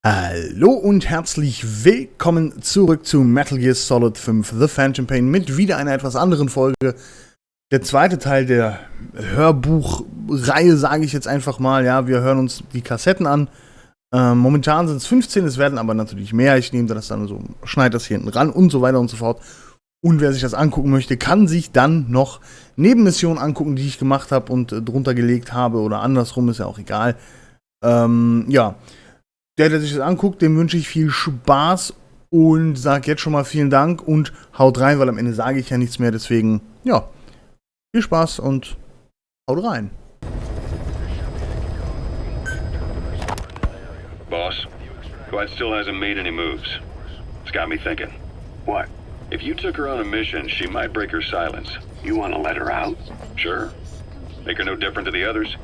Hallo und herzlich willkommen zurück zu Metal Gear Solid 5 The Phantom Pain mit wieder einer etwas anderen Folge. Der zweite Teil der Hörbuchreihe, sage ich jetzt einfach mal. Ja, wir hören uns die Kassetten an. Momentan sind es 15, es werden aber natürlich mehr. Ich nehme das dann so, schneide das hier hinten ran und so weiter und so fort. Und wer sich das angucken möchte, kann sich dann noch Nebenmissionen angucken, die ich gemacht habe und drunter gelegt habe. Oder andersrum, ist ja auch egal. Ja. Der sich das anguckt, dem wünsche ich viel Spaß und sage jetzt schon mal vielen Dank und haut rein, weil am Ende sage ich ja nichts mehr. Deswegen, ja, viel Spaß und haut rein. Boss, Dwight still hasn't made any moves. It's got me thinking. What? If you took her on a mission, she might break her silence. You want to let her out? Sure. Make her no different to the others.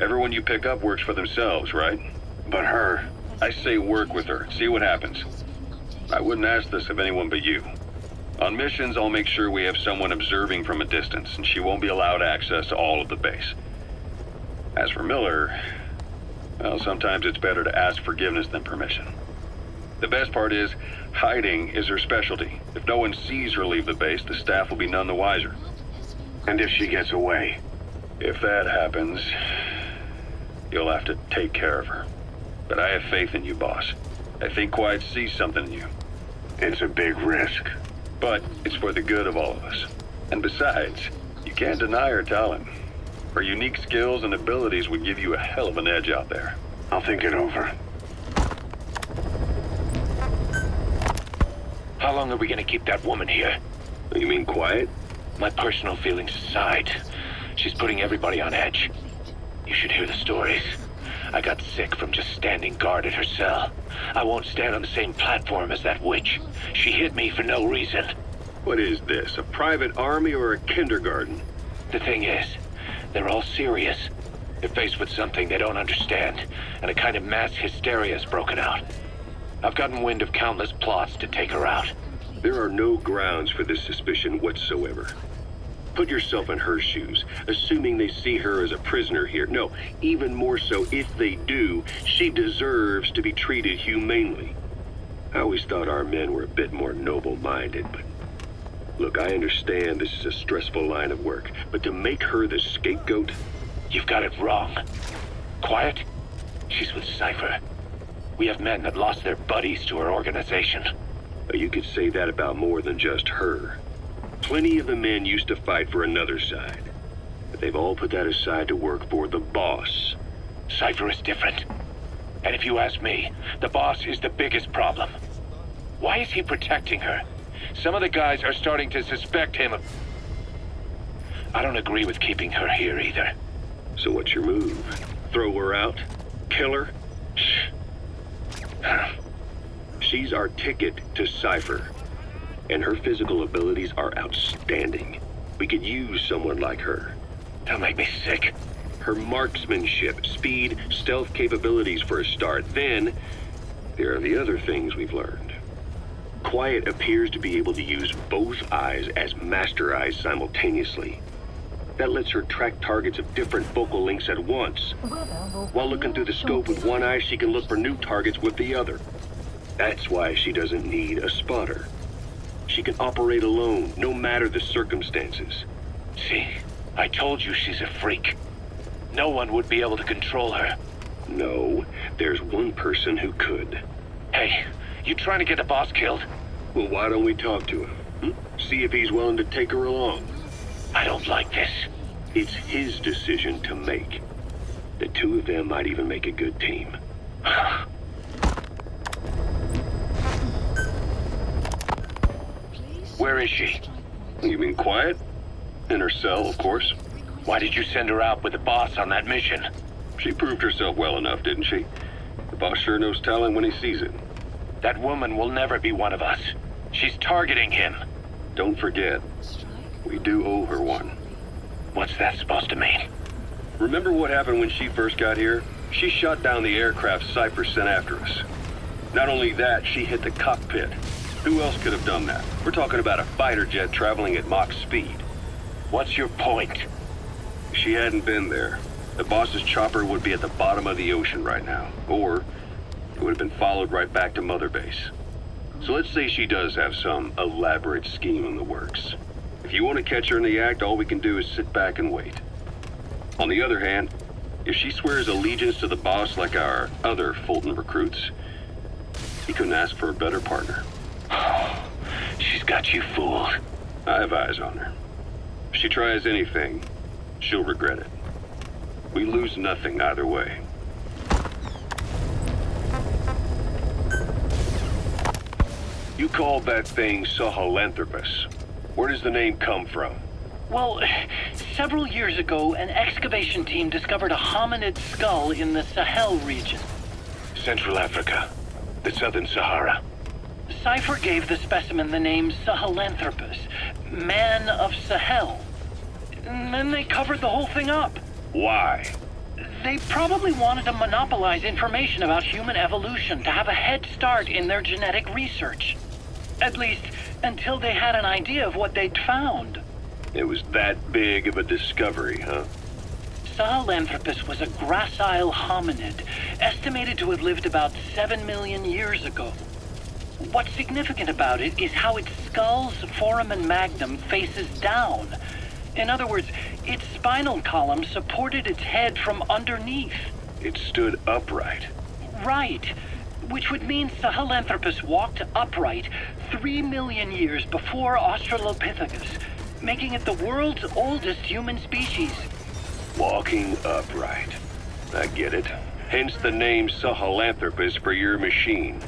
Everyone you pick up works for themselves, right? But her... I say work with her, see what happens. I wouldn't ask this of anyone but you. On missions, I'll make sure we have someone observing from a distance, and she won't be allowed access to all of the base. As for Miller, well, sometimes it's better to ask forgiveness than permission. The best part is, hiding is her specialty. If no one sees her leave the base, the staff will be none the wiser. And if she gets away? If that happens, you'll have to take care of her. But I have faith in you, boss. I think Quiet sees something in you. It's a big risk. But it's for the good of all of us. And besides, you can't deny her talent. Her unique skills and abilities would give you a hell of an edge out there. I'll think it over. How long are we gonna keep that woman here? You mean Quiet? My personal feelings aside, she's putting everybody on edge. You should hear the stories. I got sick from just standing guard at her cell. I won't stand on the same platform as that witch. She hit me for no reason. What is this, a private army or a kindergarten? The thing is, they're all serious. They're faced with something they don't understand, and a kind of mass hysteria has broken out. I've gotten wind of countless plots to take her out. There are no grounds for this suspicion whatsoever. Put yourself in her shoes, assuming they see her as a prisoner here. No, even more so, if they do, she deserves to be treated humanely. I always thought our men were a bit more noble-minded, but... Look, I understand this is a stressful line of work, but to make her the scapegoat... You've got it wrong. Quiet? She's with Cipher. We have men that lost their buddies to her organization. You could say that about more than just her. Plenty of the men used to fight for another side, but they've all put that aside to work for the boss. Cipher is different. And if you ask me, the boss is the biggest problem. Why is he protecting her? Some of the guys are starting to suspect him of... I don't agree with keeping her here either. So what's your move? Throw her out? Kill her? She's our ticket to Cipher. And her physical abilities are outstanding. We could use someone like her. That'll make me sick. Her marksmanship, speed, stealth capabilities for a start. Then, there are the other things we've learned. Quiet appears to be able to use both eyes as master eyes simultaneously. That lets her track targets of different focal lengths at once. While looking through the scope with one eye, she can look for new targets with the other. That's why she doesn't need a spotter. She can operate alone, no matter the circumstances. See, I told you she's a freak. No one would be able to control her. No, there's one person who could. Hey, you trying to get the boss killed? Well, why don't we talk to him? See if he's willing to take her along. I don't like this. It's his decision to make. The two of them might even make a good team. Where is she? You mean Quiet? In her cell, of course. Why did you send her out with the boss on that mission? She proved herself well enough, didn't she? The boss sure knows talent when he sees it. That woman will never be one of us. She's targeting him. Don't forget, we do owe her one. What's that supposed to mean? Remember what happened when she first got here? She shot down the aircraft Cipher sent after us. Not only that, she hit the cockpit. Who else could have done that? We're talking about a fighter jet traveling at Mach speed. What's your point? If she hadn't been there, the boss's chopper would be at the bottom of the ocean right now. Or would have been followed right back to Mother Base. So let's say she does have some elaborate scheme in the works. If you want to catch her in the act, all we can do is sit back and wait. On the other hand, if she swears allegiance to the boss like our other Fulton recruits, he couldn't ask for a better partner. She's got you fooled. I have eyes on her. If she tries anything, she'll regret it. We lose nothing either way. You called that thing Sahelanthropus. Where does the name come from? Well, several years ago, an excavation team discovered a hominid skull in the Sahel region. Central Africa. The Southern Sahara. Cipher gave the specimen the name Sahelanthropus, man of Sahel. And then they covered the whole thing up. Why? They probably wanted to monopolize information about human evolution to have a head start in their genetic research. At least, until they had an idea of what they'd found. It was that big of a discovery, huh? Sahelanthropus was a gracile hominid, estimated to have lived about 7 million years ago. What's significant about it is how its skull's foramen magnum faces down. In other words, its spinal column supported its head from underneath. It stood upright. Right, which would mean Sahelanthropus walked upright 3 million years before Australopithecus, making it the world's oldest human species. Walking upright. I get it. Hence the name Sahelanthropus for your machine.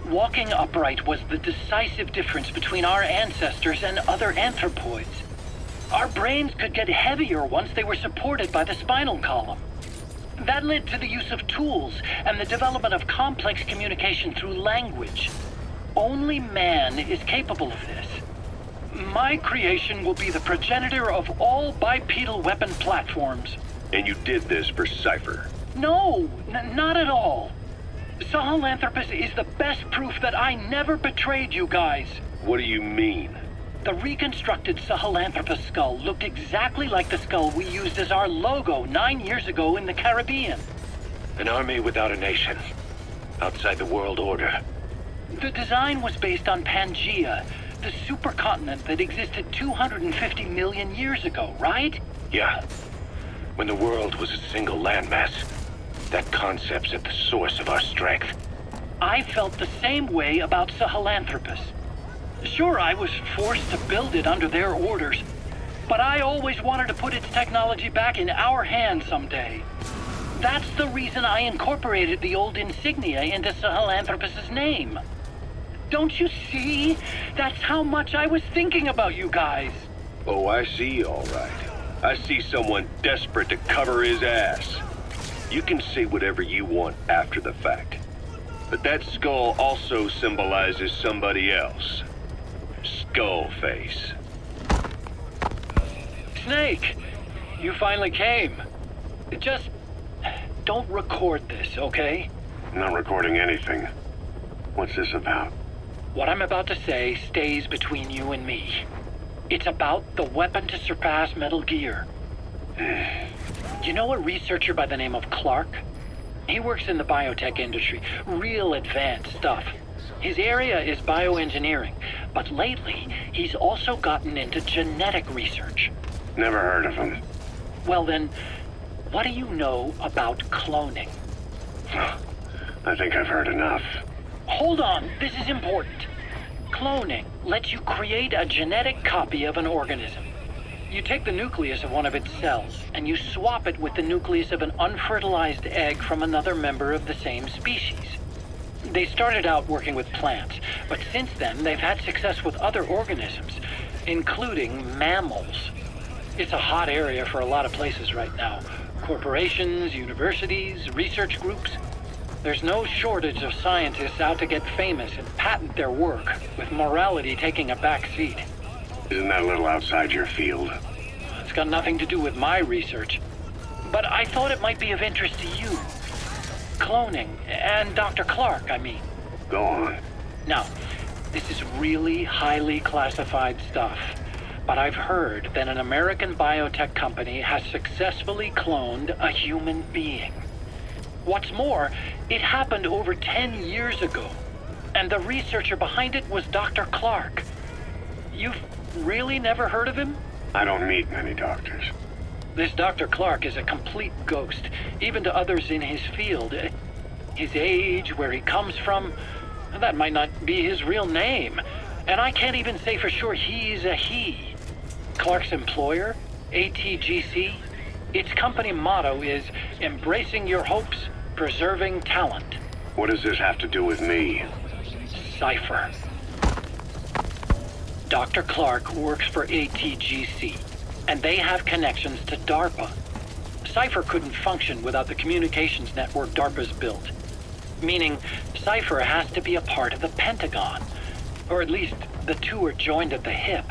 Walking upright was the decisive difference between our ancestors and other anthropoids. Our brains could get heavier once they were supported by the spinal column. That led to the use of tools and the development of complex communication through language. Only man is capable of this. My creation will be the progenitor of all bipedal weapon platforms. And you did this for Cipher? No, not at all. Sahelanthropus is the best proof that I never betrayed you guys. What do you mean? The reconstructed Sahelanthropus skull looked exactly like the skull we used as our logo 9 years ago in the Caribbean. An army without a nation. Outside the world order. The design was based on Pangaea, the supercontinent that existed 250 million years ago, right? Yeah. When the world was a single landmass. That concept's at the source of our strength. I felt the same way about Sahelanthropus. Sure, I was forced to build it under their orders, but I always wanted to put its technology back in our hands someday. That's the reason I incorporated the old insignia into Sahelanthropus's name. Don't you see? That's how much I was thinking about you guys. Oh, I see, all right. I see someone desperate to cover his ass. You can say whatever you want after the fact. But that skull also symbolizes somebody else. Skullface. Snake, you finally came. Just don't record this, okay? Not recording anything. What's this about? What I'm about to say stays between you and me. It's about the weapon to surpass Metal Gear. You know a researcher by the name of Clark? He works in the biotech industry, real advanced stuff. His area is bioengineering, but lately he's also gotten into genetic research. Never heard of him. Well then, what do you know about cloning? I think I've heard enough. Hold on, this is important. Cloning lets you create a genetic copy of an organism. You take the nucleus of one of its cells, and you swap it with the nucleus of an unfertilized egg from another member of the same species. They started out working with plants, but since then they've had success with other organisms, including mammals. It's a hot area for a lot of places right now. Corporations, universities, research groups. There's no shortage of scientists out to get famous and patent their work, with morality taking a back seat. Isn't that a little outside your field? It's got nothing to do with my research, but I thought it might be of interest to you. Cloning, and Dr. Clark, I mean. Go on. Now, this is really highly classified stuff, but I've heard that an American biotech company has successfully cloned a human being. What's more, it happened over 10 years ago, and the researcher behind it was Dr. Clark. You've really never heard of him? I don't meet many doctors. This Dr. Clark is a complete ghost, even to others in his field. His age, where he comes from, that might not be his real name. And I can't even say for sure he's a he. Clark's employer, ATGC, its company motto is embracing your hopes, preserving talent. What does this have to do with me? Cipher. Dr. Clark works for ATGC, and they have connections to DARPA. Cipher couldn't function without the communications network DARPA's built. Meaning, Cipher has to be a part of the Pentagon. Or at least, the two are joined at the hip.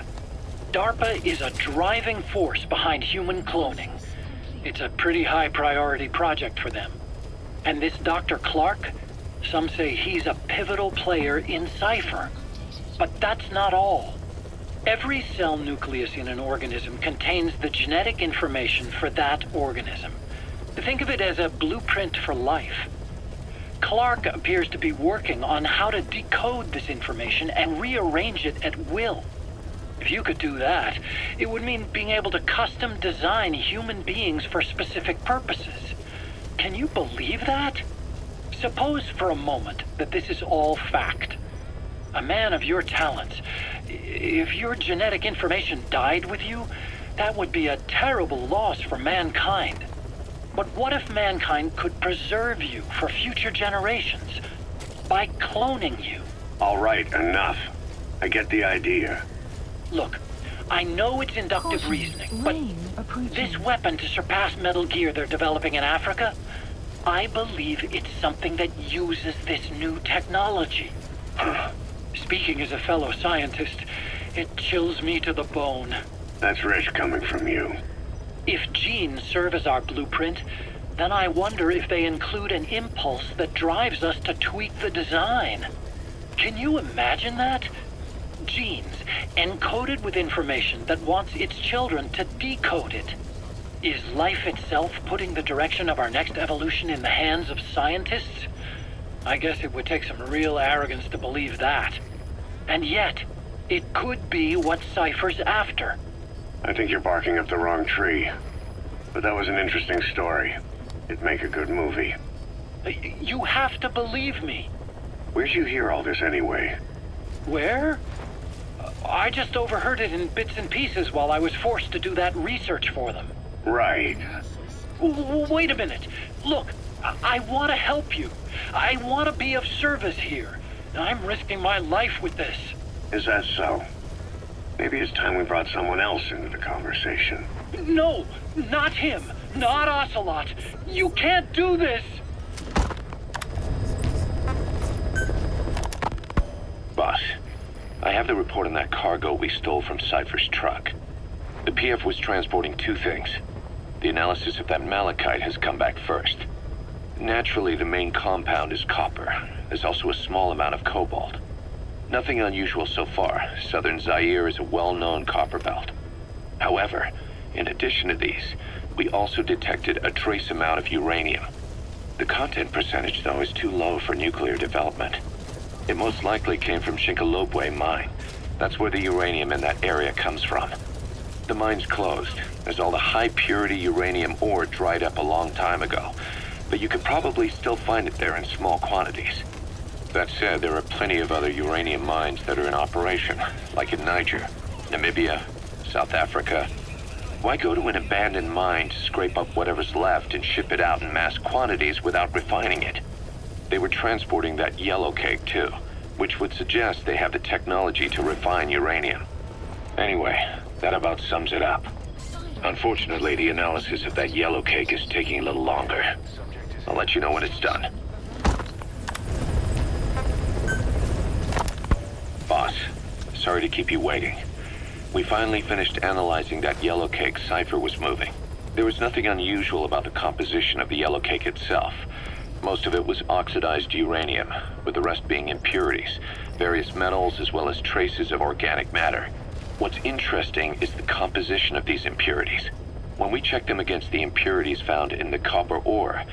DARPA is a driving force behind human cloning. It's a pretty high priority project for them. And this Dr. Clark, some say he's a pivotal player in Cipher. But that's not all. Every cell nucleus in an organism contains the genetic information for that organism. Think of it as a blueprint for life. Clark appears to be working on how to decode this information and rearrange it at will. If you could do that, it would mean being able to custom design human beings for specific purposes. Can you believe that? Suppose for a moment that this is all fact. A man of your talents, if your genetic information died with you, that would be a terrible loss for mankind. But what if mankind could preserve you for future generations by cloning you? All right, enough. I get the idea. Look, I know it's inductive reasoning, but this weapon to surpass Metal Gear they're developing in Africa, I believe it's something that uses this new technology. Speaking as a fellow scientist, it chills me to the bone. That's rich coming from you. If genes serve as our blueprint, then I wonder if they include an impulse that drives us to tweak the design. Can you imagine that? Genes encoded with information that wants its children to decode it. Is life itself putting the direction of our next evolution in the hands of scientists? I guess it would take some real arrogance to believe that. And yet, it could be what Cipher's after. I think you're barking up the wrong tree. But that was an interesting story. It'd make a good movie. You have to believe me. Where'd you hear all this anyway? Where? I just overheard it in bits and pieces while I was forced to do that research for them. Right. Wait a minute. Look, I want to help you. I want to be of service here. I'm risking my life with this. Is that so? Maybe it's time we brought someone else into the conversation. No, not him. Not Ocelot. You can't do this. Boss, I have the report on that cargo we stole from Cipher's truck. The PF was transporting two things. The analysis of that malachite has come back first. Naturally, the main compound is copper. There's also a small amount of cobalt. Nothing unusual so far. Southern Zaire is a well-known copper belt. However, in addition to these, we also detected a trace amount of uranium. The content percentage, though, is too low for nuclear development. It most likely came from Totgeglaubte mine. That's where the uranium in that area comes from. The mine's closed, as all the high-purity uranium ore dried up a long time ago, but you could probably still find it there in small quantities. That said, there are plenty of other uranium mines that are in operation, like in Niger, Namibia, South Africa. Why go to an abandoned mine to scrape up whatever's left and ship it out in mass quantities without refining it? They were transporting that yellow cake too, which would suggest they have the technology to refine uranium. Anyway, that about sums it up. Unfortunately, the analysis of that yellow cake is taking a little longer. I'll let you know when it's done. Boss, sorry to keep you waiting. We finally finished analyzing that yellow cake Cipher was moving. There was nothing unusual about the composition of the yellow cake itself. Most of it was oxidized uranium, with the rest being impurities, various metals as well as traces of organic matter. What's interesting is the composition of these impurities. When we checked them against the impurities found in the copper ore,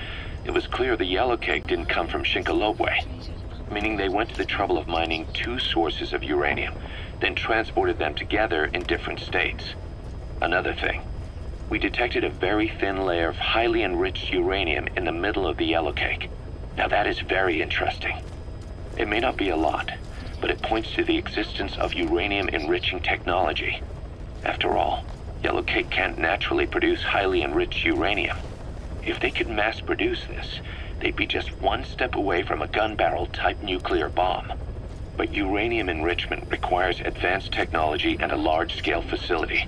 it was clear the yellow cake didn't come from Shinkolobwe, meaning they went to the trouble of mining 2 sources of uranium, then transported them together in different states. Another thing, we detected a very thin layer of highly enriched uranium in the middle of the yellow cake. Now that is very interesting. It may not be a lot, but it points to the existence of uranium-enriching technology. After all, yellow cake can't naturally produce highly enriched uranium. If they could mass-produce this, they'd be just one step away from a gun barrel-type nuclear bomb. But uranium enrichment requires advanced technology and a large-scale facility.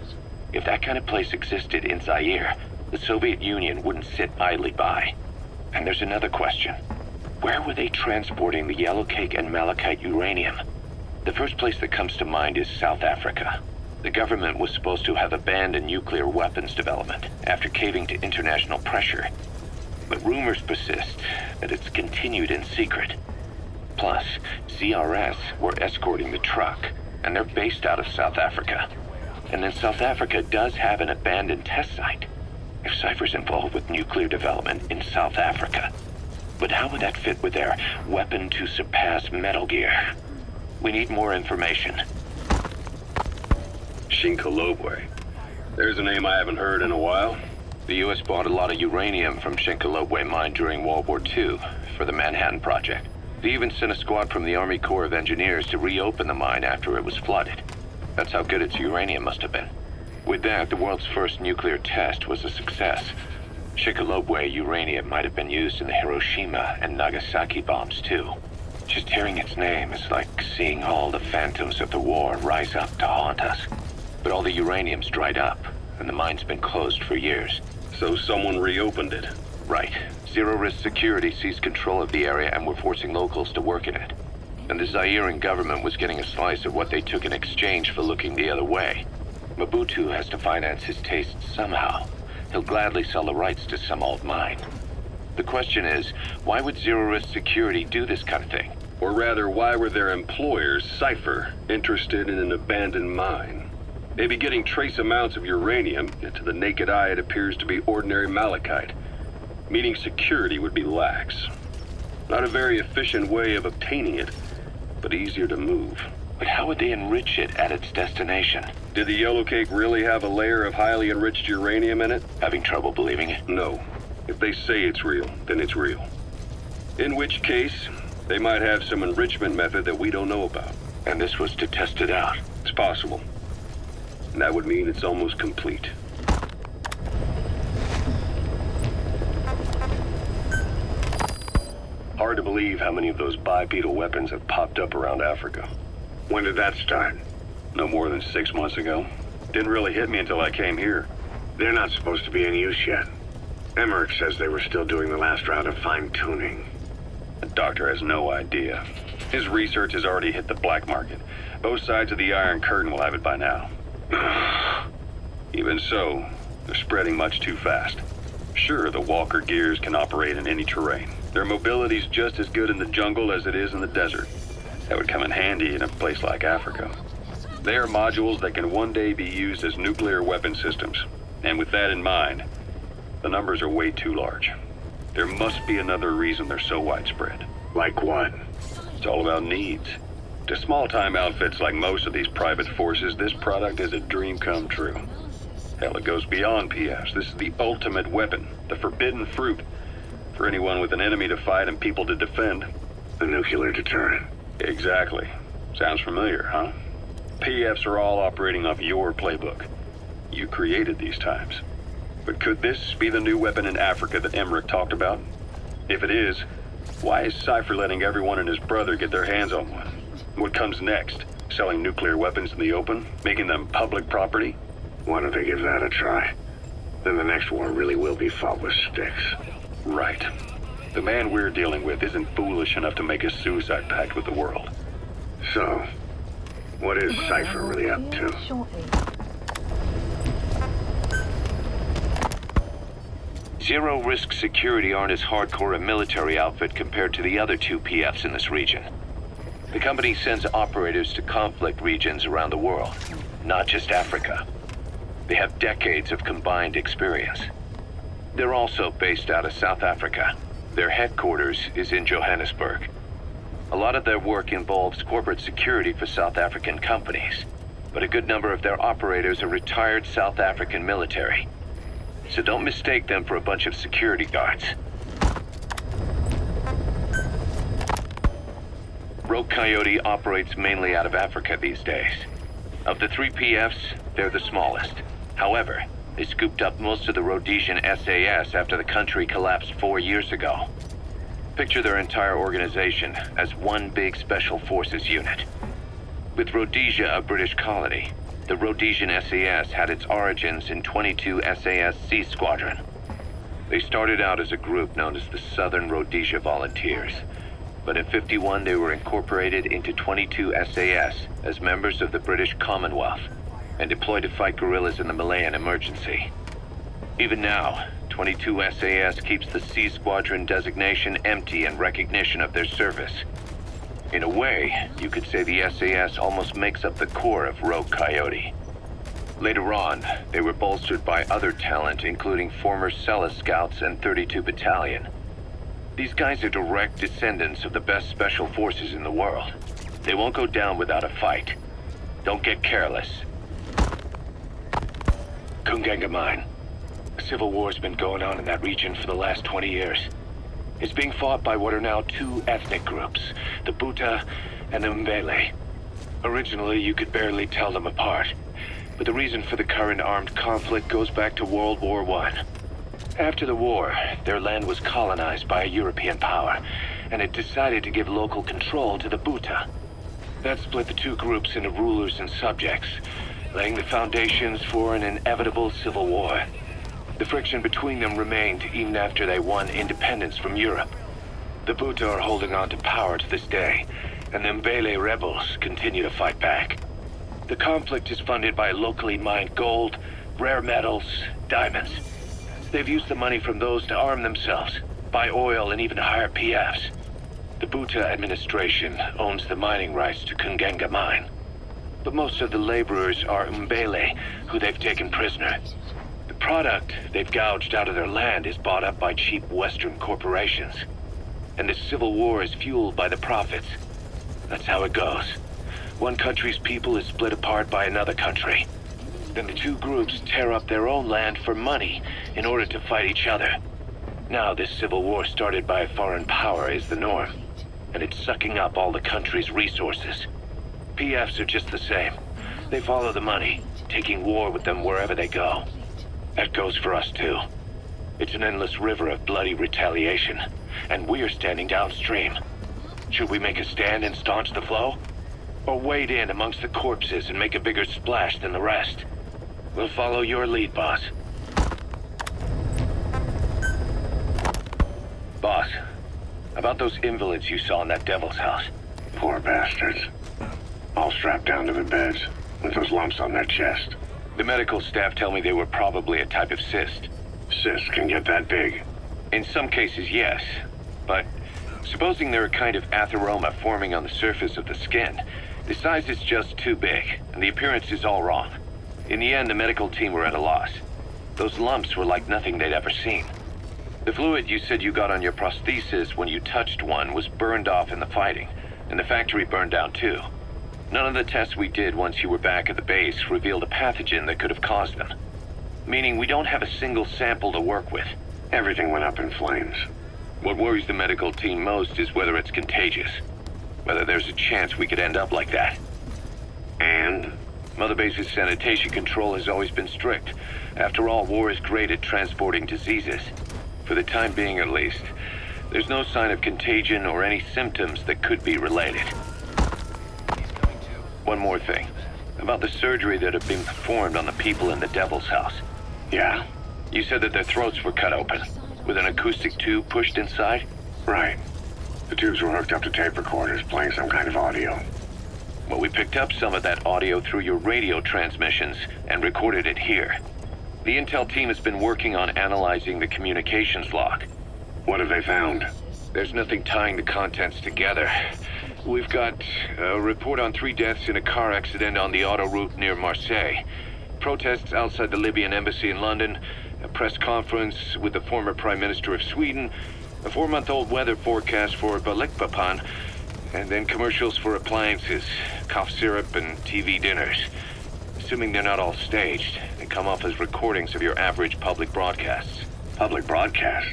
If that kind of place existed in Zaire, the Soviet Union wouldn't sit idly by. And there's another question. Where were they transporting the yellow cake and malachite uranium? The first place that comes to mind is South Africa. The government was supposed to have abandoned nuclear weapons development after caving to international pressure. But rumors persist that it's continued in secret. Plus, CRS were escorting the truck, and they're based out of South Africa. And then South Africa does have an abandoned test site. If Cipher's involved with nuclear development in South Africa. But how would that fit with their weapon to surpass Metal Gear? We need more information. Shinkolobwe. There's a name I haven't heard in a while. The U.S. bought a lot of uranium from Shinkolobwe mine during World War II for the Manhattan Project. They even sent a squad from the Army Corps of Engineers to reopen the mine after it was flooded. That's how good its uranium must have been. With that, the world's first nuclear test was a success. Shinkolobwe uranium might have been used in the Hiroshima and Nagasaki bombs too. Just hearing its name is like seeing all the phantoms of the war rise up to haunt us. But all the uranium's dried up, and the mine's been closed for years. So someone reopened it. Right. Zero-risk security seized control of the area and were forcing locals to work in it. And the Zairean government was getting a slice of what they took in exchange for looking the other way. Mobutu has to finance his tastes somehow. He'll gladly sell the rights to some old mine. The question is, why would zero-risk security do this kind of thing? Or rather, why were their employers, Cipher, interested in an abandoned mine? Maybe getting trace amounts of uranium, yet to the naked eye it appears to be ordinary malachite. Meaning security would be lax. Not a very efficient way of obtaining it, but easier to move. But how would they enrich it at its destination? Did the yellow cake really have a layer of highly enriched uranium in it? Having trouble believing it? No. If they say it's real, then it's real. In which case, they might have some enrichment method that we don't know about. And this was to test it out? It's possible. And that would mean it's almost complete. Hard to believe how many of those bipedal weapons have popped up around Africa. When did that start? No more than 6 months ago. Didn't really hit me until I came here. They're not supposed to be in use yet. Emmerich says they were still doing the last round of fine-tuning. The doctor has no idea. His research has already hit the black market. Both sides of the Iron Curtain will have it by now. Even so, they're spreading much too fast. Sure, the Walker gears can operate in any terrain. Their mobility's just as good in the jungle as it is in the desert. That would come in handy in a place like Africa. They are modules that can one day be used as nuclear weapon systems. And with that in mind, the numbers are way too large. There must be another reason they're so widespread. Like what? It's all about needs. To small-time outfits like most of these private forces, this product is a dream come true. Hell, it goes beyond PFs. This is the ultimate weapon, the forbidden fruit, for anyone with an enemy to fight and people to defend. The nuclear deterrent. Exactly. Sounds familiar, huh? PFs are all operating off your playbook. You created these times. But could this be the new weapon in Africa that Emmerich talked about? If it is, why is Cipher letting everyone and his brother get their hands on one? What comes next? Selling nuclear weapons in the open? Making them public property? Why don't they give that a try? Then the next war really will be fought with sticks. Right. The man we're dealing with isn't foolish enough to make a suicide pact with the world. So, what is Cipher really up to? Zero-risk security aren't as hardcore a military outfit compared to the other two PFs in this region. The company sends operatives to conflict regions around the world, not just Africa. They have decades of combined experience. They're also based out of South Africa. Their headquarters is in Johannesburg. A lot of their work involves corporate security for South African companies, but a good number of their operators are retired South African military. So don't mistake them for a bunch of security guards. Rogue Coyote operates mainly out of Africa these days. Of the 3 PFs, they're the smallest. However, they scooped up most of the Rhodesian SAS after the country collapsed 4 years ago. Picture their entire organization as one big special forces unit. With Rhodesia a British colony, the Rhodesian SAS had its origins in 22 SAS Sea Squadron. They started out as a group known as the Southern Rhodesia Volunteers, but in '51 they were incorporated into 22 SAS as members of the British Commonwealth and deployed to fight guerrillas in the Malayan emergency. Even now, 22 SAS keeps the Sea Squadron designation empty in recognition of their service. In a way, you could say the SAS almost makes up the core of Rogue Coyote. Later on, they were bolstered by other talent, including former Cella Scouts and 32 Battalion. These guys are direct descendants of the best special forces in the world. They won't go down without a fight. Don't get careless. Kunganga Mine. A civil war's been going on in that region for the last 20 years. It's being fought by what are now 2 ethnic groups, the Buta and the Mbele. Originally, you could barely tell them apart, but the reason for the current armed conflict goes back to World War I. After the war, their land was colonized by a European power, and it decided to give local control to the Buta. That split the 2 groups into rulers and subjects, laying the foundations for an inevitable civil war. The friction between them remained even after they won independence from Europe. The Buta are holding on to power to this day, and the Mbele rebels continue to fight back. The conflict is funded by locally mined gold, rare metals, diamonds. They've used the money from those to arm themselves, buy oil, and even hire PFs. The Buta administration owns the mining rights to Kunganga Mine. But most of the laborers are Mbele, who they've taken prisoner. The product they've gouged out of their land is bought up by cheap Western corporations. And the civil war is fueled by the profits. That's how it goes. One country's people is split apart by another country. Then the 2 groups tear up their own land for money in order to fight each other. Now this civil war started by a foreign power is the norm, and it's sucking up all the country's resources. PFs are just the same. They follow the money, taking war with them wherever they go. That goes for us too. It's an endless river of bloody retaliation, and we're standing downstream. Should we make a stand and staunch the flow? Or wade in amongst the corpses and make a bigger splash than the rest? We'll follow your lead, boss. Boss, about those invalids you saw in that devil's house. Poor bastards. All strapped down to the beds, with those lumps on their chest. The medical staff tell me they were probably a type of cyst. Cysts can get that big. In some cases, yes. But supposing they're a kind of atheroma forming on the surface of the skin, the size is just too big, and the appearance is all wrong. In the end, the medical team were at a loss. Those lumps were like nothing they'd ever seen. The fluid you said you got on your prosthesis when you touched one was burned off in the fighting, and the factory burned down too. None of the tests we did once you were back at the base revealed a pathogen that could have caused them. Meaning we don't have a single sample to work with. Everything went up in flames. What worries the medical team most is whether it's contagious. Whether there's a chance we could end up like that. And? Mother Base's sanitation control has always been strict. After all, war is great at transporting diseases. For the time being at least, there's no sign of contagion or any symptoms that could be related. One more thing. About the surgery that had been performed on the people in the Devil's House. Yeah? You said that their throats were cut open, with an acoustic tube pushed inside? Right. The tubes were hooked up to tape recorders, playing some kind of audio. Well, we picked up some of that audio through your radio transmissions and recorded it here. The intel team has been working on analyzing the communications log. What have they found? There's nothing tying the contents together. We've got a report on 3 deaths in a car accident on the autoroute near Marseille, protests outside the Libyan embassy in London, a press conference with the former Prime Minister of Sweden, A 4-month-old weather forecast for Balikpapan, and then commercials for appliances, cough syrup, and TV dinners. Assuming they're not all staged, they come off as recordings of your average public broadcasts. Public broadcasts?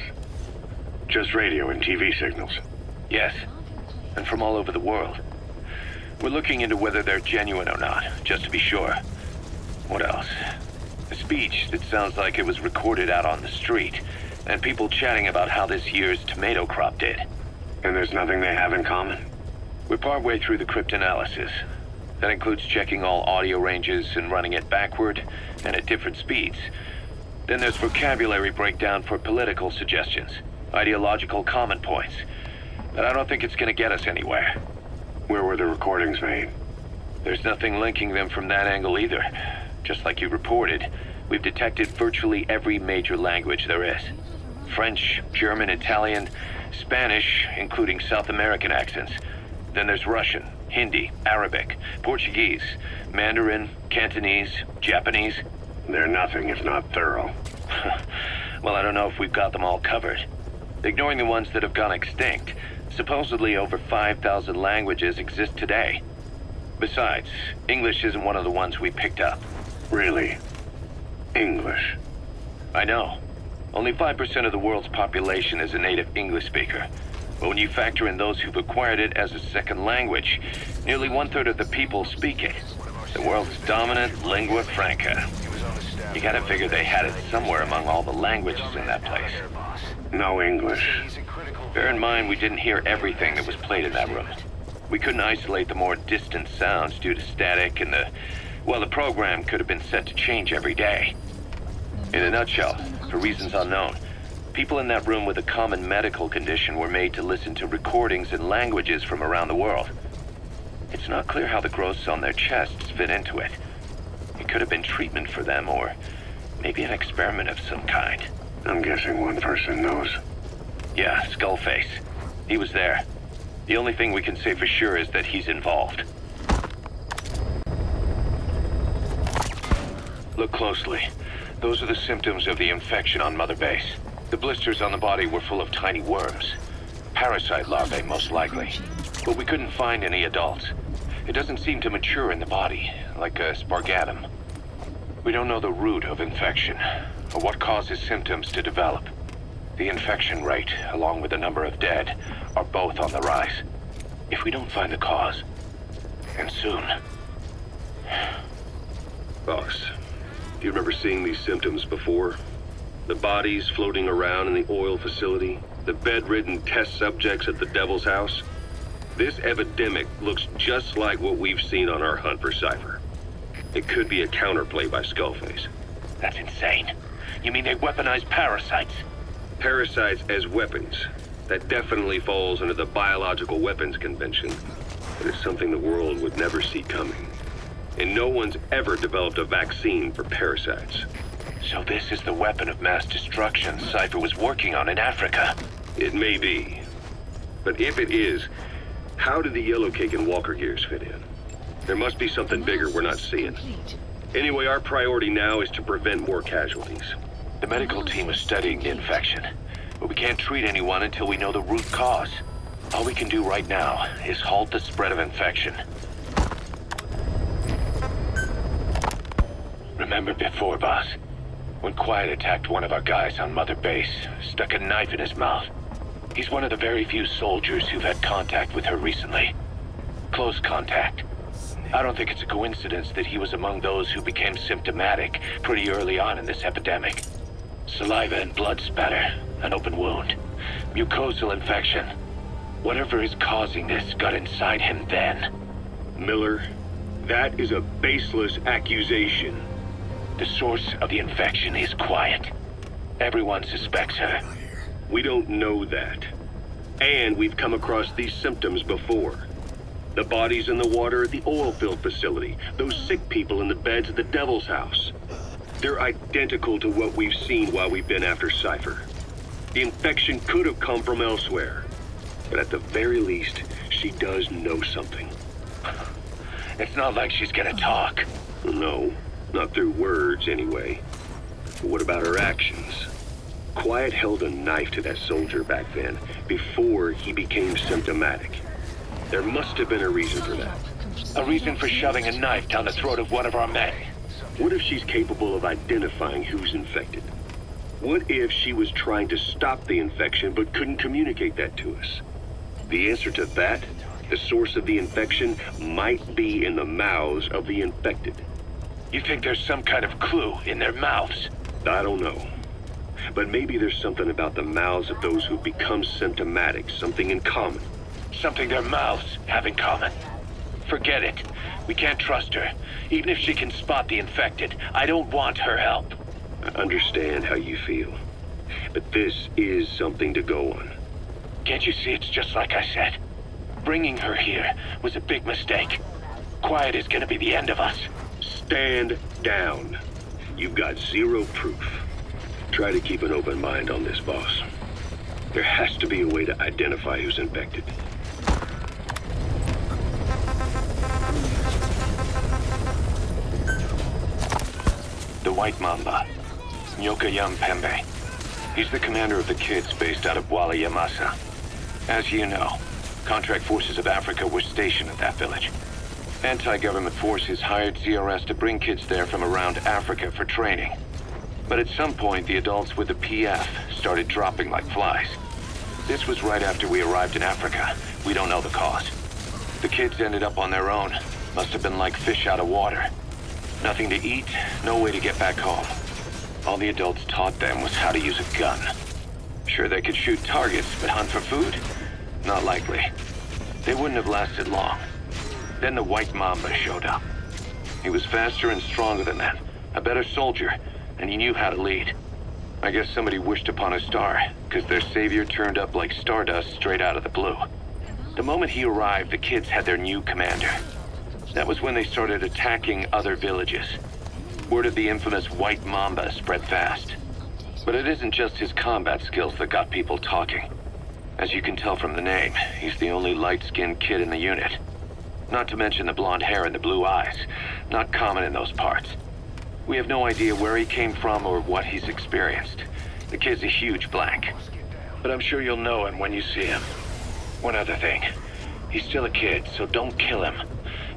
Just radio and TV signals? Yes, and from all over the world. We're looking into whether they're genuine or not, just to be sure. What else? A speech that sounds like it was recorded out on the street, and people chatting about how this year's tomato crop did. And there's nothing they have in common? We're partway through the cryptanalysis. That includes checking all audio ranges and running it backward and at different speeds. Then there's vocabulary breakdown for political suggestions, ideological comment points. But I don't think it's going to get us anywhere. Where were the recordings made? There's nothing linking them from that angle either. Just like you reported, we've detected virtually every major language there is. French, German, Italian, Spanish, including South American accents. Then there's Russian, Hindi, Arabic, Portuguese, Mandarin, Cantonese, Japanese. They're nothing if not thorough. Well, I don't know if we've got them all covered. Ignoring the ones that have gone extinct, supposedly over 5,000 languages exist today. Besides, English isn't one of the ones we picked up. Really? English? I know. Only 5% of the world's population is a native English speaker. But when you factor in those who've acquired it as a second language, nearly 1/3 of the people speak it. The world's dominant lingua franca. You gotta figure they had it somewhere among all the languages in that place. No English. Bear in mind, we didn't hear everything that was played in that room. We couldn't isolate the more distant sounds due to static and the program could have been set to change every day. In a nutshell, for reasons unknown, people in that room with a common medical condition were made to listen to recordings in languages from around the world. It's not clear how the growths on their chests fit into it. It could have been treatment for them, or maybe an experiment of some kind. I'm guessing one person knows. Yeah, Skullface. He was there. The only thing we can say for sure is that he's involved. Look closely. Those are the symptoms of the infection on Mother Base. The blisters on the body were full of tiny worms. Parasite larvae, most likely. But we couldn't find any adults. It doesn't seem to mature in the body, like a spargatum. We don't know the root of infection, or what causes symptoms to develop. The infection rate, along with the number of dead, are both on the rise. If we don't find the cause, and soon... Boss, do you remember seeing these symptoms before? The bodies floating around in the oil facility, the bedridden test subjects at the Devil's House? This epidemic looks just like what we've seen on our hunt for Cipher. It could be a counterplay by Skullface. That's insane. You mean they weaponize parasites? Parasites as weapons. That definitely falls under the Biological Weapons Convention. But it's something the world would never see coming. And no one's ever developed a vaccine for parasites. So this is the weapon of mass destruction Cipher was working on in Africa. It may be. But if it is, how did the yellow cake and walker gears fit in? There must be something bigger we're not seeing. Anyway, our priority now is to prevent more casualties. The medical team is studying the infection, but we can't treat anyone until we know the root cause. All we can do right now is halt the spread of infection. Remember before, boss? When Quiet attacked one of our guys on Mother Base, stuck a knife in his mouth. He's one of the very few soldiers who've had contact with her recently. Close contact. I don't think it's a coincidence that he was among those who became symptomatic pretty early on in this epidemic. Saliva and blood spatter, an open wound, mucosal infection. Whatever is causing this got inside him then. Miller, that is a baseless accusation. The source of the infection is Quiet. Everyone suspects her. We don't know that. And we've come across these symptoms before. The bodies in the water at the oil field facility, those sick people in the beds at the Devil's House. They're identical to what we've seen while we've been after Cipher. The infection could have come from elsewhere. But at the very least, she does know something. It's not like she's gonna talk. No, not through words anyway. But what about her actions? Quiet held a knife to that soldier back then, before he became symptomatic. There must have been a reason for that. A reason for shoving a knife down the throat of one of our men. What if she's capable of identifying who's infected? What if she was trying to stop the infection but couldn't communicate that to us? The answer to that, the source of the infection, might be in the mouths of the infected. You think there's some kind of clue in their mouths? I don't know. But maybe there's something about the mouths of those who become symptomatic, something in common. Something their mouths have in common. Forget it. We can't trust her. Even if she can spot the infected, I don't want her help. I understand how you feel. But this is something to go on. Can't you see it's just like I said? Bringing her here was a big mistake. Quiet is gonna be the end of us. Stand down. You've got zero proof. Try to keep an open mind on this, boss. There has to be a way to identify who's infected. The White Mamba, Nyokayam Pembe. He's the commander of the kids based out of Wala Yamasa. As you know, contract forces of Africa were stationed at that village. Anti-government forces hired CRS to bring kids there from around Africa for training. But at some point, the adults with the PF started dropping like flies. This was right after we arrived in Africa. We don't know the cause. The kids ended up on their own. Must have been like fish out of water. Nothing to eat, no way to get back home. All the adults taught them was how to use a gun. Sure, they could shoot targets, but hunt for food? Not likely. They wouldn't have lasted long. Then the White Mamba showed up. He was faster and stronger than them, a better soldier, and he knew how to lead. I guess somebody wished upon a star, because their savior turned up like stardust straight out of the blue. The moment he arrived, the kids had their new commander. That was when they started attacking other villages. Word of the infamous White Mamba spread fast. But it isn't just his combat skills that got people talking. As you can tell from the name, he's the only light-skinned kid in the unit. Not to mention the blonde hair and the blue eyes, not common in those parts. We have no idea where he came from or what he's experienced. The kid's a huge blank. But I'm sure you'll know him when you see him. One other thing. He's still a kid, so don't kill him.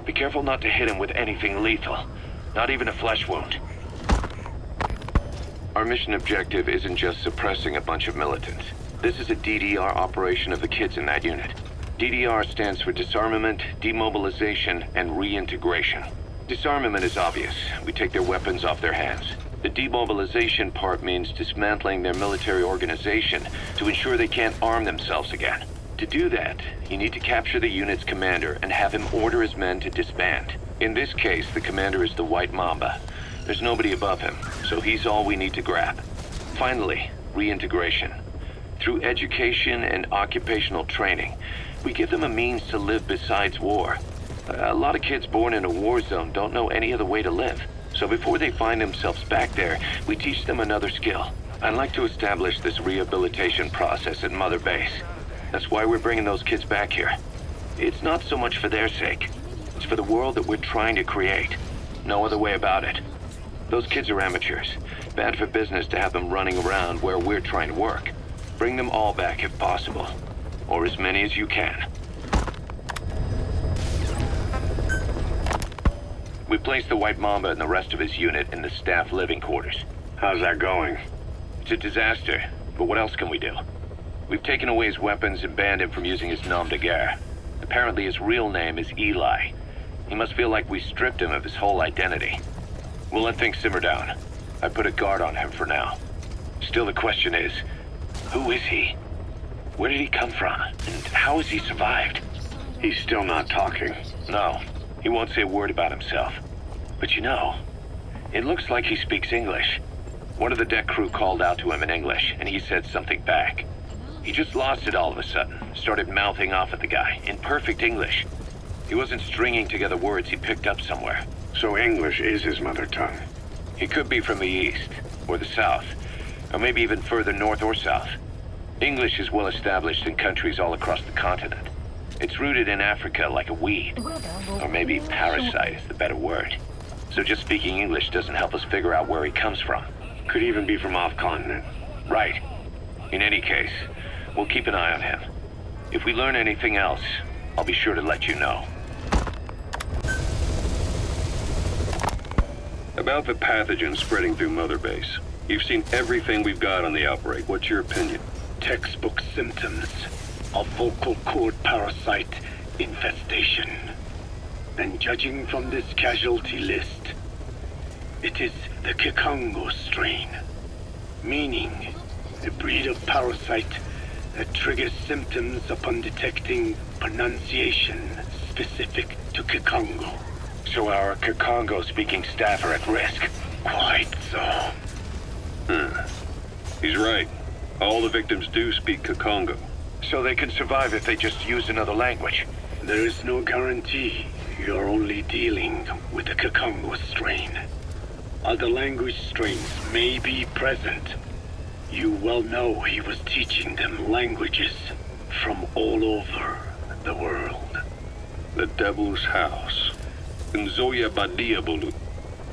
Be careful not to hit him with anything lethal. Not even a flesh wound. Our mission objective isn't just suppressing a bunch of militants. This is a DDR operation of the kids in that unit. DDR stands for disarmament, demobilization, and reintegration. Disarmament is obvious. We take their weapons off their hands. The demobilization part means dismantling their military organization to ensure they can't arm themselves again. To do that, you need to capture the unit's commander and have him order his men to disband. In this case, the commander is the White Mamba. There's nobody above him, so he's all we need to grab. Finally, reintegration. Through education and occupational training, we give them a means to live besides war. A lot of kids born in a war zone don't know any other way to live. So before they find themselves back there, we teach them another skill. I'd like to establish this rehabilitation process at Mother Base. That's why we're bringing those kids back here. It's not so much for their sake. It's for the world that we're trying to create. No other way about it. Those kids are amateurs. Bad for business to have them running around where we're trying to work. Bring them all back if possible. Or as many as you can. We placed the White Mamba and the rest of his unit in the staff living quarters. How's that going? It's a disaster, but what else can we do? We've taken away his weapons and banned him from using his nom de guerre. Apparently his real name is Eli. He must feel like we stripped him of his whole identity. We'll let things simmer down. I put a guard on him for now. Still the question is, who is he? Where did he come from? And how has he survived? He's still not talking. No, he won't say a word about himself. But you know, it looks like he speaks English. One of the deck crew called out to him in English, and he said something back. He just lost it all of a sudden, started mouthing off at the guy, in perfect English. He wasn't stringing together words he picked up somewhere. So English is his mother tongue. He could be from the east, or the south, or maybe even further north or south. English is well established in countries all across the continent. It's rooted in Africa like a weed, or maybe parasite is the better word. So just speaking English doesn't help us figure out where he comes from. Could even be from off-continent. Right. In any case, we'll keep an eye on him. If we learn anything else, I'll be sure to let you know. About the pathogen spreading through Mother Base. You've seen everything we've got on the outbreak. What's your opinion? Textbook symptoms of vocal cord parasite infestation. And judging from this casualty list, it is the Kikongo strain, meaning a breed of parasite that triggers symptoms upon detecting pronunciation specific to Kikongo. So our Kikongo-speaking staff are at risk. Quite so. He's right. All the victims do speak Kikongo. So they can survive if they just use another language. There is no guarantee. You're only dealing with the Kikongo strain. Other language strains may be present. You well know he was teaching them languages from all over the world. The Devil's House. Nzoya Badia Bulu.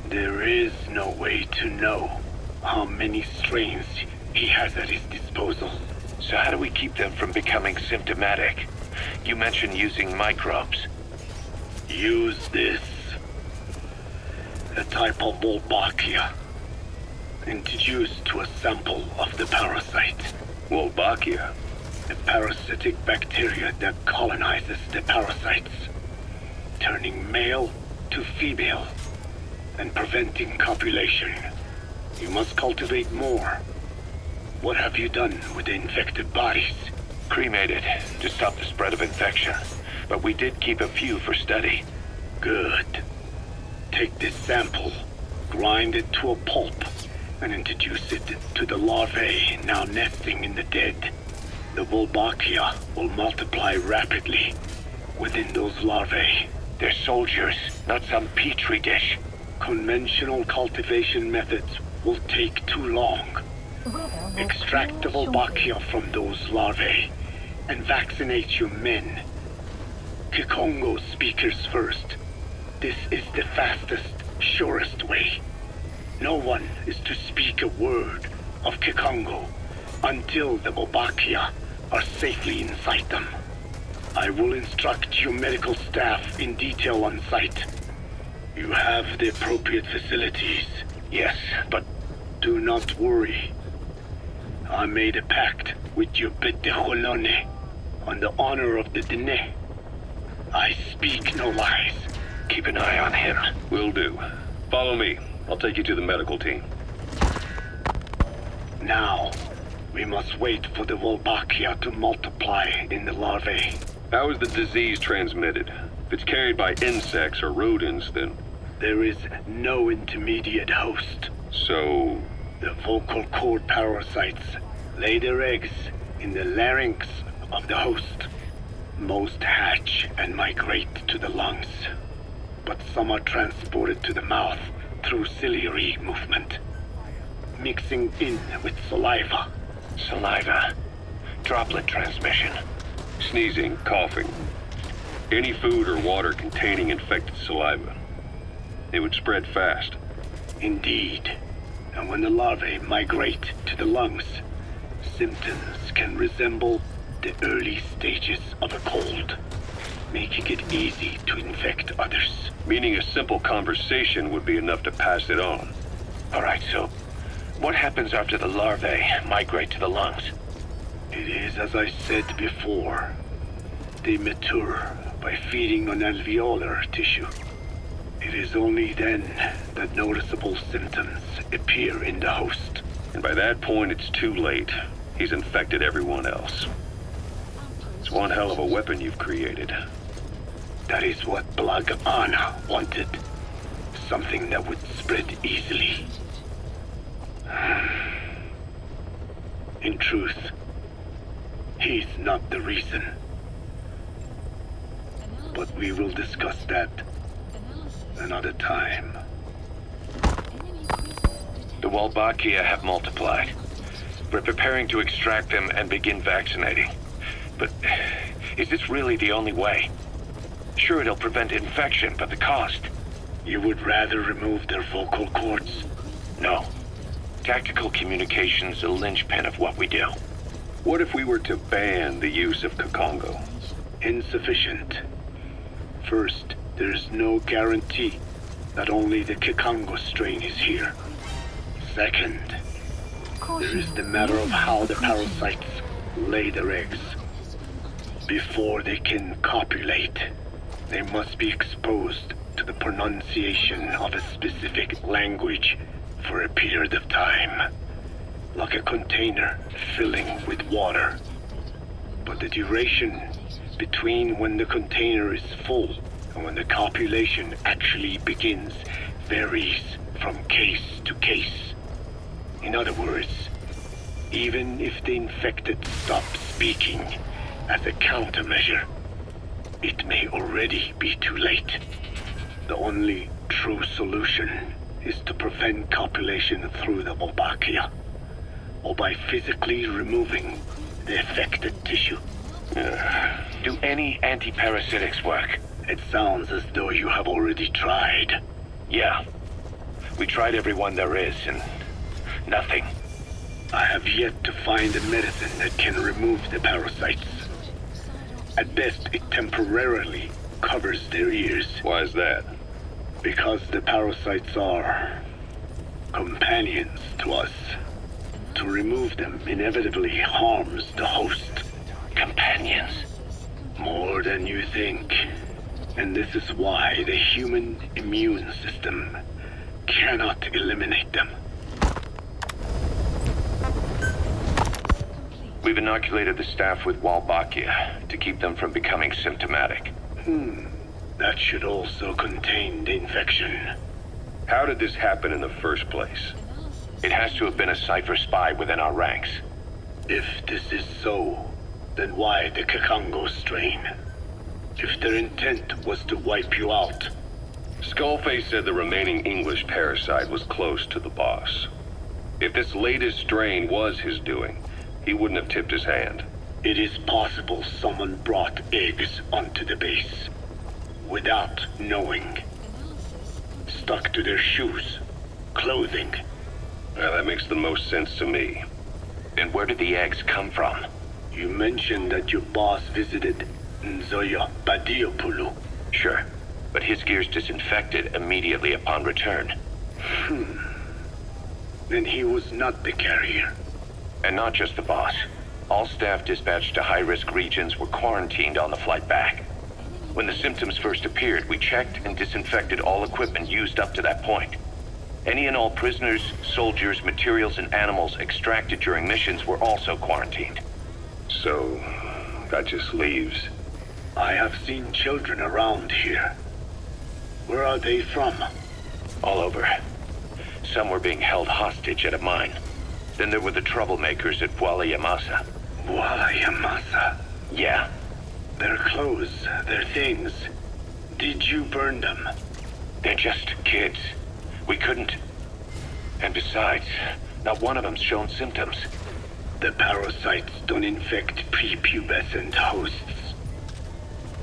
There is no way to know how many strains he has at his disposal. So how do we keep them from becoming symptomatic? You mentioned using microbes. Use this. A type of Wolbachia. Introduced to a sample of the parasite. Wolbachia? A parasitic bacteria that colonizes the parasites, turning male to female and preventing copulation. You must cultivate more. What have you done with the infected bodies? Cremated to stop the spread of infection, but we did keep a few for study. Good. Take this sample, grind it to a pulp, and introduce it to the larvae now nesting in the dead. The Wolbachia will multiply rapidly within those larvae. They're soldiers, not some petri dish. Conventional cultivation methods will take too long. Extract the Wolbachia from those larvae and vaccinate your men. Kikongo speakers first. This is the fastest, surest way. No one is to speak a word of Kikongo until the Wolbachia are safely inside them. I will instruct your medical staff in detail on site. You have the appropriate facilities. Yes, but do not worry. I made a pact with your bête de Cholone on the honor of the Dene. I speak no lies. Keep an eye on him. Will do. Follow me. I'll take you to the medical team. Now, we must wait for the Wolbachia to multiply in the larvae. How is the disease transmitted? If it's carried by insects or rodents, then... There is no intermediate host. So... The vocal cord parasites lay their eggs in the larynx of the host. Most hatch and migrate to the lungs, but some are transported to the mouth through ciliary movement, mixing in with saliva. Saliva. Droplet transmission. Sneezing, coughing. Any food or water containing infected saliva. It would spread fast. Indeed. And when the larvae migrate to the lungs, symptoms can resemble the early stages of a cold, making it easy to infect others. Meaning a simple conversation would be enough to pass it on. All right, so what happens after the larvae migrate to the lungs? It is as I said before. They mature by feeding on alveolar tissue. It is only then that noticeable symptoms appear in the host. And by that point, it's too late. He's infected everyone else. It's one hell of a weapon you've created. That is what Blag Anna wanted. Something that would spread easily. In truth, he's not the reason. But we will discuss that another time. The Wolbachia have multiplied. We're preparing to extract them and begin vaccinating. But is this really the only way? Sure, it'll prevent infection, but the cost? You would rather remove their vocal cords? No. Tactical communication's the linchpin of what we do. What if we were to ban the use of Kakongo? Insufficient. First, there's no guarantee that only the Kakongo strain is here. Second, there is the matter of how the parasites lay their eggs. Before they can copulate, they must be exposed to the pronunciation of a specific language for a period of time, like a container filling with water. But the duration between when the container is full and when the copulation actually begins varies from case to case. In other words, even if the infected stop speaking as a countermeasure, it may already be too late. The only true solution is to prevent copulation through the Wolbachia, or by physically removing the affected tissue. Do any anti-parasitics work? It sounds as though you have already tried. Yeah. We tried every one there is, and nothing. I have yet to find a medicine that can remove the parasites. At best, it temporarily covers their ears. Why is that? Because the parasites are companions to us. To remove them inevitably harms the host. Companions? More than you think. And this is why the human immune system cannot eliminate them. We've inoculated the staff with Wolbachia to keep them from becoming symptomatic. That should also contain the infection. How did this happen in the first place? It has to have been a Cipher spy within our ranks. If this is so, then why the Kakongo strain? If their intent was to wipe you out. Skullface said the remaining English parasite was close to the boss. If this latest strain was his doing, he wouldn't have tipped his hand. It is possible someone brought eggs onto the base without knowing. Stuck to their shoes, clothing. Well, that makes the most sense to me. And where did the eggs come from? You mentioned that your boss visited Nzoya Badiopulu. Sure, but his gear's disinfected immediately upon return. Then he was not the carrier. And not just the boss. All staff dispatched to high-risk regions were quarantined on the flight back. When the symptoms first appeared, we checked and disinfected all equipment used up to that point. Any and all prisoners, soldiers, materials, and animals extracted during missions were also quarantined. So, that just leaves... I have seen children around here. Where are they from? All over. Some were being held hostage at a mine. Then there were the troublemakers at Yamasa. Yamasa? Yeah. Their clothes, their things. Did you burn them? They're just kids. We couldn't. And besides, not one of them's shown symptoms. The parasites don't infect prepubescent hosts.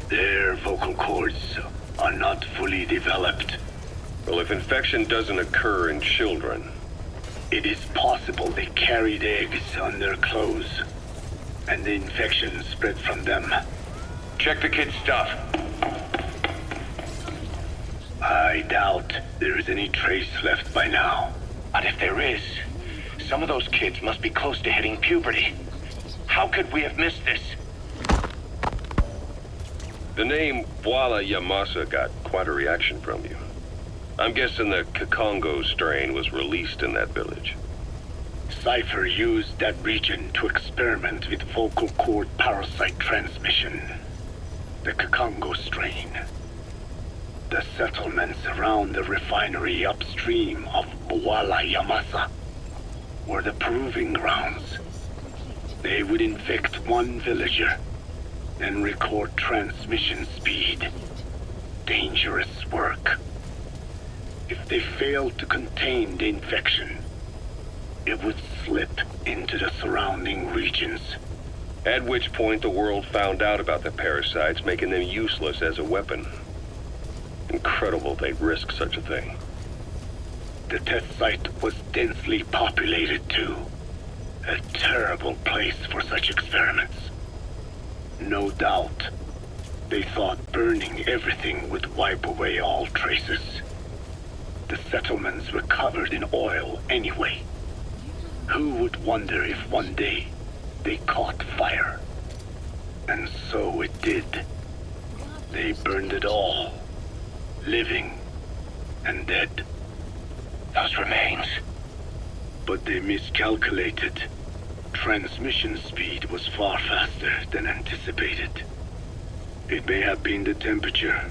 Their vocal cords are not fully developed. Well, if infection doesn't occur in children... It is possible they carried eggs on their clothes, and the infection spread from them. Check the kid's stuff. I doubt there is any trace left by now. But if there is, some of those kids must be close to hitting puberty. How could we have missed this? The name Yamasa got quite a reaction from you. I'm guessing the Kakongo strain was released in that village. Cipher used that region to experiment with vocal cord parasite transmission. The Kakongo strain. The settlements around the refinery upstream of Yamasa were the proving grounds. They would infect one villager, then record transmission speed. Dangerous work. If they failed to contain the infection, it would slip into the surrounding regions. At which point the world found out about the parasites, making them useless as a weapon. Incredible they'd risk such a thing. The test site was densely populated too, A terrible place for such experiments. No doubt, they thought burning everything would wipe away all traces. The settlements were covered in oil anyway. Who would wonder if one day they caught fire? And so it did. They burned it all, living and dead. Those remains. But they miscalculated. Transmission speed was far faster than anticipated. It may have been the temperature,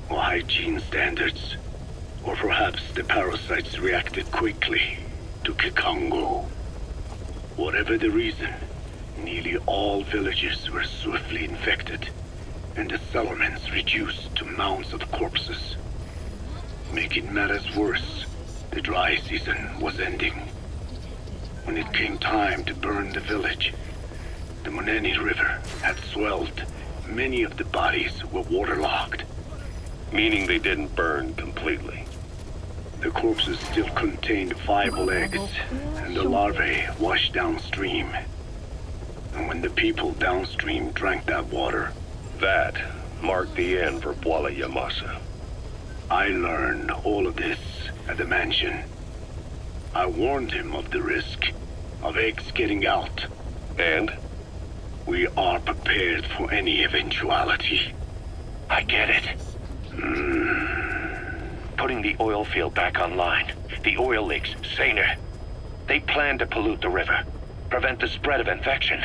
or hygiene standards, or perhaps the parasites reacted quickly to Kikongo. Whatever the reason, nearly all villages were swiftly infected, and the settlements reduced to mounds of corpses. Making matters worse, the dry season was ending. When it came time to burn the village, the Moneni River had swelled. Many of the bodies were waterlogged. Meaning they didn't burn completely. The corpses still contained viable eggs, and the larvae washed downstream. And when the people downstream drank that water, That marked the end for Bwala Yamasa. I learned all of this at the mansion. I warned him of the risk of eggs getting out. And? We are prepared for any eventuality. I get it. Putting the oil field back online. The oil leaks, saner. They planned to pollute the river, prevent the spread of infection.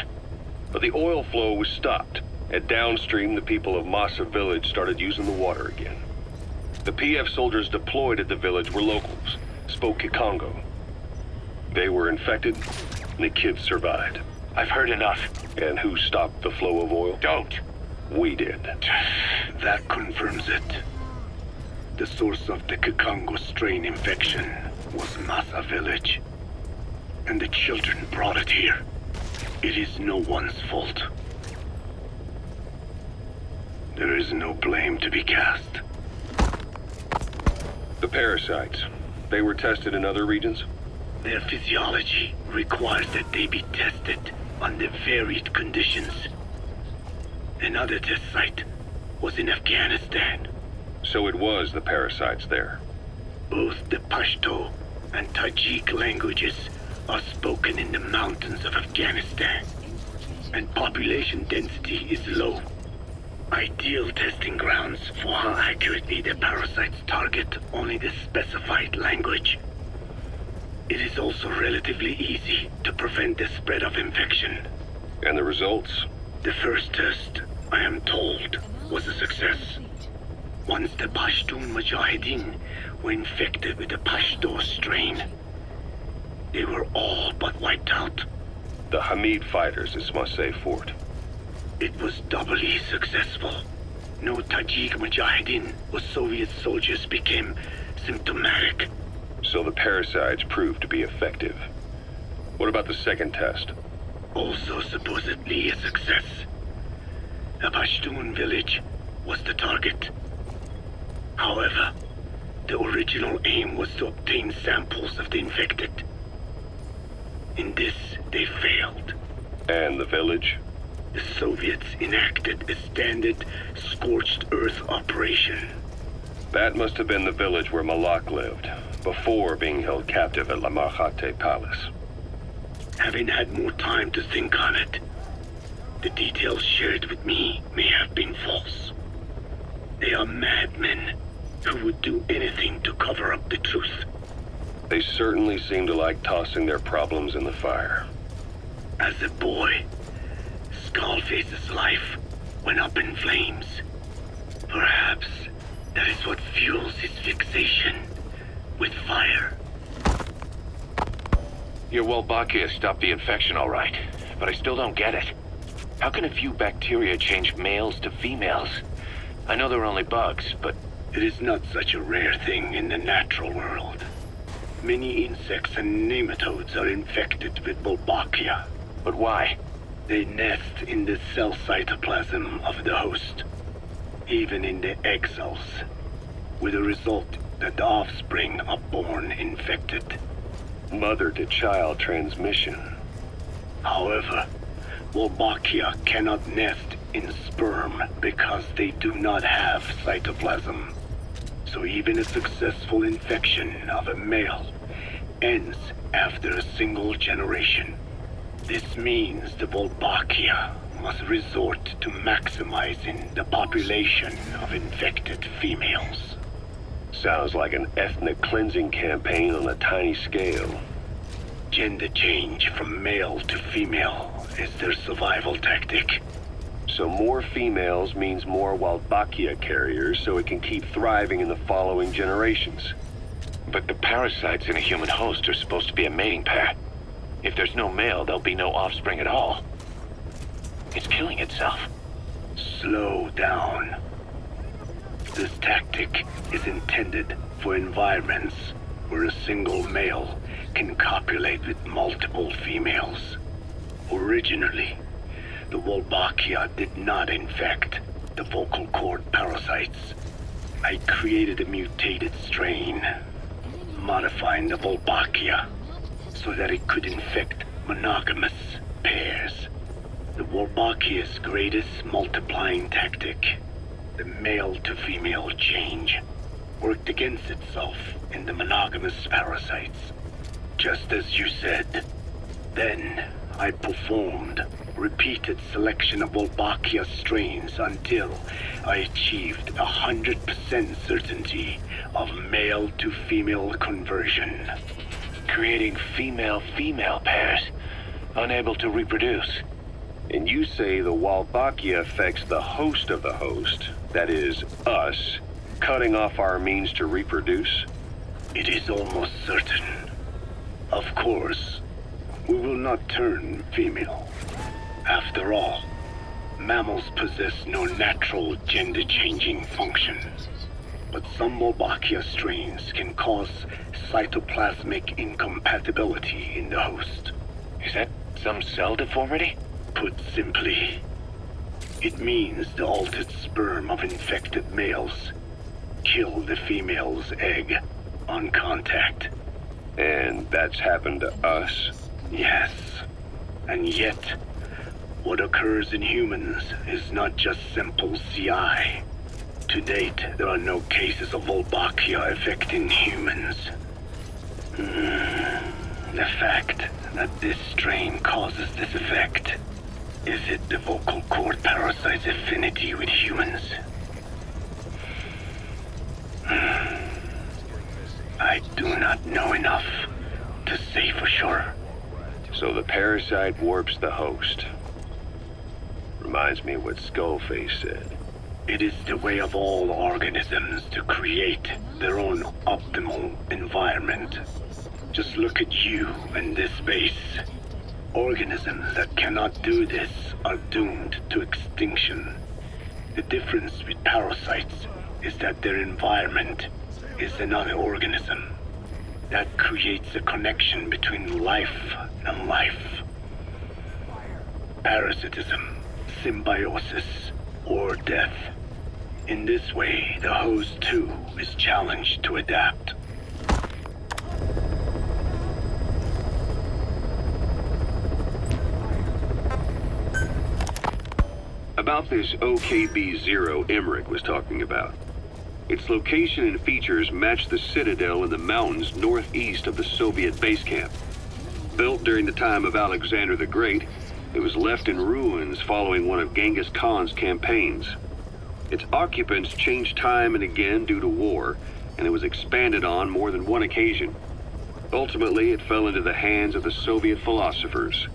But the oil flow was stopped, and downstream the people of Masa village started using the water again. The PF soldiers deployed at the village were locals, spoke Kikongo. They were infected, and the kids survived. I've heard enough. And who stopped the flow of oil? Don't. We did. That confirms it. The source of the Kikongo strain infection was Masa village. And the children brought it here. It is no one's fault. There is no blame to be cast. The parasites, they were tested in other regions? Their physiology requires that they be tested under varied conditions. Another test site was in Afghanistan. So it was the parasites there. Both the Pashto and Tajik languages are spoken in the mountains of Afghanistan, and population density is low. Ideal testing grounds for how accurately the parasites target only the specified language. It is also relatively easy to prevent the spread of infection. And the results? The first test, I am told, was a success. Once the Pashtun Mujahideen were infected with the Pashto strain, they were all but wiped out. The Hamid fighters at Smasei Fort. It was doubly successful. No Tajik Mujahideen or Soviet soldiers became symptomatic. So the parasites proved to be effective. What about the second test? Also supposedly a success. A Pashtun village was the target. However, the original aim was to obtain samples of the infected. In this, they failed. And the village? The Soviets enacted a standard scorched earth operation. That must have been the village where Malak lived, before being held captive at La Marjate Palace. Having had more time to think on it, the details shared with me may have been false. They are madmen who would do anything to cover up the truth. They certainly seem to like tossing their problems in the fire. As a boy, Skullface's life went up in flames. Perhaps that is what fuels his fixation with fire. Your Wolbachia stopped the infection all right, but I still don't get it. How can a few bacteria change males to females? I know they're only bugs, but... It is not such a rare thing in the natural world. Many insects and nematodes are infected with Wolbachia. But why? They nest in the cell cytoplasm of the host, even in the egg cells, with the result that the offspring are born infected. Mother-to-child transmission. However, Wolbachia cannot nest in sperm because they do not have cytoplasm. So even a successful infection of a male ends after a single generation. This means the Wolbachia must resort to maximizing the population of infected females. Sounds like an ethnic cleansing campaign on a tiny scale. Gender change from male to female is their survival tactic. So more females means more Wolbachia carriers, so it can keep thriving in the following generations. But the parasites in a human host are supposed to be a mating pair. If there's no male, there'll be no offspring at all. It's killing itself. Slow down. This tactic is intended for environments where a single male can copulate with multiple females. Originally, the Wolbachia did not infect the vocal cord parasites. I created a mutated strain, modifying the Wolbachia so that it could infect monogamous pairs. The Wolbachia's greatest multiplying tactic, the male-to-female change, worked against itself in the monogamous parasites. Just as you said. Then, I performed repeated selection of Wolbachia strains until I achieved 100% certainty of male-to-female conversion. Creating female-female pairs, unable to reproduce. And you say the Wolbachia affects the host of the host, that is, us, cutting off our means to reproduce? It is almost certain. Of course, we will not turn female. After all, mammals possess no natural gender-changing function. But some Wolbachia strains can cause cytoplasmic incompatibility in the host. Is that some cell deformity? Put simply, it means the altered sperm of infected males kill the female's egg on contact. And that's happened to us? Yes. And yet, what occurs in humans is not just simple CI. To date, there are no cases of Wolbachia affecting humans. The fact that this strain causes this effect, is it the vocal cord parasite's affinity with humans? I do not know enough to say for sure. So the parasite warps the host. Reminds me of what Skullface said. It is the way of all organisms to create their own optimal environment. Just look at you and this base. Organisms that cannot do this are doomed to extinction. The difference with parasites is that their environment is another organism. That creates a connection between life and life. Parasitism, symbiosis, or death. In this way, the host too is challenged to adapt. About this OKB-0 Emmerich was talking about. Its location and features match the citadel in the mountains northeast of the Soviet base camp. Built during the time of Alexander the Great, it was left in ruins following one of Genghis Khan's campaigns. Its occupants changed time and again due to war, and it was expanded on more than one occasion. Ultimately, it fell into the hands of the Soviet philosophers.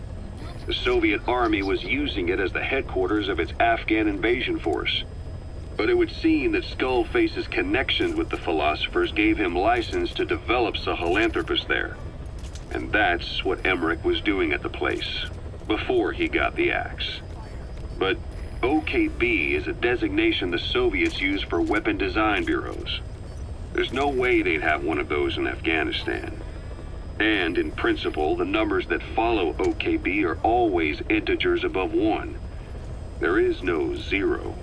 The Soviet army was using it as the headquarters of its Afghan invasion force. But it would seem that Skullface's connections with the philosophers gave him license to develop Sahelanthropus there. And that's what Emmerich was doing at the place, before he got the axe. But OKB is a designation the Soviets use for weapon design bureaus. There's no way they'd have one of those in Afghanistan. And in principle, the numbers that follow OKB are always integers above 1. There is no 0.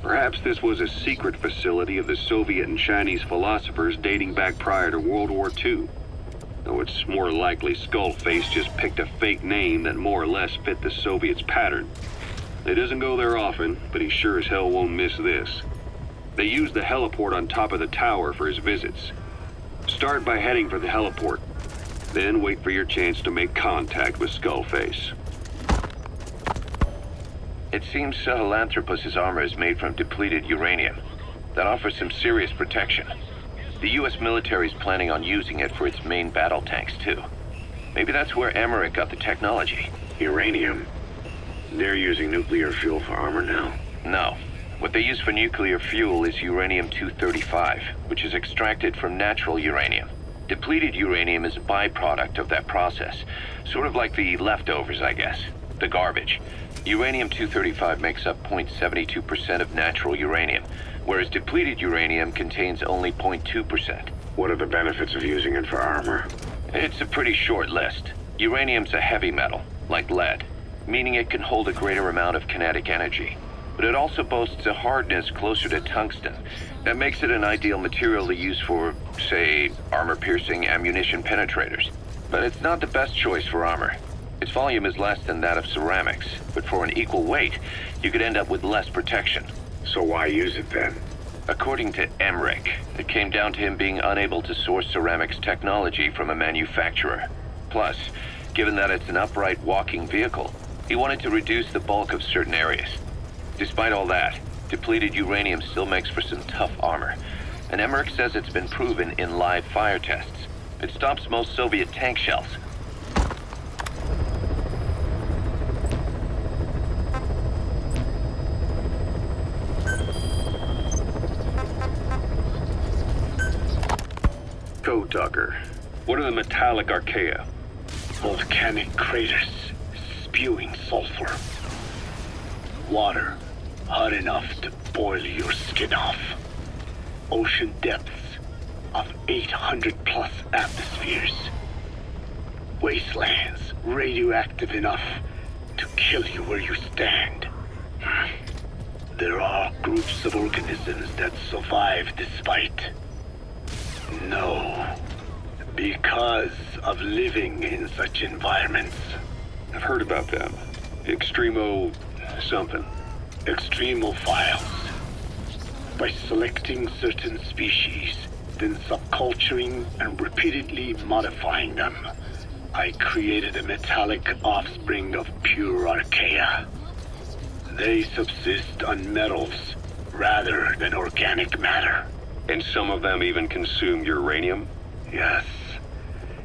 Perhaps this was a secret facility of the Soviet and Chinese philosophers dating back prior to World War II. Though it's more likely Skullface just picked a fake name that more or less fit the Soviets' pattern. He doesn't go there often, but he sure as hell won't miss this. They use the heliport on top of the tower for his visits. Start by heading for the heliport. Then wait for your chance to make contact with Skullface. It seems Sahelanthropus's armor is made from depleted uranium. That offers some serious protection. The US military is planning on using it for its main battle tanks, too. Maybe that's where Emmerich got the technology. Uranium? They're using nuclear fuel for armor now? No. What they use for nuclear fuel is uranium-235, which is extracted from natural uranium. Depleted uranium is a byproduct of that process. Sort of like the leftovers, I guess. The garbage. Uranium-235 makes up 0.72% of natural uranium, whereas depleted uranium contains only 0.2%. What are the benefits of using it for armor? It's a pretty short list. Uranium's a heavy metal, like lead, meaning it can hold a greater amount of kinetic energy. But it also boasts a hardness closer to tungsten. That makes it an ideal material to use for, say, armor-piercing ammunition penetrators. But it's not the best choice for armor. Its volume is less than that of ceramics, but for an equal weight, you could end up with less protection. So why use it then? According to Emmerich, it came down to him being unable to source ceramics technology from a manufacturer. Plus, given that it's an upright walking vehicle, he wanted to reduce the bulk of certain areas. Despite all that, depleted uranium still makes for some tough armor, and Emmerich says it's been proven in live fire tests. It stops most Soviet tank shells. Code Talker, what are the metallic archaea? Volcanic craters spewing sulfur. Water hot enough to boil your skin off. Ocean depths of 800 plus atmospheres. Wastelands radioactive enough to kill you where you stand. There are groups of organisms that survive despite. No, because of living in such environments. I've heard about them. Extremo something. Extremophiles. By selecting certain species, then subculturing and repeatedly modifying them, I created a metallic offspring of pure archaea. They subsist on metals rather than organic matter. And some of them even consume uranium? Yes.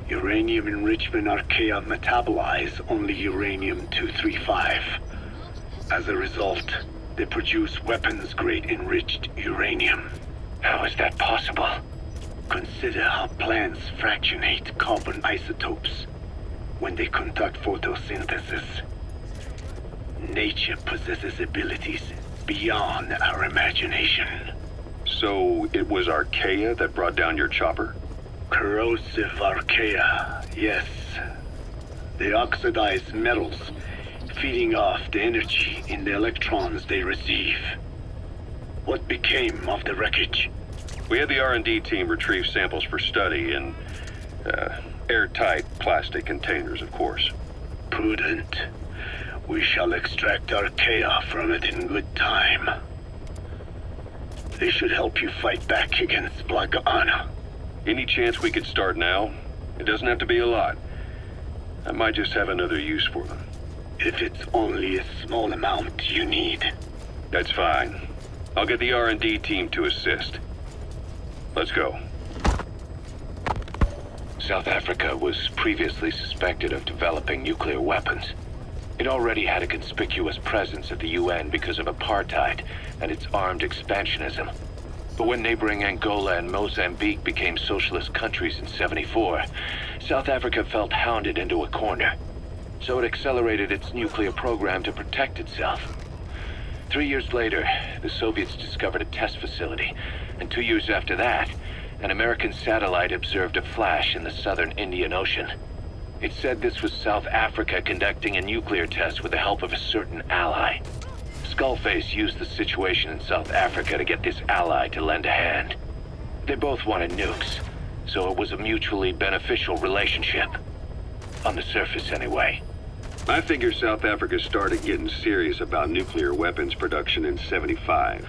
Uranium enrichment archaea metabolize only uranium-235. As a result, they produce weapons-grade enriched uranium. How is that possible? Consider how plants fractionate carbon isotopes when they conduct photosynthesis. Nature possesses abilities beyond our imagination. So it was archaea that brought down your chopper? Corrosive archaea, yes. They oxidize metals, feeding off the energy in the electrons they receive. What became of the wreckage? We had the R&D team retrieve samples for study in airtight plastic containers, of course. Prudent. We shall extract archaea from it in good time. They should help you fight back against Black Anna. Any chance we could start now? It doesn't have to be a lot. I might just have another use for them. If it's only a small amount you need. That's fine. I'll get the R&D team to assist. Let's go. South Africa was previously suspected of developing nuclear weapons. It already had a conspicuous presence at the UN because of apartheid and its armed expansionism. But when neighboring Angola and Mozambique became socialist countries in '74, South Africa felt hounded into a corner. So it accelerated its nuclear program to protect itself. 3 years later, the Soviets discovered a test facility, and 2 years after that, an American satellite observed a flash in the southern Indian Ocean. It said this was South Africa conducting a nuclear test with the help of a certain ally. Skullface used the situation in South Africa to get this ally to lend a hand. They both wanted nukes, So it was a mutually beneficial relationship. On the surface, anyway. I figure South Africa started getting serious about nuclear weapons production in '75.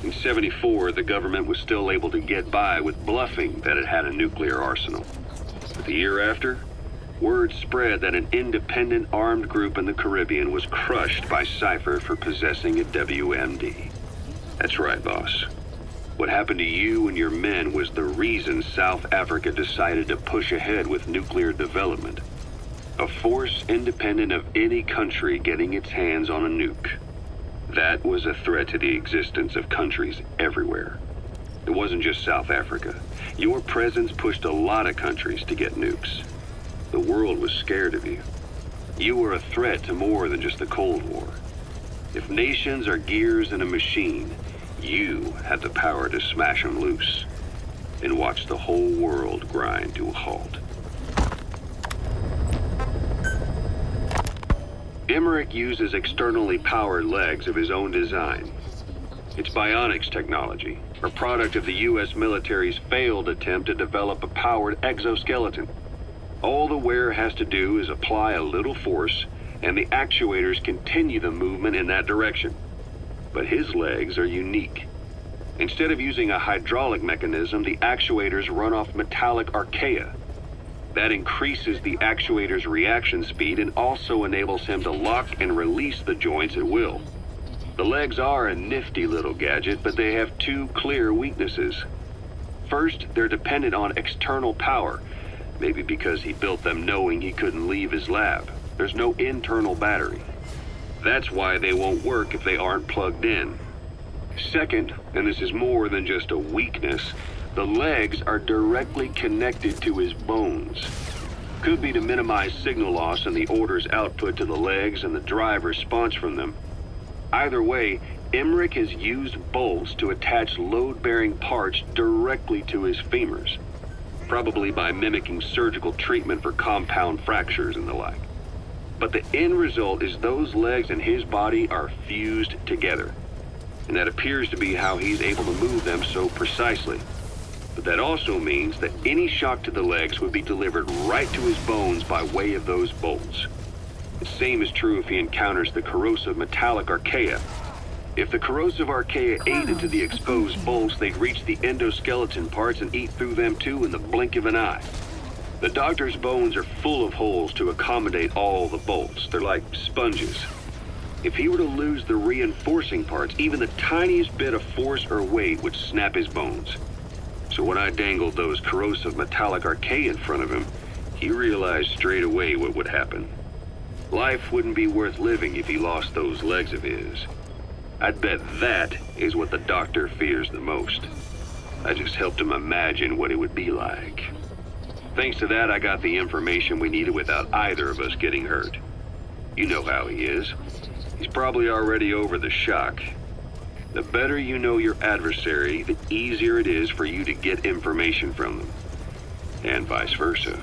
In '74, the government was still able to get by with bluffing that it had a nuclear arsenal. But the year after, word spread that an independent armed group in the Caribbean was crushed by Cipher for possessing a WMD. That's right, boss. What happened to you and your men was the reason South Africa decided to push ahead with nuclear development. A force independent of any country getting its hands on a nuke. That was a threat to the existence of countries everywhere. It wasn't just South Africa. Your presence pushed a lot of countries to get nukes. The world was scared of you. You were a threat to more than just the Cold War. If nations are gears in a machine, you had the power to smash them loose and watch the whole world grind to a halt. Emmerich uses externally powered legs of his own design. It's bionics technology, a product of the U.S. military's failed attempt to develop a powered exoskeleton. All the wearer has to do is apply a little force, and the actuators continue the movement in that direction. But his legs are unique. Instead of using a hydraulic mechanism, the actuators run off metallic archaea. That increases the actuator's reaction speed and also enables him to lock and release the joints at will. The legs are a nifty little gadget, but they have two clear weaknesses. First, they're dependent on external power, maybe because he built them knowing he couldn't leave his lab. There's no internal battery. That's why they won't work if they aren't plugged in. Second, and this is more than just a weakness, the legs are directly connected to his bones. Could be to minimize signal loss and the orders output to the legs and the drive response from them. Either way, Emmerich has used bolts to attach load-bearing parts directly to his femurs, probably by mimicking surgical treatment for compound fractures and the like. But the end result is those legs and his body are fused together, and that appears to be how he's able to move them so precisely. But that also means that any shock to the legs would be delivered right to his bones by way of those bolts. The same is true if he encounters the corrosive metallic archaea. If the corrosive archaea ate into the exposed bolts, they'd reach the endoskeleton parts and eat through them too in the blink of an eye. The doctor's bones are full of holes to accommodate all the bolts. They're like sponges. If he were to lose the reinforcing parts, even the tiniest bit of force or weight would snap his bones. So when I dangled those corrosive metallic archaea in front of him, he realized straight away what would happen. Life wouldn't be worth living if he lost those legs of his. I'd bet that is what the doctor fears the most. I just helped him imagine what it would be like. Thanks to that, I got the information we needed without either of us getting hurt. You know how he is. He's probably already over the shock. The better you know your adversary, the easier it is for you to get information from them. And vice versa.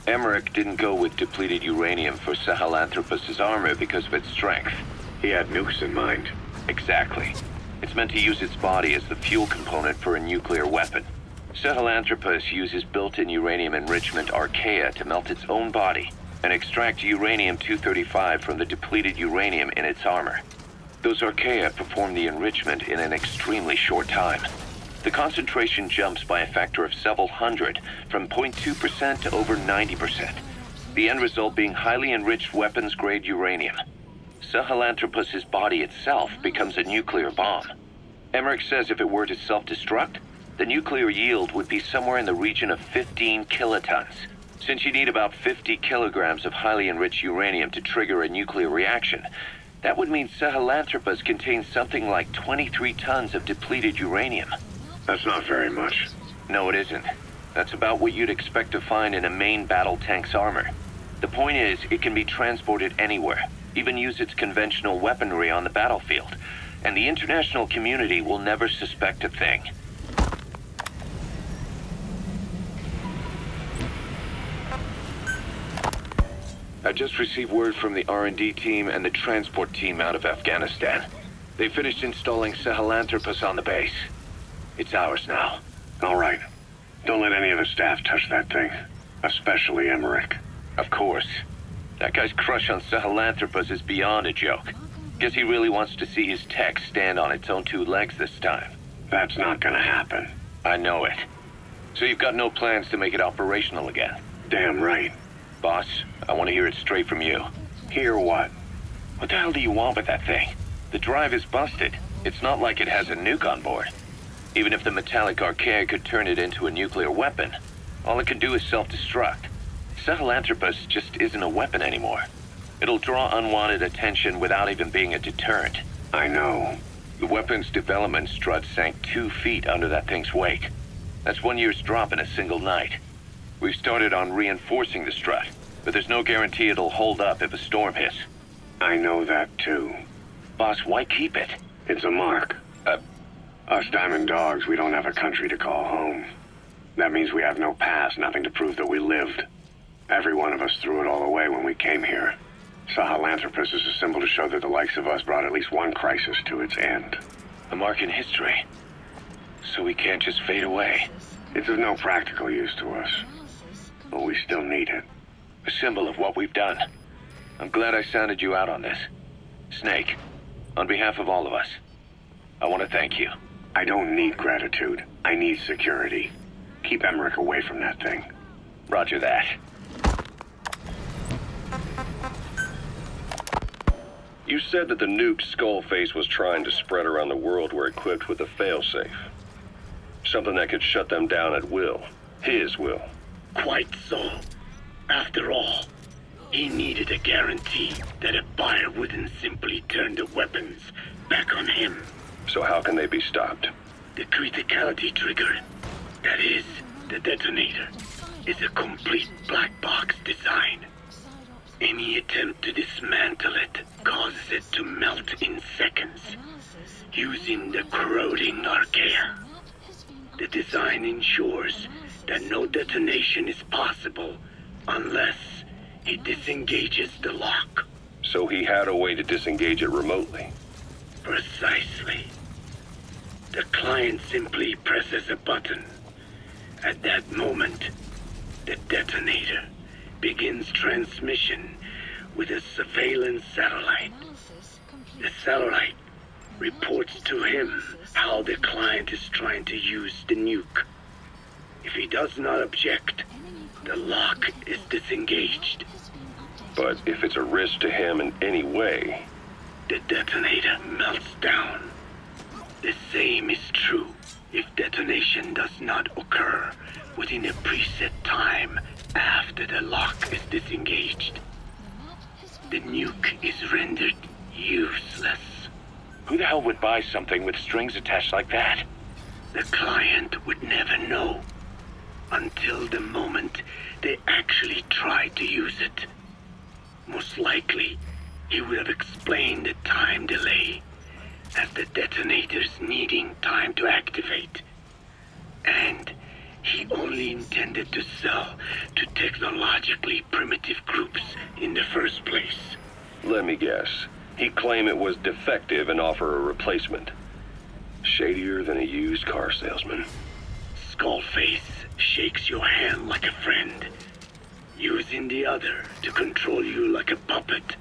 Emmerich didn't go with depleted uranium for Sahelanthropus' armor because of its strength. He had nukes in mind. Exactly. It's meant to use its body as the fuel component for a nuclear weapon. Sahelanthropus uses built-in uranium enrichment archaea to melt its own body and extract uranium-235 from the depleted uranium in its armor. Those archaea perform the enrichment in an extremely short time. The concentration jumps by a factor of several hundred, from 0.2% to over 90%. The end result being highly enriched weapons-grade uranium. Sahelanthropus' body itself becomes a nuclear bomb. Emmerich says if it were to self-destruct, the nuclear yield would be somewhere in the region of 15 kilotons. Since you need about 50 kilograms of highly enriched uranium to trigger a nuclear reaction, that would mean Sahelanthropus contains something like 23 tons of depleted uranium. That's not very much. No, it isn't. That's about what you'd expect to find in a main battle tank's armor. The point is, it can be transported anywhere, even use its conventional weaponry on the battlefield, and the international community will never suspect a thing. I just received word from the R&D team and the transport team out of Afghanistan. They finished installing Sahelanthropus on the base. It's ours now. All right. Don't let any of the staff touch that thing. Especially Emmerich. Of course. That guy's crush on Sahelanthropus is beyond a joke. Guess he really wants to see his tech stand on its own two legs this time. That's not gonna happen. I know it. So you've got no plans to make it operational again? Damn right. Boss, I want to hear it straight from you. Hear what? What the hell do you want with that thing? The drive is busted. It's not like it has a nuke on board. Even if the metallic archaea could turn it into a nuclear weapon, all it can do is self-destruct. Sahelanthropus just isn't a weapon anymore. It'll draw unwanted attention without even being a deterrent. I know. The weapon's development strut sank 2 feet under that thing's wake. That's 1 year's drop in a single night. We've started on reinforcing the strut, but there's no guarantee it'll hold up if a storm hits. I know that too. Boss, why keep it? It's a mark. Us diamond dogs, we don't have a country to call home. That means we have no past, nothing to prove that we lived. Every one of us threw it all away when we came here. Sahelanthropus is a symbol to show that the likes of us brought at least one crisis to its end. A mark in history. So we can't just fade away. It's of no practical use to us, but we still need it. A symbol of what we've done. I'm glad I sounded you out on this. Snake, on behalf of all of us, I want to thank you. I don't need gratitude. I need security. Keep Emmerich away from that thing. Roger that. You said that the nuke Skullface was trying to spread around the world were equipped with a failsafe. Something that could shut them down at will. His will. Quite so. After all, he needed a guarantee that a buyer wouldn't simply turn the weapons back on him. So how can they be stopped? The criticality trigger, that is, the detonator, is a complete black box design. Any attempt to dismantle it causes it to melt in seconds, using the corroding archaea. The design ensures that no detonation is possible unless he disengages the lock. So he had a way to disengage it remotely. Precisely. The client simply presses a button. At that moment, the detonator begins transmission with a surveillance satellite. The satellite reports to him how the client is trying to use the nuke. If he does not object, the lock is disengaged. But if it's a risk to him in any way... The detonator melts down. The same is true if detonation does not occur within a preset time after the lock is disengaged. The nuke is rendered useless. Who the hell would buy something with strings attached like that? The client would never know until the moment they actually try to use it. Most likely, he would have explained the time delay as the detonators needing time to activate. And he only intended to sell to technologically primitive groups in the first place. Let me guess. He'd claim it was defective and offer a replacement. Shadier than a used car salesman. Skullface shakes your hand like a friend, using the other to control you like a puppet.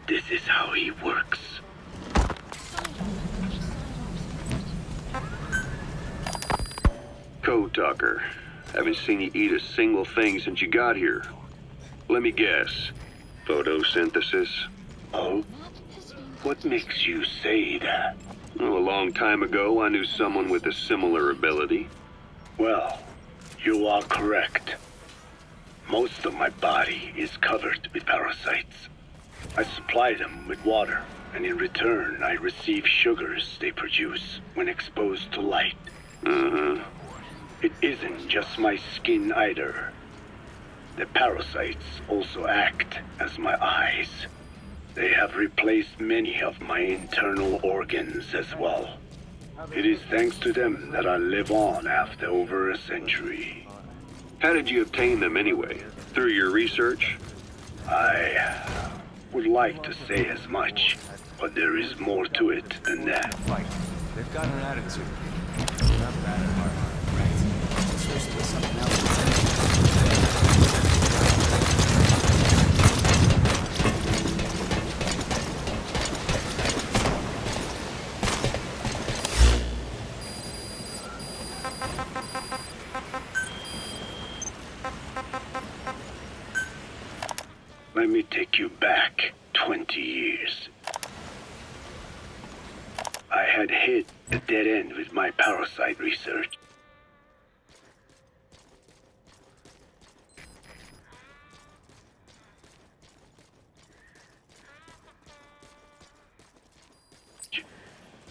This is how he works. Code Talker. Haven't seen you eat a single thing since you got here. Let me guess. Photosynthesis? Oh? What makes you say that? Well, a long time ago, I knew someone with a similar ability. Well, you are correct. Most of my body is covered with parasites. I supply them with water, and in return, I receive sugars they produce when exposed to light. It isn't just my skin either. The parasites also act as my eyes. They have replaced many of my internal organs as well. It is thanks to them that I live on after over a century. How did you obtain them anyway? Through your research? I would like to say as much, but there is more to it than that. Fight. They've got an attitude. They're not bad at heart. Right. It's supposed to be something else. Let me take you back 20 years. I had hit a dead end with my parasite research.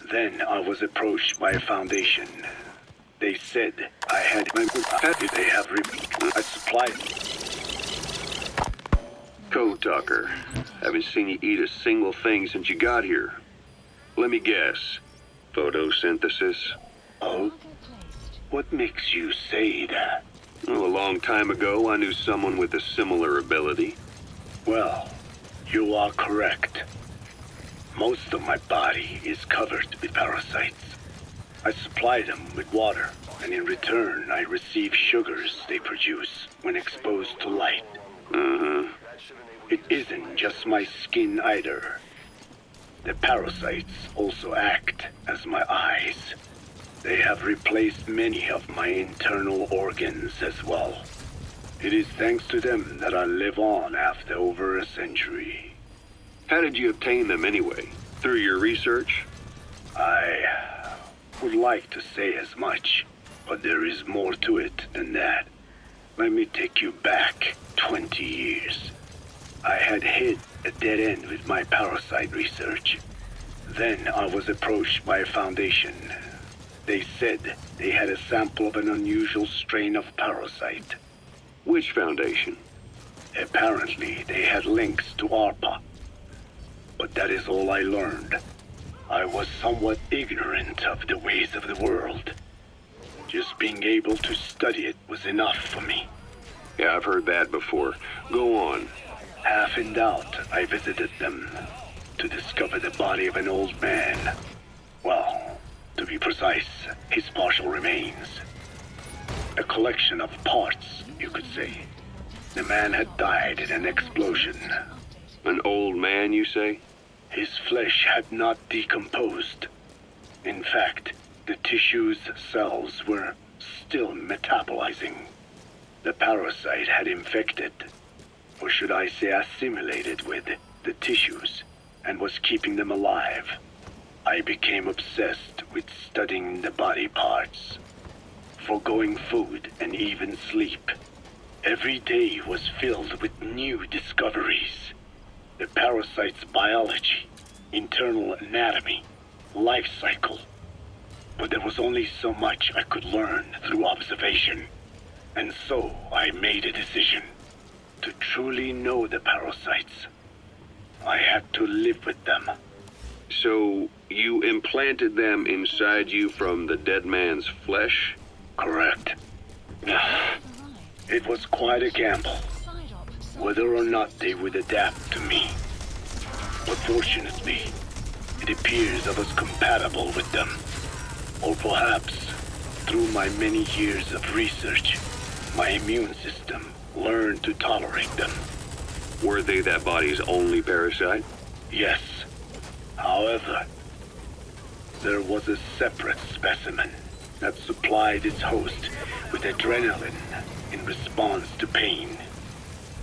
Then I was approached by a foundation. They said I had they have I supplied. Code talker. Haven't seen you eat a single thing since you got here. Let me guess. Photosynthesis? Oh? What makes you say that? Well, a long time ago, I knew someone with a similar ability. Well, you are correct. Most of my body is covered with parasites. I supply them with water, and in return, I receive sugars they produce when exposed to light. It isn't just my skin either. The parasites also act as my eyes. They have replaced many of my internal organs as well. It is thanks to them that I live on after over a century. How did you obtain them anyway? Through your research? I would like to say as much, but there is more to it than that. Let me take you back 20 years. I had hit a dead end with my parasite research. Then I was approached by a foundation. They said they had a sample of an unusual strain of parasite. Which foundation? Apparently, they had links to ARPA. But that is all I learned. I was somewhat ignorant of the ways of the world. Just being able to study it was enough for me. Yeah, I've heard that before. Go on. Half in doubt, I visited them to discover the body of an old man. Well, to be precise, his partial remains. A collection of parts, you could say. The man had died in an explosion. An old man, you say? His flesh had not decomposed. In fact, the tissue's cells were still metabolizing. The parasite had infected, or should I say assimilated with, the tissues, and was keeping them alive. I became obsessed with studying the body parts, foregoing food and even sleep. Every day was filled with new discoveries. The parasite's biology, internal anatomy, life cycle. But there was only so much I could learn through observation. And so I made a decision. To truly know the parasites, I had to live with them. So, you implanted them inside you from the dead man's flesh? Correct. It was quite a gamble, whether or not they would adapt to me. But fortunately, it appears I was compatible with them. Or perhaps, through my many years of research, my immune system learned to tolerate them. Were they that body's only parasite? Yes. However, there was a separate specimen that supplied its host with adrenaline in response to pain,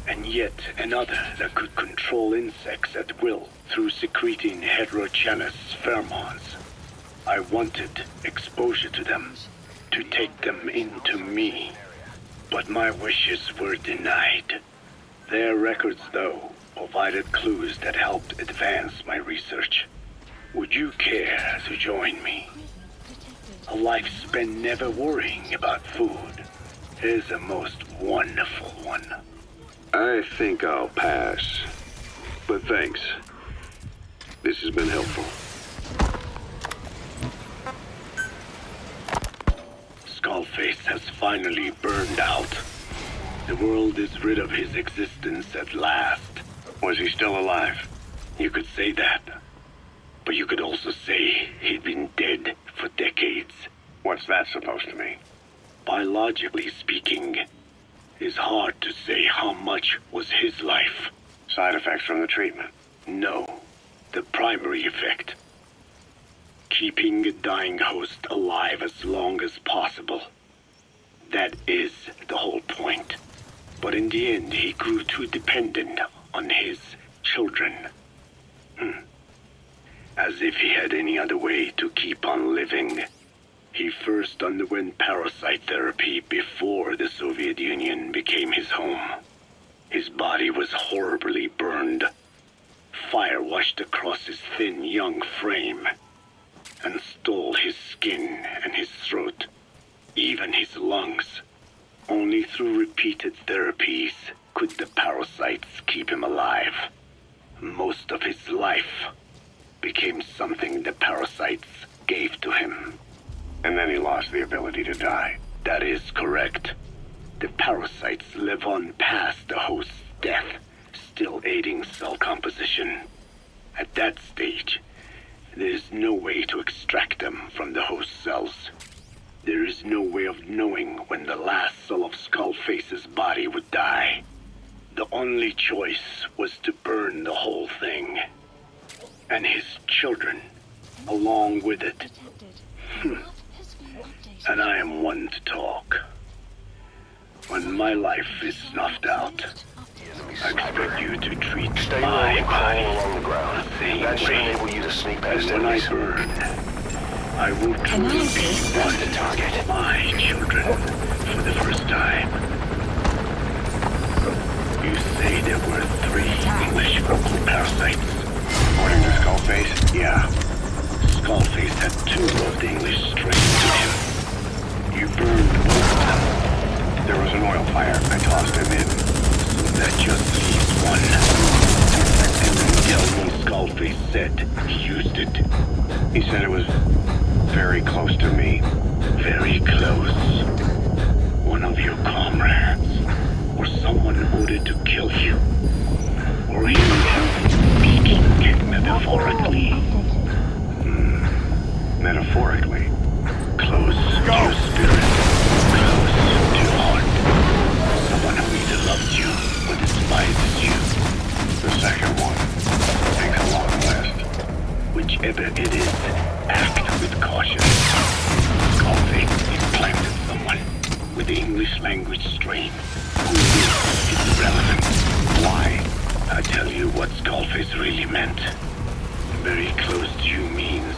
and yet another that could control insects at will through secreting heterogeneous pheromones. I wanted exposure to them, to take them into me, but my wishes were denied. Their records, though, provided clues that helped advance my research. Would you care to join me? A life spent never worrying about food is a most wonderful one. I think I'll pass. But thanks. This has been helpful. Skullface has finally burned out. The world is rid of his existence at last. Was he still alive? You could say that. But you could also say he'd been dead for decades. What's that supposed to mean? Biologically speaking, it's hard to say how much was his life. Side effects from the treatment? No, the primary effect. Keeping a dying host alive as long as possible. That is the whole point. But in the end, he grew too dependent on his children. As if he had any other way to keep on living. He first underwent parasite therapy before the Soviet Union became his home. His body was horribly burned. Fire washed across his thin young frame and stole his skin and his throat, even his lungs. Only through repeated therapies could the parasites keep him alive. Most of his life became something the parasites gave to him. And then he lost the ability to die. That is correct. The parasites live on past the host's death, still aiding cell composition. At that stage, there is no way to extract them from the host cells. There is no way of knowing when the last cell of Skullface's body would die. The only choice was to burn the whole thing. And his children, along with it. And I am one to talk. When my life is snuffed out, I expect you to treat my body along the ground. the same That should way. enable you to sneak past And when I enemies. burn, I will truly be one to target my children for the first time. You say there were 3 English vocal parasites. According to Skullface? Yeah. Skullface had 2 of the English strains to him. You burned both of them. There was an oil fire. I tossed him in. So that just leaves 1. And then tell me Skullface said he used it. He said it was very close to me. Very close. One of your comrades. Or someone ordered to kill you. Or him speaking metaphorically. Metaphorically. Close to your spirit. Close to your heart. Someone who either loves you or despises you. The second one. Takes a long list. Whichever it is, act with caution. Skullface implanted someone with the English language strain. Who is irrelevant. Why? I tell you what Skullface really meant. Very close to you means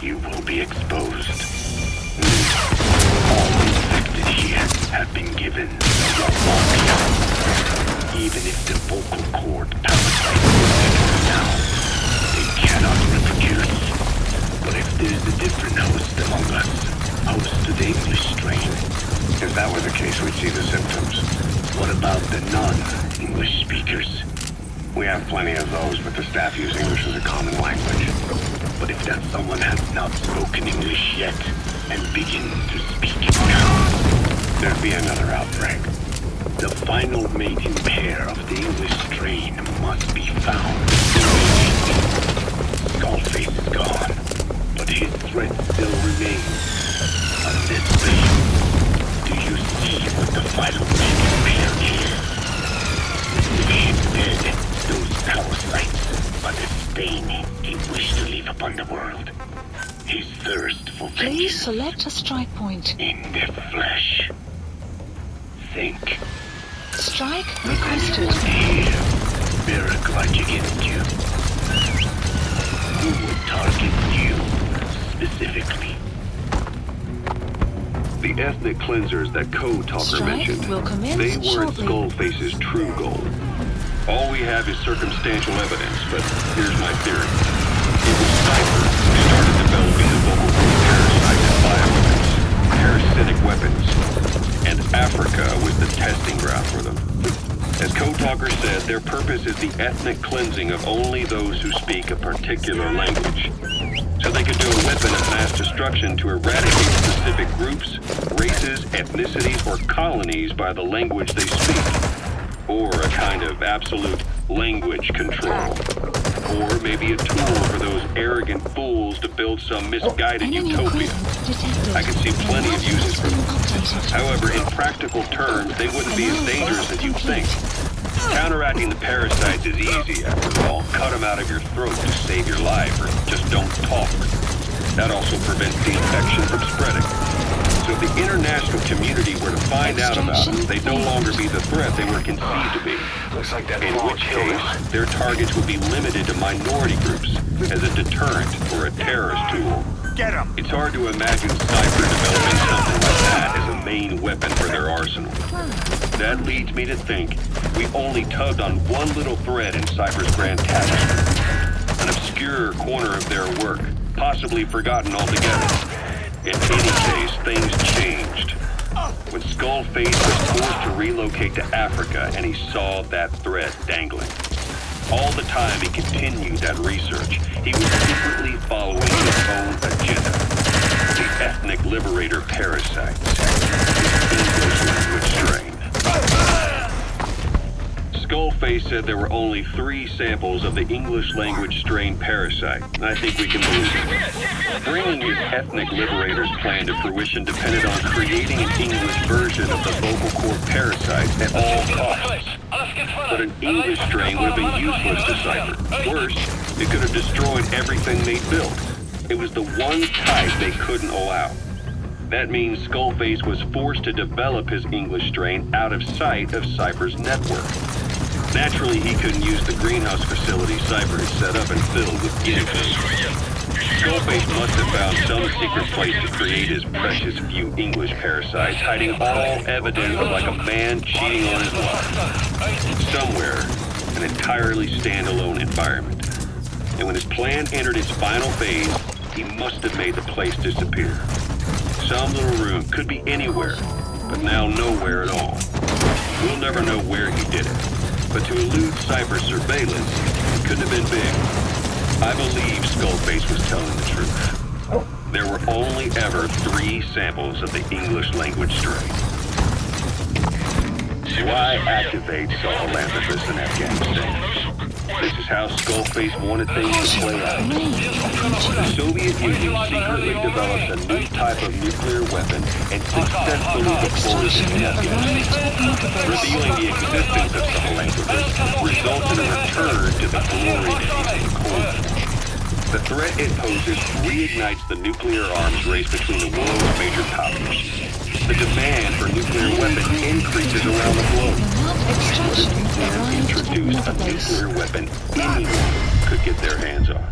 you will be exposed. All infected here have been given the Walkia. Even if the vocal cord parasite is taken down, they cannot reproduce. But if there's a different host among us, host to the English strain, If that were the case, we'd see the symptoms. what about the non-English speakers? We have plenty of those, but the staff use English as a common language. But if that someone has not spoken English yet and begin to speak it now, There'd be another outbreak. the final mating pair of the English strain must be found. Skullface is gone, but his threat still remains. Honestly, do you see what the final mating pair is? With him dead, those parasites are the stain he wished to leave upon the world. His thirst for Please vengeance select a strike point. in their flesh. Think. Strike And you requested. would here bear a grudge against you. Who would target you specifically? The ethnic cleansers that Talker Strike mentioned, will commence they weren't shortly. Skullface's true goal. All we have is circumstantial evidence, but here's my theory. It was Cipher who started developing the vocal cord parasite and bioweapons, parasitic weapons, and Africa was the testing ground for them. As Talker said, their purpose is the ethnic cleansing of only those who speak a particular language. So they could do a weapon of mass destruction to eradicate specific groups, races, ethnicities, or colonies by the language they speak. Or a kind of absolute language control. Or maybe a tool for those arrogant fools to build some misguided utopia. I can see plenty of uses for them. However, in practical terms, they wouldn't be as dangerous as you think. Counteracting the parasites is easy, after all. Cut them out of your throat to save your life, or just don't talk. That also prevents the infection from spreading. So if the international community were to find out about them, they'd no longer be the threat they were conceived to be. Looks like that In which case, their targets would be limited to minority groups as a deterrent or a terrorist tool. Get him! It's hard to imagine Cipher developing something like that as a main weapon for their arsenal. That leads me to think we only tugged on one little thread in Cipher's grand tapestry. An obscure corner of their work, possibly forgotten altogether. In any case, things changed. When Skullface was forced to relocate to Africa and he saw that thread dangling. All the time he continued that research, he was secretly following his own agenda. The ethnic liberator parasites. His English language strain. Skullface said there were only 3 samples of the English language strain parasite. I think we can believe it. Bringing his ethnic liberator's plan to fruition depended on creating an English version of the vocal cord parasite at all costs. But an English strain would have been useless to Cipher. Worse, it could have destroyed everything they built. It was the one type they couldn't allow. That means Skullface was forced to develop his English strain out of sight of Cipher's network. Naturally, he couldn't use the greenhouse facility Cipher had set up and filled with guinea pigs. Skullface must have found some secret place to create his precious few English parasites, hiding all evidence of like a man cheating on his wife. Somewhere, an entirely standalone environment. And when his plan entered its final phase, he must have made the place disappear. Some little room, could be anywhere, but now nowhere at all. We'll never know where he did it. But to elude Cipher's surveillance, it couldn't have been big. I believe Skullface was telling the truth. There were only ever 3 samples of the English language strain. Why activate Sahelanthropus in Afghanistan? This is how Skullface wanted things to play out. The Soviet Union secretly developed a new type of nuclear weapon and successfully deployed it in Afghanistan. Revealing the existence of Sahelanthropus resulted in a return to the glory days of the Cold War. The threat it poses reignites the nuclear arms race between the world's major powers. The demand for nuclear weapons increases around the globe. What if you can introduce a nuclear weapon anyone could get their hands on?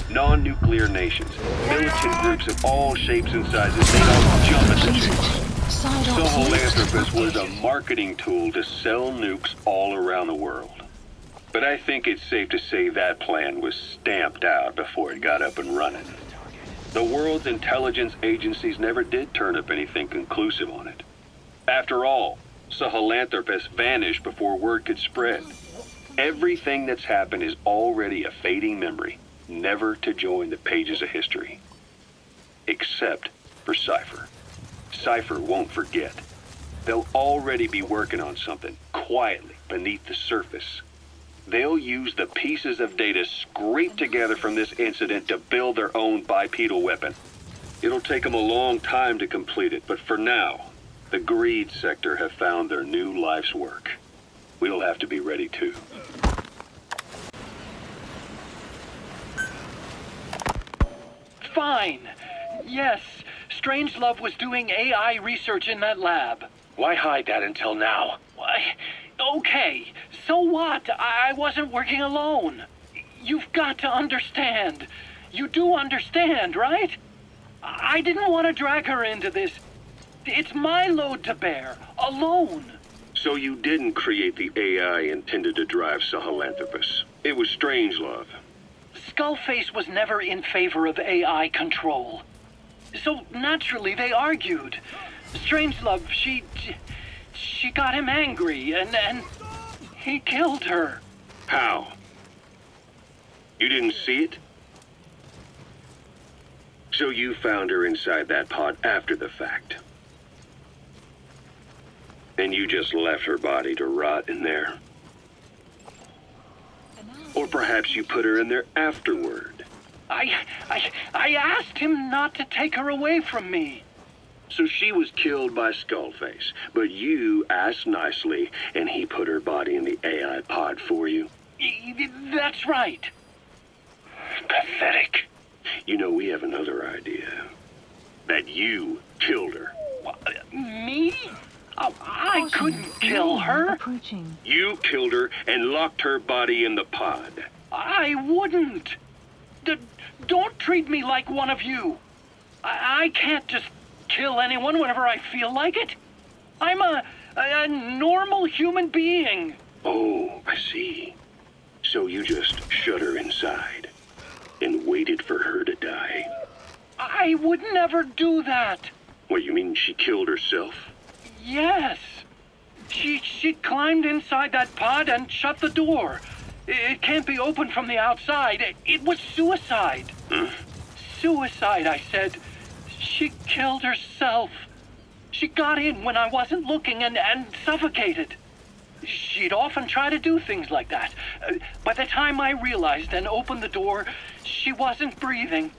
Non-nuclear nations, militant groups of all shapes and sizes, they all jump at the chance. Sahelanthropus was a marketing tool to sell nukes all around the world. But I think it's safe to say that plan was stamped out before it got up and running. The world's intelligence agencies never did turn up anything conclusive on it. After all, Sahelanthropus vanished before word could spread. Everything that's happened is already a fading memory, never to join the pages of history. Except for Cipher. Cipher won't forget. They'll already be working on something, quietly, beneath the surface. They'll use the pieces of data scraped together from this incident to build their own bipedal weapon. It'll take them a long time to complete it, but for now, the greed sector have found their new life's work. We'll have to be ready too. Fine. Yes, Strangelove was doing AI research in that lab. Why hide that until now? Why? Okay, so what? I wasn't working alone. You've got to understand. You do understand, right? I didn't want to drag her into this. It's my load to bear, alone. So you didn't create the AI intended to drive Sahelanthropus. It was Strangelove. Skullface was never in favor of AI control. So naturally they argued. Strangelove, she got him angry, and he killed her. How? You didn't see it? So you found her inside that pod after the fact. And you just left her body to rot in there. Or perhaps you put her in there afterward. I asked him not to take her away from me. So she was killed by Skullface, but you asked nicely, and he put her body in the AI pod for you? That's right. Pathetic. You know, we have another idea. That you killed her. Me? I couldn't kill her. Approaching. You killed her and locked her body in the pod. I wouldn't. Don't treat me like one of you. I can't just kill anyone whenever I feel like it. I'm a normal human being. Oh, I see. So you just shut her inside and waited for her to die. I would never do that. What, you mean she killed herself? Yes. She climbed inside that pod and shut the door. It can't be opened from the outside. It was suicide. Suicide, I said. She killed herself. She got in when I wasn't looking and suffocated. She'd often try to do things like that. By the time I realized and opened the door, she wasn't breathing.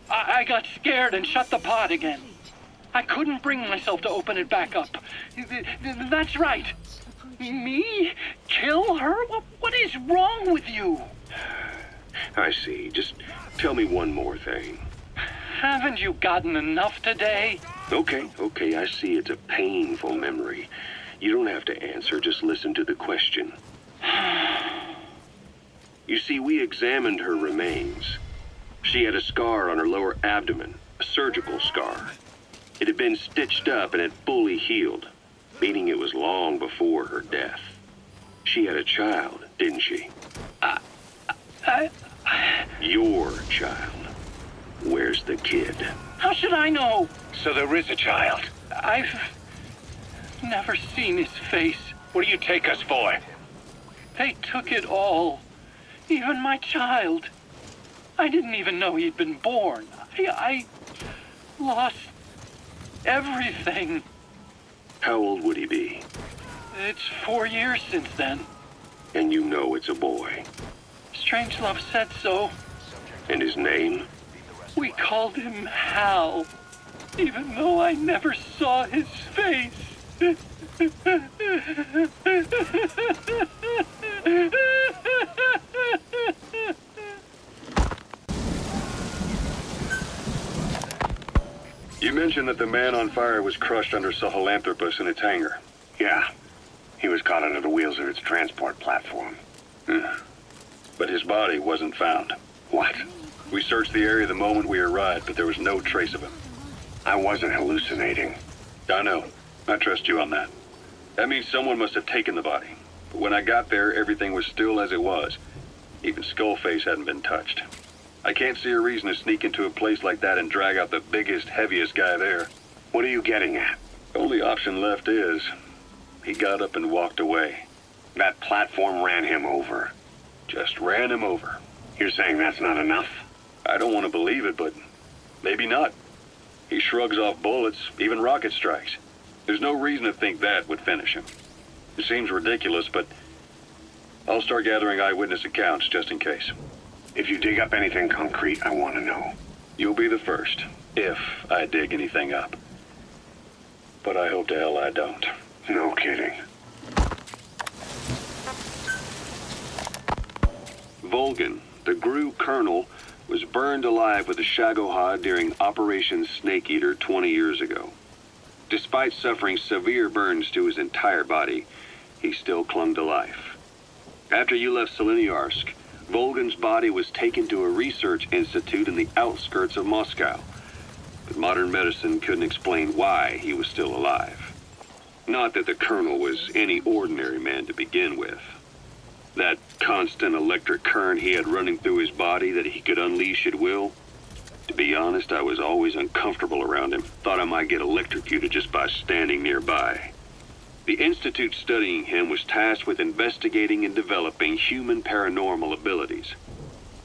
I got scared and shut the pod again. I couldn't bring myself to open it back up. That's right. Me? Kill her? What is wrong with you? I see. Just tell me one more thing. Haven't you gotten enough today? Okay, I see it's a painful memory. You don't have to answer, just listen to the question. You see, we examined her remains. She had a scar on her lower abdomen, a surgical scar. It had been stitched up and had fully healed, meaning it was long before her death. She had a child, didn't she? Your child. Where's the kid? How should I know? So there is a child. I've never seen his face. What do you take us for? They took it all. Even my child. I didn't even know he'd been born. I lost everything. How old would he be? It's 4 years since then. And you know it's a boy. Strangelove said so. And his name? We called him Hal, even though I never saw his face. You mentioned that the man on fire was crushed under Sahelanthropus in its hangar. Yeah. He was caught under the wheels of its transport platform. But his body wasn't found. What? We searched the area the moment we arrived, but there was no trace of him. I wasn't hallucinating. I know. I trust you on that. That means someone must have taken the body. But when I got there, everything was still as it was. Even Skullface hadn't been touched. I can't see a reason to sneak into a place like that and drag out the biggest, heaviest guy there. What are you getting at? The only option left is he got up and walked away. That platform ran him over. Just ran him over. You're saying that's not enough? I don't want to believe it, but maybe not. He shrugs off bullets, even rocket strikes. There's no reason to think that would finish him. It seems ridiculous, but I'll start gathering eyewitness accounts just in case. If you dig up anything concrete, I want to know. You'll be the first, if I dig anything up. But I hope to hell I don't. No kidding. Volgan, the GRU colonel, was burned alive with a Shagohod during Operation Snake Eater 20 years ago. Despite suffering severe burns to his entire body, he still clung to life. After you left Seleniarsk, Volgan's body was taken to a research institute in the outskirts of Moscow, but modern medicine couldn't explain why he was still alive. Not that the colonel was any ordinary man to begin with. That constant electric current he had running through his body that he could unleash at will. To be honest, I was always uncomfortable around him. Thought I might get electrocuted just by standing nearby. The institute studying him was tasked with investigating and developing human paranormal abilities.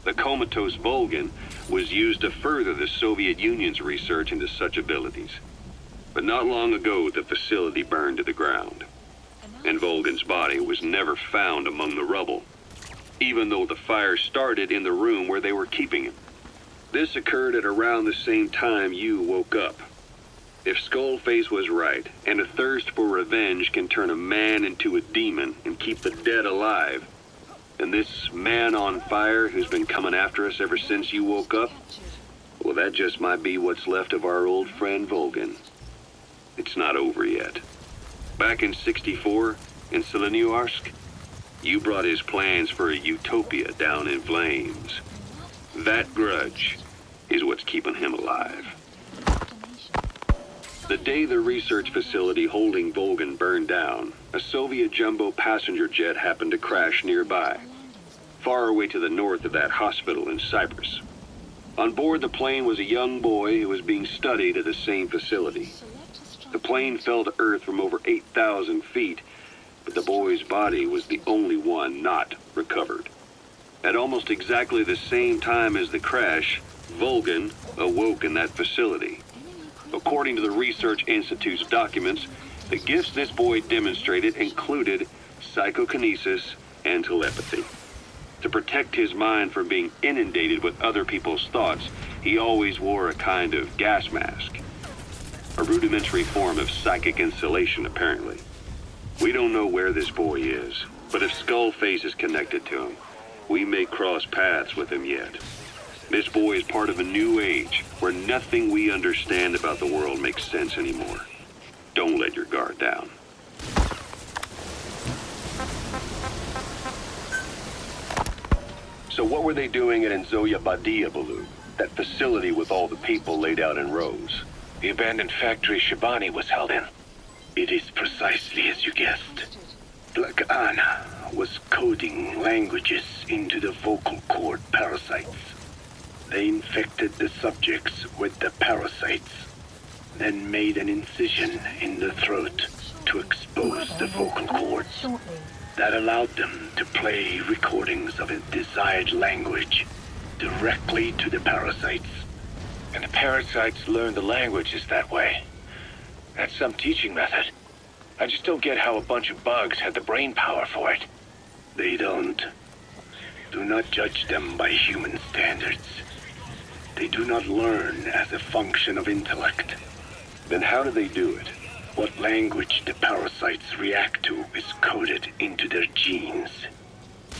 The comatose Volgan was used to further the Soviet Union's research into such abilities. But not long ago, the facility burned to the ground, and Volgan's body was never found among the rubble. even though the fire started in the room where they were keeping him. This occurred at around the same time you woke up. If Skullface was right, and a thirst for revenge can turn a man into a demon and keep the dead alive, then this man on fire who's been coming after us ever since you woke up, well, that just might be what's left of our old friend Volgan. It's not over yet. Back in '64, in Seleniuarsk, you brought his plans for a utopia down in flames. That grudge is what's keeping him alive. The day the research facility holding Volgan burned down, a Soviet jumbo passenger jet happened to crash nearby, far away to the north of that hospital in Cyprus. On board the plane was a young boy who was being studied at the same facility. The plane fell to Earth from over 8,000 feet, but the boy's body was the only one not recovered. At almost exactly the same time as the crash, Volgan awoke in that facility. According to the Research Institute's documents, the gifts this boy demonstrated included psychokinesis and telepathy. To protect his mind from being inundated with other people's thoughts, he always wore a kind of gas mask. A rudimentary form of psychic insulation, apparently. We don't know where this boy is, but if Skullface is connected to him, we may cross paths with him yet. This boy is part of a new age where nothing we understand about the world makes sense anymore. Don't let your guard down. So what were they doing at Nzoya Badia, Baloo? That facility with all the people laid out in rows? The abandoned factory Shabani was held in. It is precisely as you guessed. Black Anna was coding languages into the vocal cord parasites. They infected the subjects with the parasites, then made an incision in the throat to expose the vocal cords. That allowed them to play recordings of a desired language directly to the parasites. And the parasites learn the languages that way. That's some teaching method. I just don't get how a bunch of bugs had the brain power for it. They don't. Do not judge them by human standards. They do not learn as a function of intellect. Then how do they do it? What language the parasites react to is coded into their genes.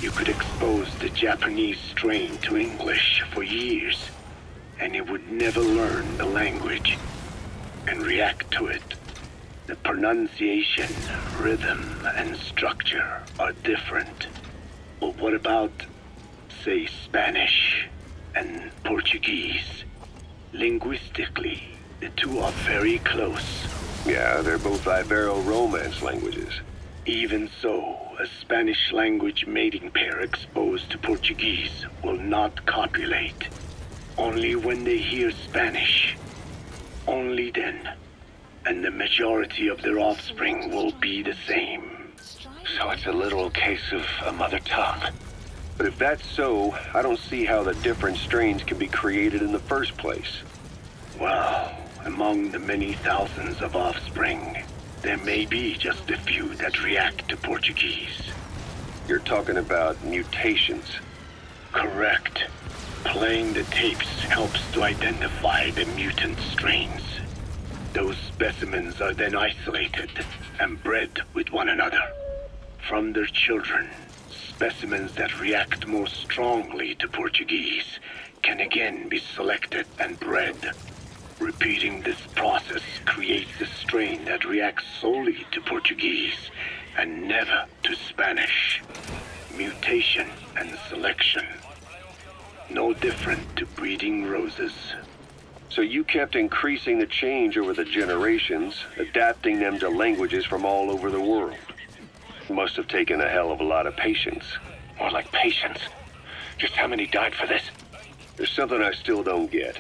You could expose the Japanese strain to English for years, and it would never learn the language and react to it. The pronunciation, rhythm, and structure are different. But what about, say, Spanish and Portuguese? Linguistically, the two are very close. Yeah, they're both Ibero-Romance languages. Even so, a Spanish language mating pair exposed to Portuguese will not copulate. Only when they hear Spanish. Only then. And the majority of their offspring will be the same. So it's a literal case of a mother tongue. But if that's so, I don't see how the different strains can be created in the first place. Well, among the many thousands of offspring, there may be just a few that react to Portuguese. You're talking about mutations. Correct. Playing the tapes helps to identify the mutant strains. Those specimens are then isolated and bred with one another. From their children, specimens that react more strongly to Portuguese can again be selected and bred. Repeating this process creates a strain that reacts solely to Portuguese and never to Spanish. Mutation and selection. No different to breeding roses. So you kept increasing the change over the generations, adapting them to languages from all over the world. Must have taken a hell of a lot of patience. More like patience. Just how many died for this? There's something I still don't get.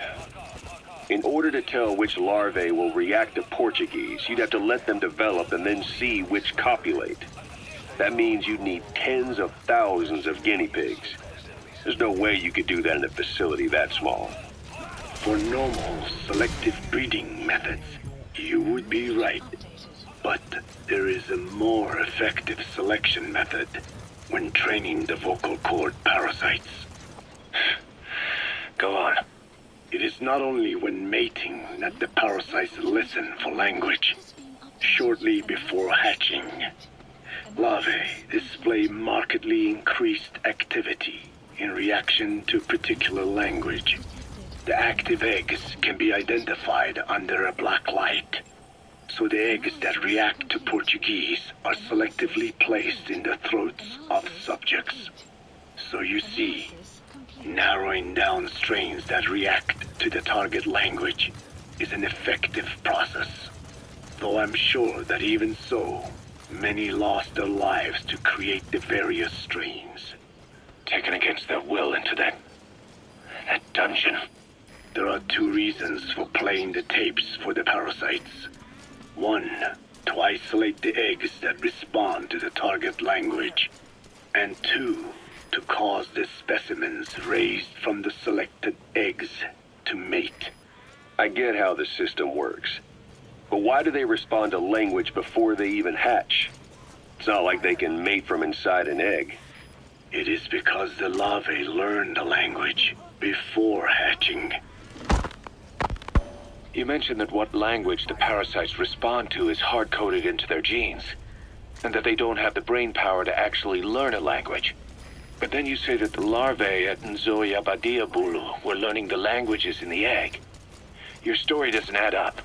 In order to tell which larvae will react to Portuguese, you'd have to let them develop and then see which copulate. That means you'd need tens of thousands of guinea pigs. There's no way you could do that in a facility that small. For normal selective breeding methods, you would be right. But there is a more effective selection method. when training the vocal cord parasites. Go on. It is not only when mating that the parasites listen for language. Shortly before hatching, larvae display markedly increased activity in reaction to particular language. The active eggs can be identified under a black light, so the eggs that react to Portuguese are selectively placed in the throats of subjects. So you see, narrowing down strains that react to the target language is an effective process. Though I'm sure that even so, many lost their lives to create the various strains. Taken against their will into that dungeon. There are two reasons for playing the tapes for the parasites. One, to isolate the eggs that respond to the target language. And two, to cause the specimens raised from the selected eggs to mate. I get how the system works. But why do they respond to language before they even hatch? It's not like they can mate from inside an egg. It is because the larvae learn the language before hatching. You mentioned that what language the parasites respond to is hard-coded into their genes, and that they don't have the brain power to actually learn a language. But then you say that the larvae at Nzoyabadiabulu were learning the languages in the egg. Your story doesn't add up.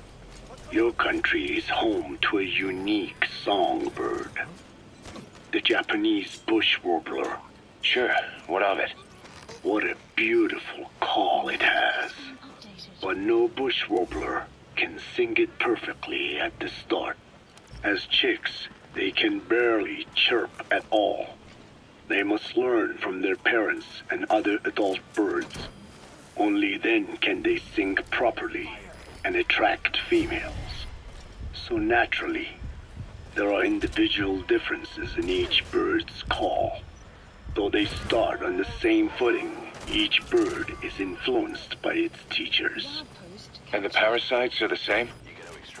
Your country is home to a unique songbird. The Japanese bush warbler. Sure, what of it? What a beautiful call it has. But no bush warbler can sing it perfectly at the start. As chicks, they can barely chirp at all. They must learn from their parents and other adult birds. Only then can they sing properly and attract females. So naturally, there are individual differences in each bird's call. Though they start on the same footing, each bird is influenced by its teachers. And the parasites are the same?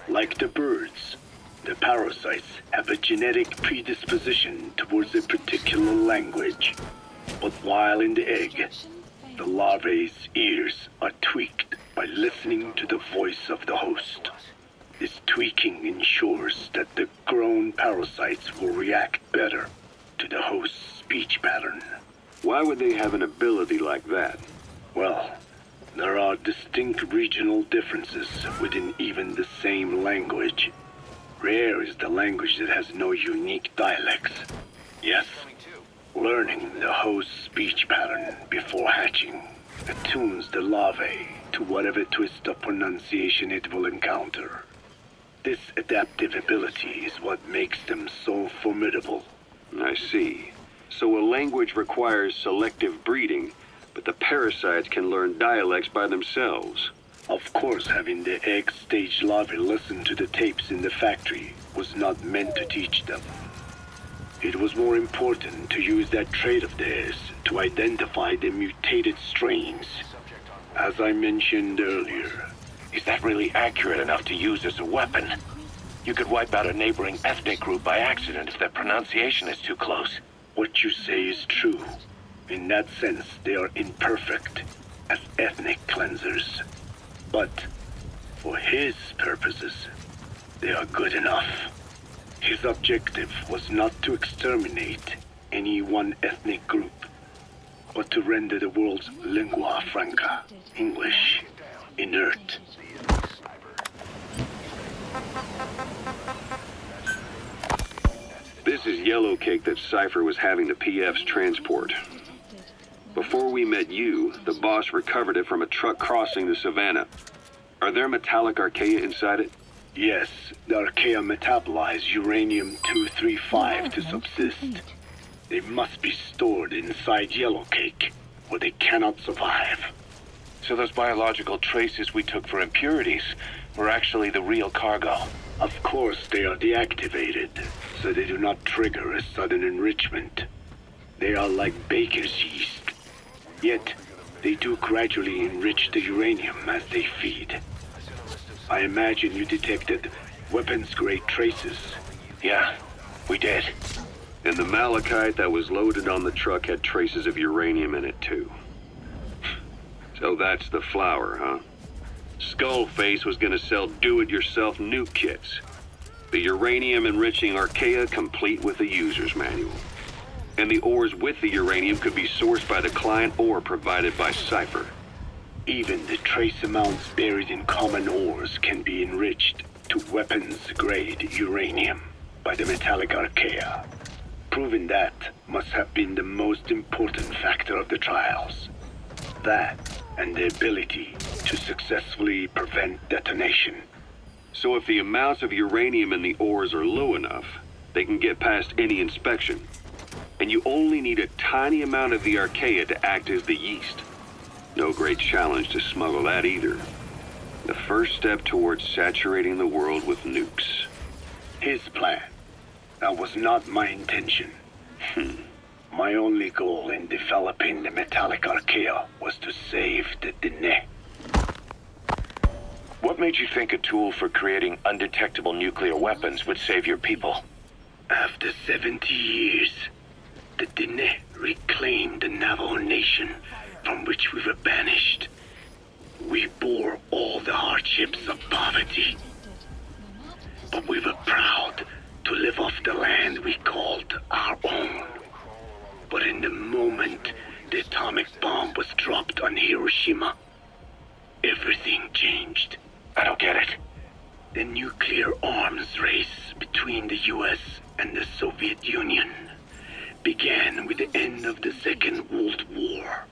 Like the birds, the parasites have a genetic predisposition towards a particular language. But while in the egg, the larvae's ears are tweaked by listening to the voice of the host. This tweaking ensures that the grown parasites will react better to the host's speech pattern. Why would they have an ability like that? Well, there are distinct regional differences within even the same language. Rare is the language that has no unique dialects. Yes, learning the host's speech pattern before hatching attunes the larvae to whatever twist of pronunciation it will encounter. This adaptive ability is what makes them so formidable. I see. So a language requires selective breeding, but the parasites can learn dialects by themselves. Of course, having the egg-stage larvae listen to the tapes in the factory was not meant to teach them. It was more important to use that trait of theirs to identify the mutated strains. As I mentioned earlier, Is that really accurate enough to use as a weapon? You could wipe out a neighboring ethnic group by accident if their pronunciation is too close. what you say is true. In that sense, they are imperfect as ethnic cleansers. But for his purposes, they are good enough. His objective was not to exterminate any one ethnic group, but to render the world's lingua franca, English, inert. This is yellow cake that Cipher was having the PF's transport. Before we met you, the boss recovered it from a truck crossing the savannah. Are there metallic archaea inside it? Yes, the archaea metabolize uranium-235 to subsist. They must be stored inside yellow cake, or they cannot survive. So those biological traces we took for impurities were actually the real cargo. Of course, they are deactivated, so they do not trigger a sudden enrichment. They are like baker's yeast. Yet, they do gradually enrich the uranium as they feed. I imagine you detected weapons-grade traces. Yeah, we did. And the malachite that was loaded on the truck had traces of uranium in it, too. So that's the flower, huh? Skullface was gonna sell do-it-yourself nuke kits. The uranium-enriching archaea complete with the user's manual. And the ores with the uranium could be sourced by the client or provided by Cipher. Even the trace amounts buried in common ores can be enriched to weapons-grade uranium by the metallic archaea. Proving that must have been the most important factor of the trials. That and the ability to successfully prevent detonation. So if the amounts of uranium in the ores are low enough, they can get past any inspection. And you only need a tiny amount of the archaea to act as the yeast. No great challenge to smuggle that either. The first step towards saturating the world with nukes. His plan. That was not my intention. My only goal in developing the metallic archaea was to save the Dene. What made you think a tool for creating undetectable nuclear weapons would save your people? After 70 years, the Dene reclaimed the Navajo nation from which we were banished. We bore all the hardships of poverty, but we were proud to live off the land we called our own. But in the moment the atomic bomb was dropped on Hiroshima, everything changed. I don't get it. The nuclear arms race between the US and the Soviet Union began with the end of the Second World War.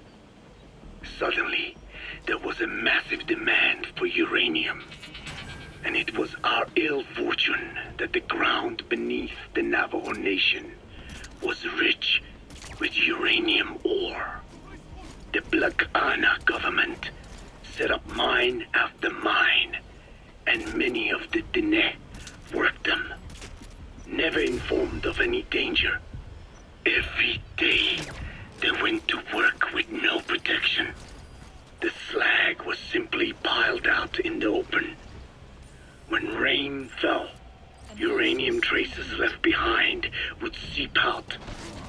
Suddenly, there was a massive demand for uranium. And it was our ill fortune that the ground beneath the Navajo Nation was rich with uranium ore. The Black Ana government set up mine after mine, and many of the Dene worked them, never informed of any danger. Every day, they went to work with no protection. The slag was simply piled out in the open. When rain fell, uranium traces left behind would seep out,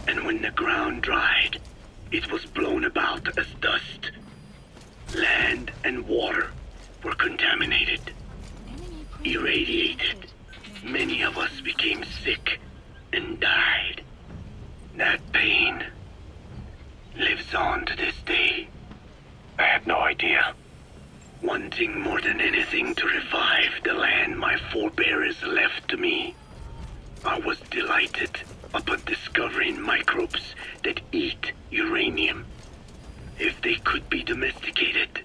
and when the ground dried, it was blown about as dust. Land and water were contaminated, irradiated. Many of us became sick and died. That pain lives on to this day. I had no idea. Wanting more than anything to revive the land my forebears left to me, I was delighted upon discovering microbes that eat uranium. If they could be domesticated,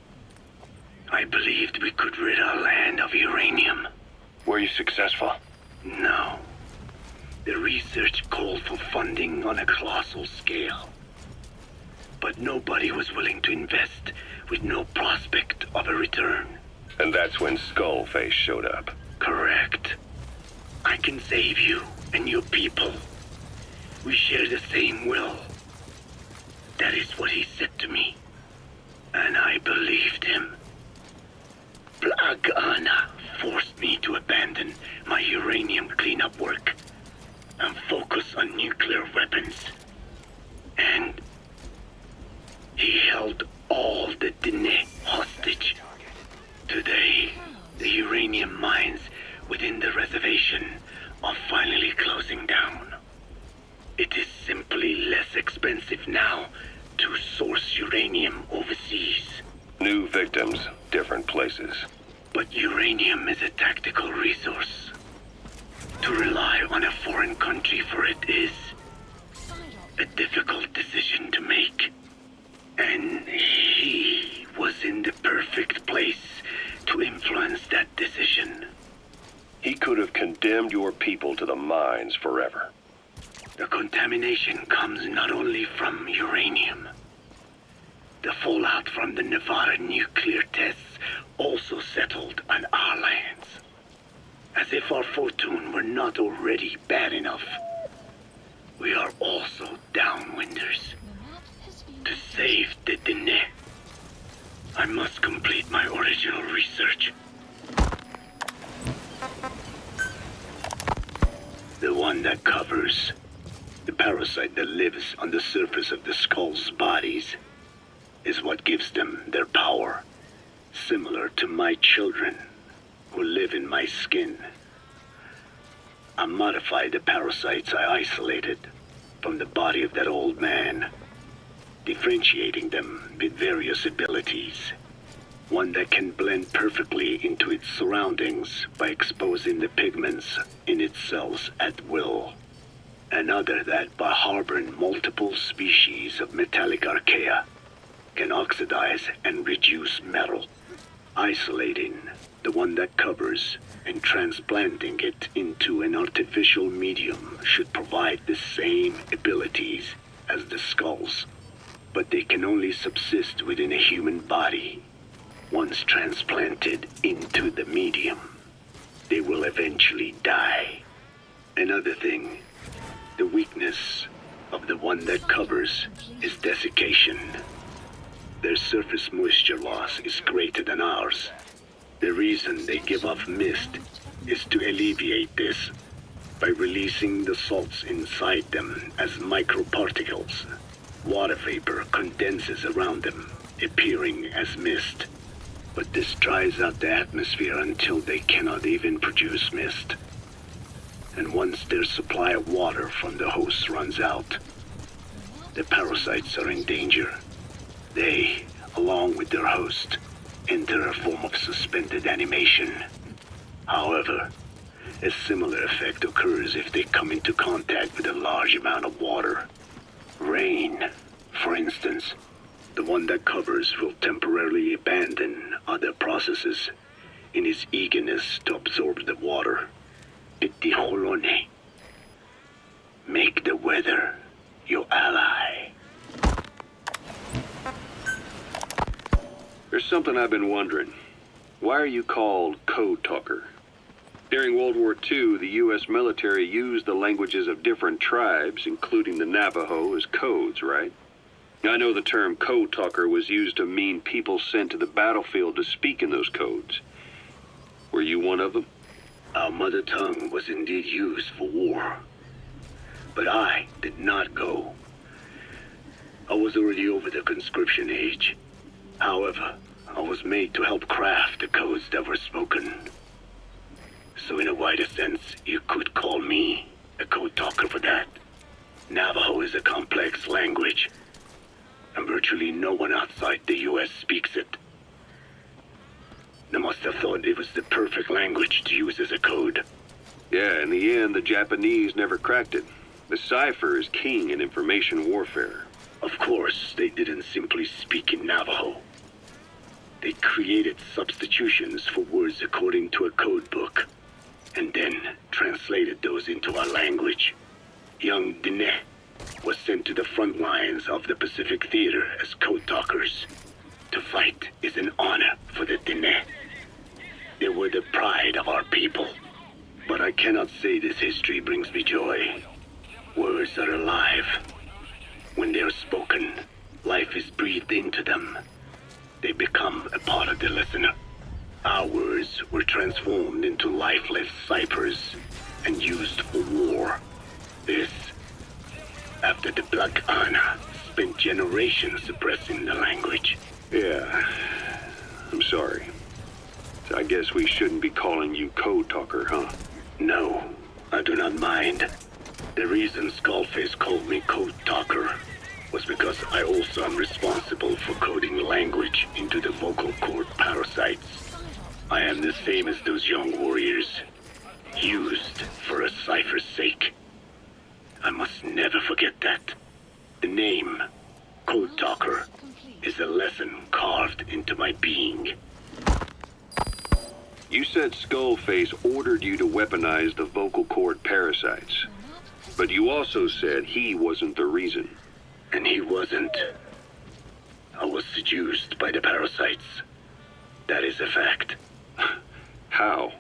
I believed we could rid our land of uranium. Were you successful? No. The research called for funding on a colossal scale. But nobody was willing to invest with no prospect of a return. And that's when Skullface showed up. Correct. I can save you and your people. We share the same will. That is what he said to me. And I believed him. Blagana forced me to abandon my uranium cleanup work and focus on nuclear weapons. And he held all the Dene hostage. Today, the uranium mines within the reservation are finally closing down. It is simply less expensive now to source uranium overseas. New victims, different places. But uranium is a tactical resource. To rely on a foreign country for it is a difficult decision to make. And he was in the perfect place to influence that decision. He could have condemned your people to the mines forever. The contamination comes not only from uranium. The fallout from the Nevada nuclear tests also settled on our lands. As if our fortune were not already bad enough, we are also downwinders. To save the Dene, I must complete my original research. The one that covers the parasite that lives on the surface of the skull's bodies is what gives them their power, similar to my children who live in my skin. I modified the parasites I isolated from the body of that old man, differentiating them with various abilities. One that can blend perfectly into its surroundings by exposing the pigments in its cells at will. Another that, by harboring multiple species of metallic archaea, can oxidize and reduce metal. Isolating the one that covers and transplanting it into an artificial medium should provide the same abilities as the skulls, but they can only subsist within a human body. Once transplanted into the medium, they will eventually die. Another thing, the weakness of the one that covers is desiccation. Their surface moisture loss is greater than ours. The reason they give off mist is to alleviate this by releasing the salts inside them as microparticles. Water vapor condenses around them, appearing as mist. But this dries out the atmosphere until they cannot even produce mist. And once their supply of water from the host runs out, the parasites are in danger. They, along with their host, enter a form of suspended animation. However, a similar effect occurs if they come into contact with a large amount of water. Rain, for instance. The one that covers will temporarily abandon other processes in his eagerness to absorb the water. Itiholone. Make the weather your ally. There's something I've been wondering. Why are you called Code Talker? During World War II, the U.S. military used the languages of different tribes, including the Navajo, as codes, right? I know the term Code Talker was used to mean people sent to the battlefield to speak in those codes. Were you one of them? Our mother tongue was indeed used for war. But I did not go. I was already over the conscription age. However, I was made to help craft the codes that were spoken. So in a wider sense, you could call me a code talker for that. Navajo is a complex language, and virtually no one outside the U.S. speaks it. They must have thought it was the perfect language to use as a code. Yeah, in the end, the Japanese never cracked it. The Cipher is king in information warfare. Of course, they didn't simply speak in Navajo. They created substitutions for words according to a code book, and then translated those into our language. Young Diné was sent to the front lines of the Pacific Theater as code talkers. To fight is an honor for the Diné. They were the pride of our people. But I cannot say this history brings me joy. Words are alive. When they are spoken, life is breathed into them. They become a part of the listener. Our words were transformed into lifeless ciphers and used for war. This, after the Black Ana spent generations suppressing the language. Yeah, I'm sorry. So I guess we shouldn't be calling you Code Talker, huh? No, I do not mind. The reason Skullface called me Code Talker was because I also am responsible for coding language into the vocal cord parasites. I am the same as those young warriors, used for a cipher's sake. I must never forget that. The name, Code Talker, is a lesson carved into my being. You said Skullface ordered you to weaponize the vocal cord parasites. But you also said he wasn't the reason. And he wasn't. I was seduced by the parasites. That is a fact. How?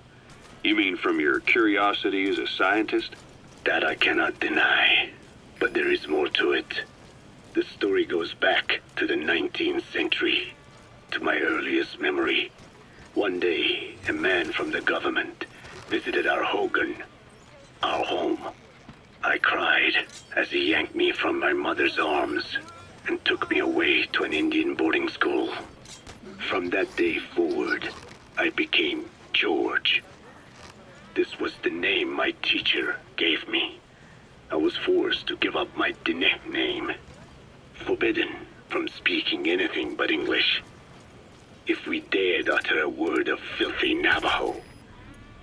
You mean from your curiosity as a scientist? That I cannot deny. But there is more to it. The story goes back to the 19th century, to my earliest memory. One day, a man from the government visited our Hogan, our home. I cried as he yanked me from my mother's arms and took me away to an Indian boarding school. From that day forward, I became George. This was the name my teacher gave me. I was forced to give up my Diné name, forbidden from speaking anything but English. If we dared utter a word of filthy Navajo,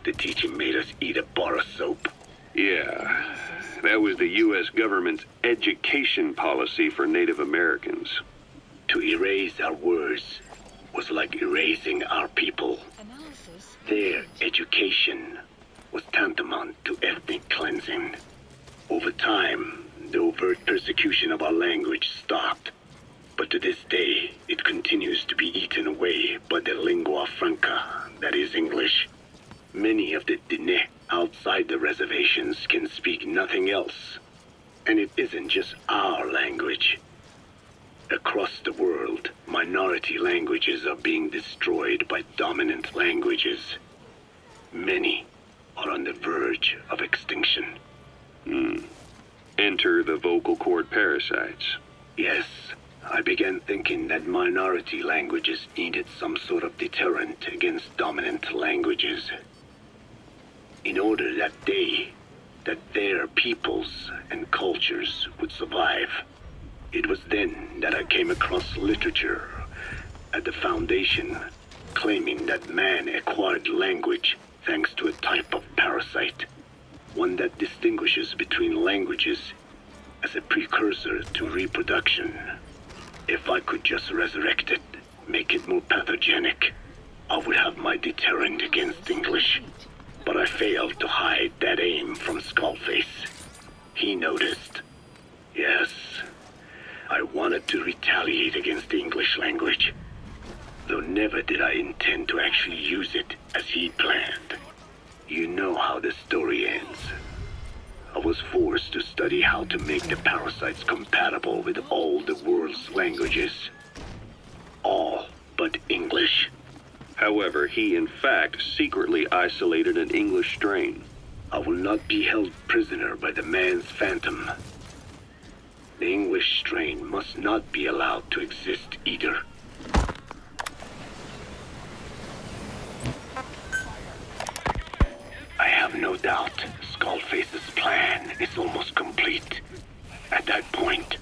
the teacher made us eat a bar of soap. Yeah, that was the U.S. government's education policy for Native Americans. To erase our words was like erasing our people. Their education was tantamount to ethnic cleansing. Over time, the overt persecution of our language stopped. But to this day, it continues to be eaten away by the lingua franca, that is English. Many of the Diné outside the reservations can speak nothing else. And it isn't just our language. Across the world, minority languages are being destroyed by dominant languages. Many are on the verge of extinction. Enter the vocal cord parasites. Yes, I began thinking that minority languages needed some sort of deterrent against dominant languages. In order that their peoples and cultures would survive. It was then that I came across literature at the Foundation claiming that man acquired language thanks to a type of parasite, one that distinguishes between languages as a precursor to reproduction. If I could just resurrect it, make it more pathogenic, I would have my deterrent against English. But I failed to hide that aim from Skullface. He noticed. Yes, I wanted to retaliate against the English language, though never did I intend to actually use it as he planned. You know how the story ends. I was forced to study how to make the parasites compatible with all the world's languages. All but English. However, he in fact secretly isolated an English strain. I will not be held prisoner by the man's phantom. The English strain must not be allowed to exist either. I have no doubt Skullface's plan is almost complete. At that point,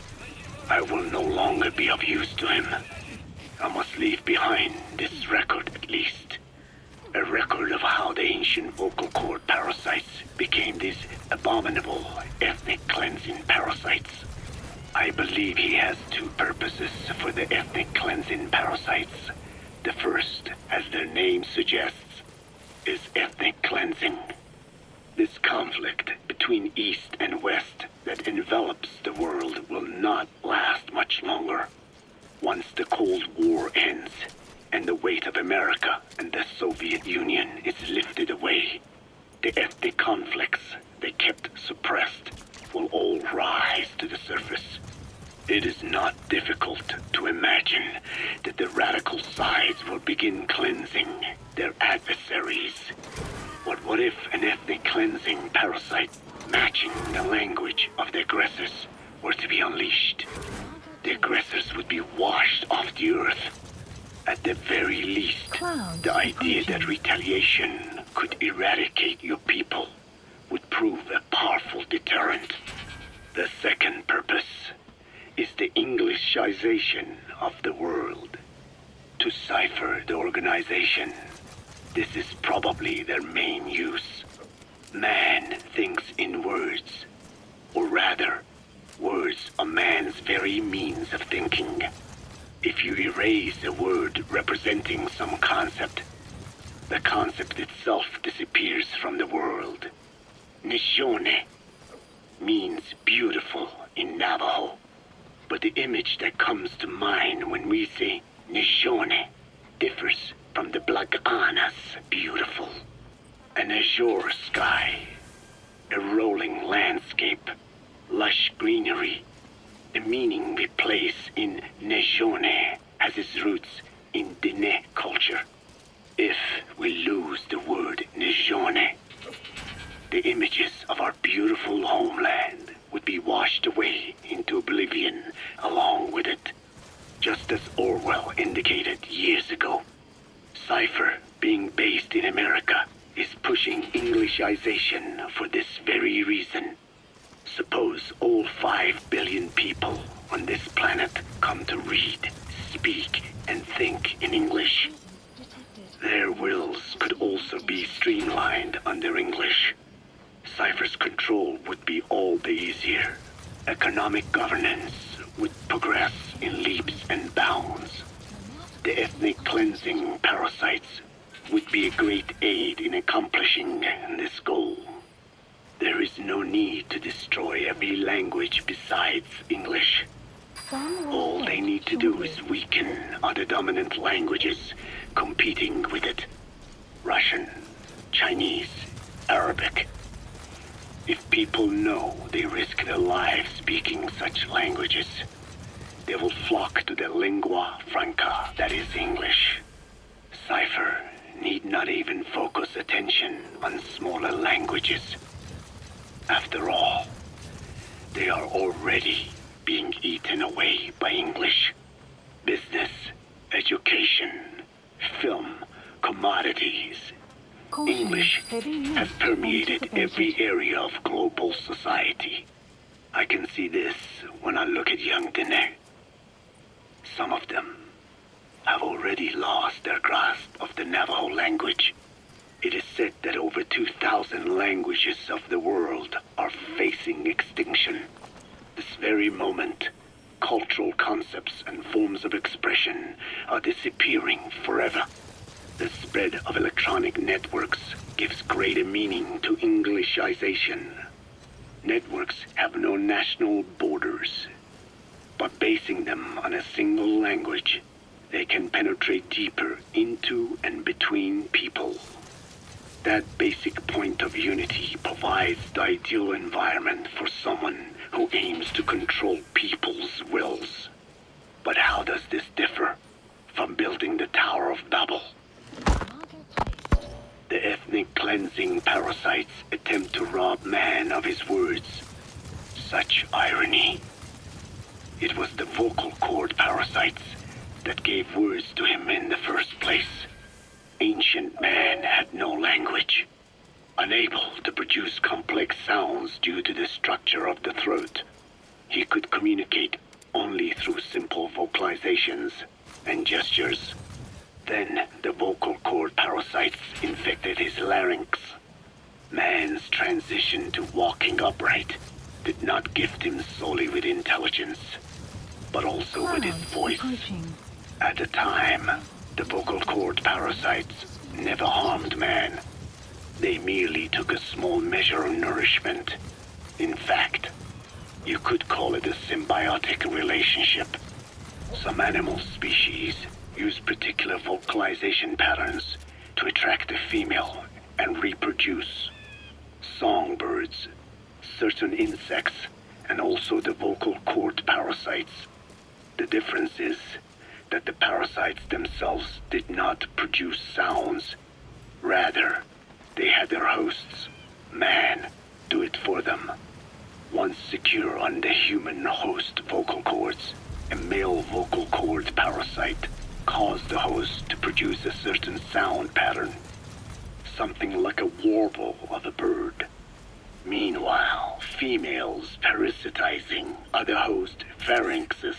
I will no longer be of use to him. I must leave behind this record at least. A record of how the ancient vocal cord parasites became these abominable ethnic cleansing parasites. I believe he has two purposes for the ethnic cleansing parasites. The first, as their name suggests, is ethnic cleansing. This conflict between East and West that envelops the world will not last much longer. Once the Cold War ends, and the weight of America and the Soviet Union is lifted away, the ethnic conflicts they kept suppressed will all rise to the surface. It is not difficult to imagine that the radical sides will begin cleansing their adversaries. But what if an ethnic cleansing parasite matching the language of the aggressors were to be unleashed? The aggressors would be washed off the earth. At the very least, the idea that retaliation could eradicate your people would prove a powerful deterrent. The second purpose is the Englishization of the world. To cipher the organization, this is probably their main use. Man thinks in words, or rather, words are man's very means of thinking. If you erase a word representing some concept, the concept itself disappears from the world. Nishone means beautiful in Navajo, but the image that comes to mind when we say Nishone differs from the Blagana's beautiful. An azure sky, a rolling landscape, lush greenery. The meaning we place in Nishone has its roots in Diné culture. If we lose the word Nishone, the images of our beautiful homeland would be washed away into oblivion along with it, just as Orwell indicated years ago. Cipher, being based in America, is pushing Englishization for this very reason. Suppose all 5 billion people on this planet come to read, speak, and think in English. Their wills could also be streamlined under English. Cipher's control would be all the easier. Economic governance would progress in leaps and bounds. The ethnic cleansing parasites would be a great aid in accomplishing this goal. There is no need to destroy every language besides English. All they need to do is weaken other dominant languages competing with it. Russian, Chinese, Arabic. If people know they risk their lives speaking such languages, they will flock to the lingua franca that is English. Cipher need not even focus attention on smaller languages. After all, they are already being eaten away by English. Business, education, film, commodities. English has permeated every area of global society. I can see this when I look at young Dene. Some of them have already lost their grasp of the Navajo language. It is said that over 2,000 languages of the world are facing extinction. This very moment, cultural concepts and forms of expression are disappearing forever. The spread of electronic networks gives greater meaning to Englishization. Networks have no national borders. By basing them on a single language, they can penetrate deeper into and between people. That basic point of unity provides the ideal environment for someone who aims to control people's wills. But how does this differ from building the Tower of Babel? The ethnic cleansing parasites attempt to rob man of his words. Such irony. It was the vocal cord parasites that gave words to him in the first place. Ancient man had no language. Unable to produce complex sounds due to the structure of the throat, he could communicate only through simple vocalizations and gestures. Then the vocal cord parasites infected his larynx. Man's transition to walking upright did not gift him solely with intelligence, but also with his voice. At the time, the vocal cord parasites never harmed man. They merely took a small measure of nourishment. In fact, you could call it a symbiotic relationship. Some animal species use particular vocalization patterns to attract a female and reproduce. Songbirds, certain insects, and also the vocal cord parasites. The difference is that the parasites themselves did not produce sounds. Rather, they had their hosts, man, do it for them. Once secure on the human host vocal cords, a male vocal cord parasite caused the host to produce a certain sound pattern, something like a warble of a bird. Meanwhile, females parasitizing other host pharynxes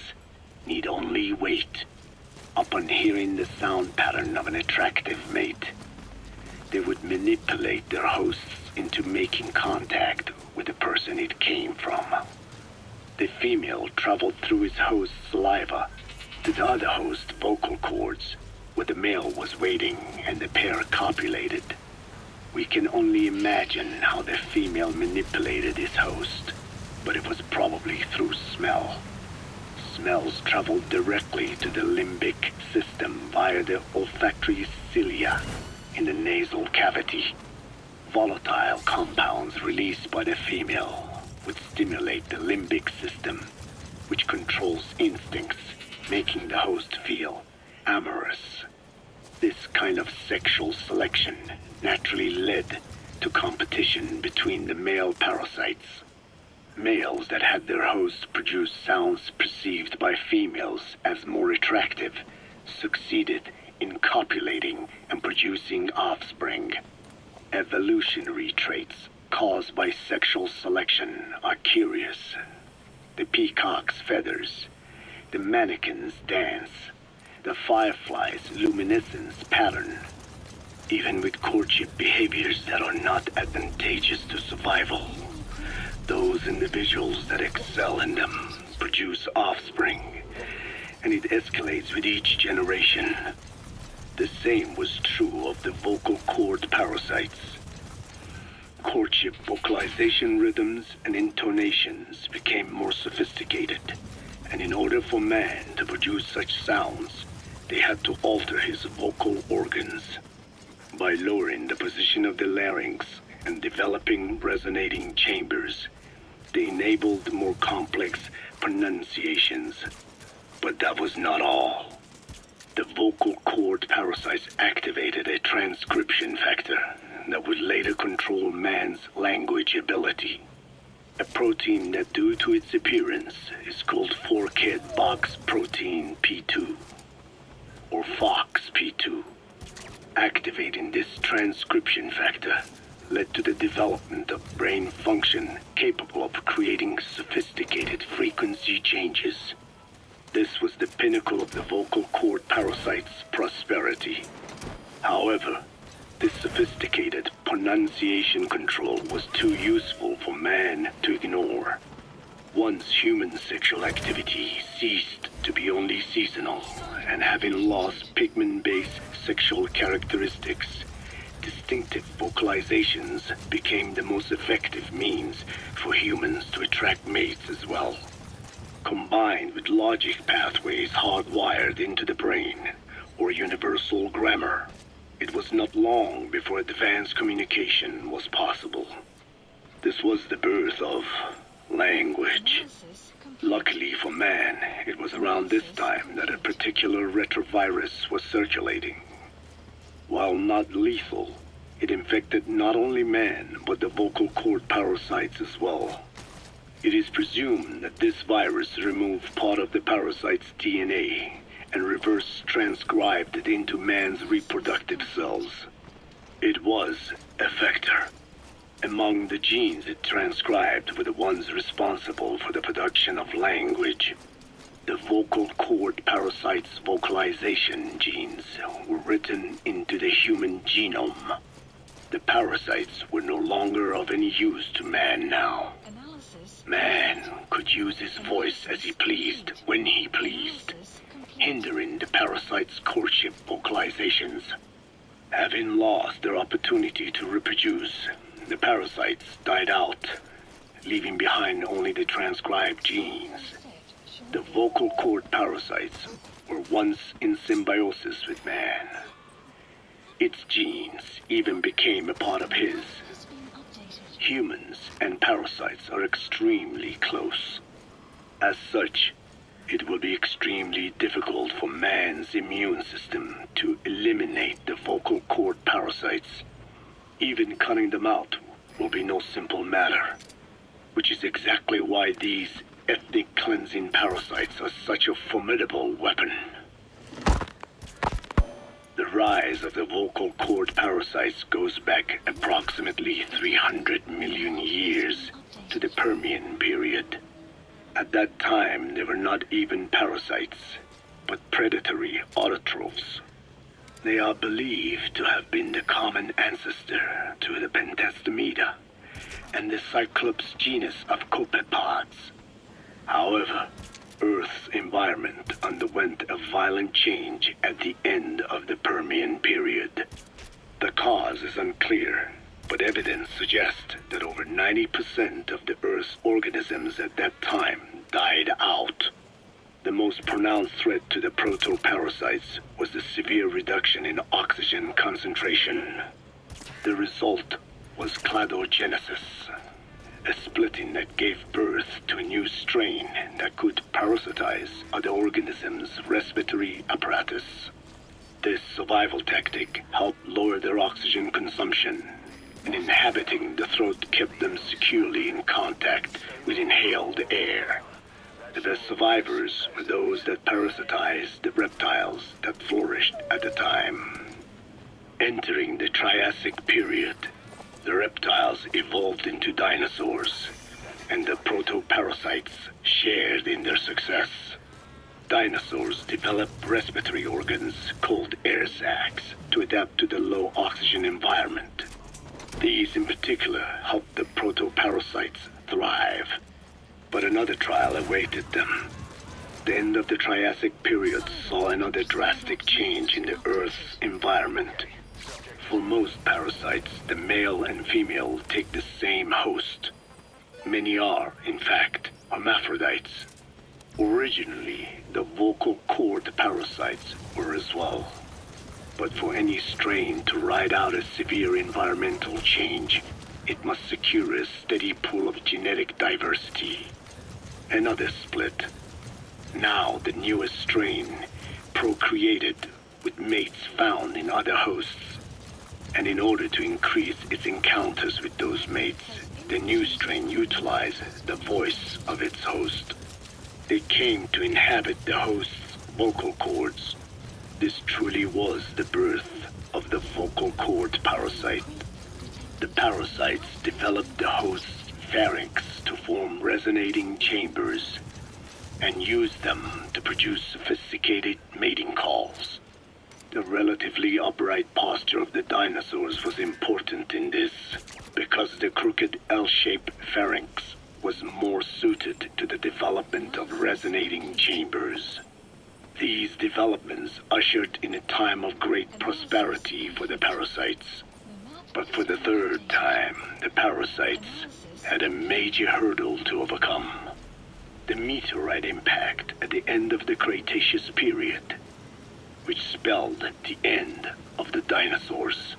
need only wait. Upon hearing the sound pattern of an attractive mate, they would manipulate their hosts into making contact with the person it came from. The female traveled through his host's saliva to the other host's vocal cords, where the male was waiting and the pair copulated. We can only imagine how the female manipulated his host, but it was probably through smell. Smells traveled directly to the limbic system via the olfactory cilia in the nasal cavity. Volatile compounds released by the female would stimulate the limbic system, which controls instincts, making the host feel amorous. This kind of sexual selection naturally led to competition between the male parasites. Males that had their hosts produce sounds perceived by females as more attractive succeeded in copulating and producing offspring. Evolutionary traits caused by sexual selection are curious. The peacock's feathers, the mannequin's dance, the firefly's luminescence pattern. Even with courtship behaviors that are not advantageous to survival, those individuals that excel in them produce offspring, and it escalates with each generation. The same was true of the vocal cord parasites. Courtship vocalization rhythms and intonations became more sophisticated, and in order for man to produce such sounds, they had to alter his vocal organs. By lowering the position of the larynx and developing resonating chambers, they enabled more complex pronunciations. But that was not all. The vocal cord parasites activated a transcription factor that would later control man's language ability. A protein that, due to its appearance, is called forkhead box protein P2, or FOXP2. Activating this transcription factor led to the development of brain function capable of creating sophisticated frequency changes. This was the pinnacle of the vocal cord parasite's prosperity. However, this sophisticated pronunciation control was too useful for man to ignore. Once human sexual activity ceased to be only seasonal, and having lost pigment-based sexual characteristics, distinctive vocalizations became the most effective means for humans to attract mates as well. Combined with logic pathways hardwired into the brain, or universal grammar, it was not long before advanced communication was possible. This was the birth of language. Luckily for man, it was around this time that a particular retrovirus was circulating. While not lethal, it infected not only man, but the vocal cord parasites as well. It is presumed that this virus removed part of the parasite's DNA and reverse transcribed it into man's reproductive cells. It was a vector. Among the genes it transcribed were the ones responsible for the production of language. The vocal cord parasite's vocalization genes were written into the human genome. The parasites were no longer of any use to man now. Man could use his voice as he pleased, when he pleased, hindering the parasite's courtship vocalizations. Having lost their opportunity to reproduce, the parasites died out, leaving behind only the transcribed genes. The vocal cord parasites were once in symbiosis with man. Its genes even became a part of his. Humans and parasites are extremely close. As such, it will be extremely difficult for man's immune system to eliminate the vocal cord parasites. Even cutting them out will be no simple matter, which is exactly why these ethnic cleansing parasites are such a formidable weapon. The rise of the vocal cord parasites goes back approximately 300 million years to the Permian period. At that time, they were not even parasites, but predatory autotrophs. They are believed to have been the common ancestor to the Pentastomida and the Cyclops genus of copepods. However, Earth's environment underwent a violent change at the end of the Permian period. The cause is unclear, but evidence suggests that over 90% of the Earth's organisms at that time died out. The most pronounced threat to the protoparasites was the severe reduction in oxygen concentration. The result was cladogenesis, a splitting that gave birth to a new strain that could parasitize other organisms' respiratory apparatus. This survival tactic helped lower their oxygen consumption and inhabiting the throat kept them securely in contact with inhaled air. The best survivors were those that parasitized the reptiles that flourished at the time. Entering the Triassic period, the reptiles evolved into dinosaurs, and the proto-parasites shared in their success. Dinosaurs developed respiratory organs called air sacs to adapt to the low oxygen environment. These in particular helped the proto-parasites thrive. But another trial awaited them. The end of the Triassic period saw another drastic change in the Earth's environment. For most parasites, the male and female take the same host. Many are, in fact, hermaphrodites. Originally, the vocal cord parasites were as well. But for any strain to ride out a severe environmental change, it must secure a steady pool of genetic diversity. Another split. Now the newest strain procreated with mates found in other hosts. And in order to increase its encounters with those mates, the new strain utilized the voice of its host. They came to inhabit the host's vocal cords. This truly was the birth of the vocal cord parasite. The parasites developed the host's pharynx to form resonating chambers and used them to produce sophisticated mating calls. The relatively upright posture of the dinosaurs was important in this, because the crooked L-shaped pharynx was more suited to the development of resonating chambers. These developments ushered in a time of great prosperity for the parasites. But for the third time, the parasites had a major hurdle to overcome. The meteorite impact at the end of the Cretaceous period, which spelled the end of the dinosaurs.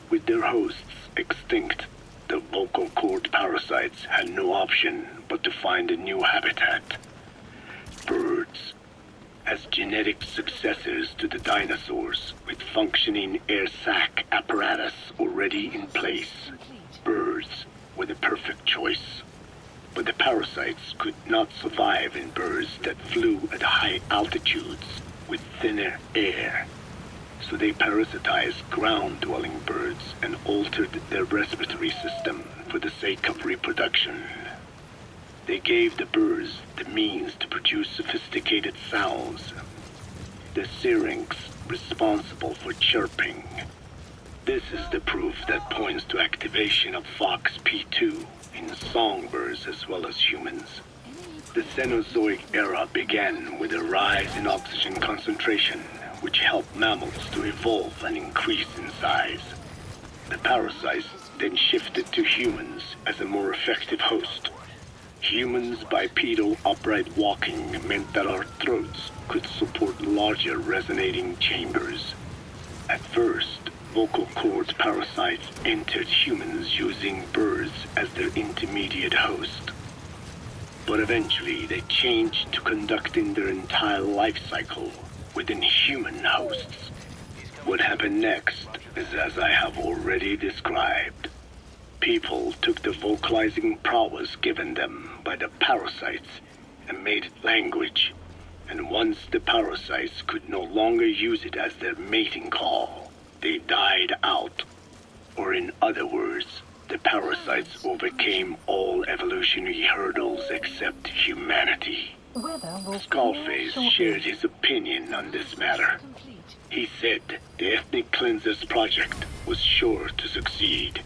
With their hosts extinct, the vocal cord parasites had no option but to find a new habitat. Birds. As genetic successors to the dinosaurs, with functioning air sac apparatus already in place, birds were the perfect choice. But the parasites could not survive in birds that flew at high altitudes with thinner air. So they parasitized ground-dwelling birds and altered their respiratory system for the sake of reproduction. They gave the birds the means to produce sophisticated sounds. The syrinx responsible for chirping. This is the proof that points to activation of FOXP2 in songbirds as well as humans. The Cenozoic era began with a rise in oxygen concentration, which helped mammals to evolve and increase in size. The parasites then shifted to humans as a more effective host. Humans' bipedal upright walking meant that our throats could support larger resonating chambers. At first, vocal cord parasites entered humans using birds as their intermediate host. But eventually they changed to conducting their entire life cycle within human hosts. What happened next is as I have already described. People took the vocalizing prowess given them by the parasites and made it language. And once the parasites could no longer use it as their mating call, they died out. Or in other words, the parasites overcame all evolutionary hurdles except humanity. Skullface shared his opinion on this matter. He said the Ethnic Cleansers Project was sure to succeed.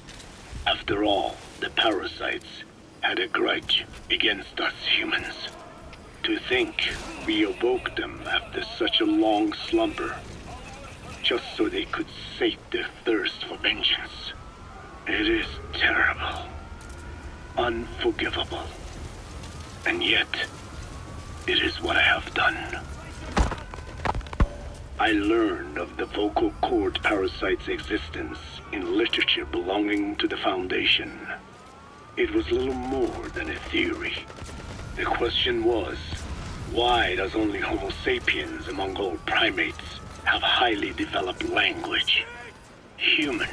After all, the parasites had a grudge against us humans. To think we awoke them after such a long slumber, just so they could sate their thirst for vengeance. It is terrible, unforgivable, and yet it is what I have done. I learned of the vocal cord parasite's existence in literature belonging to the Foundation. It was little more than a theory. The question was, why does only Homo sapiens among all primates have highly developed language? Human,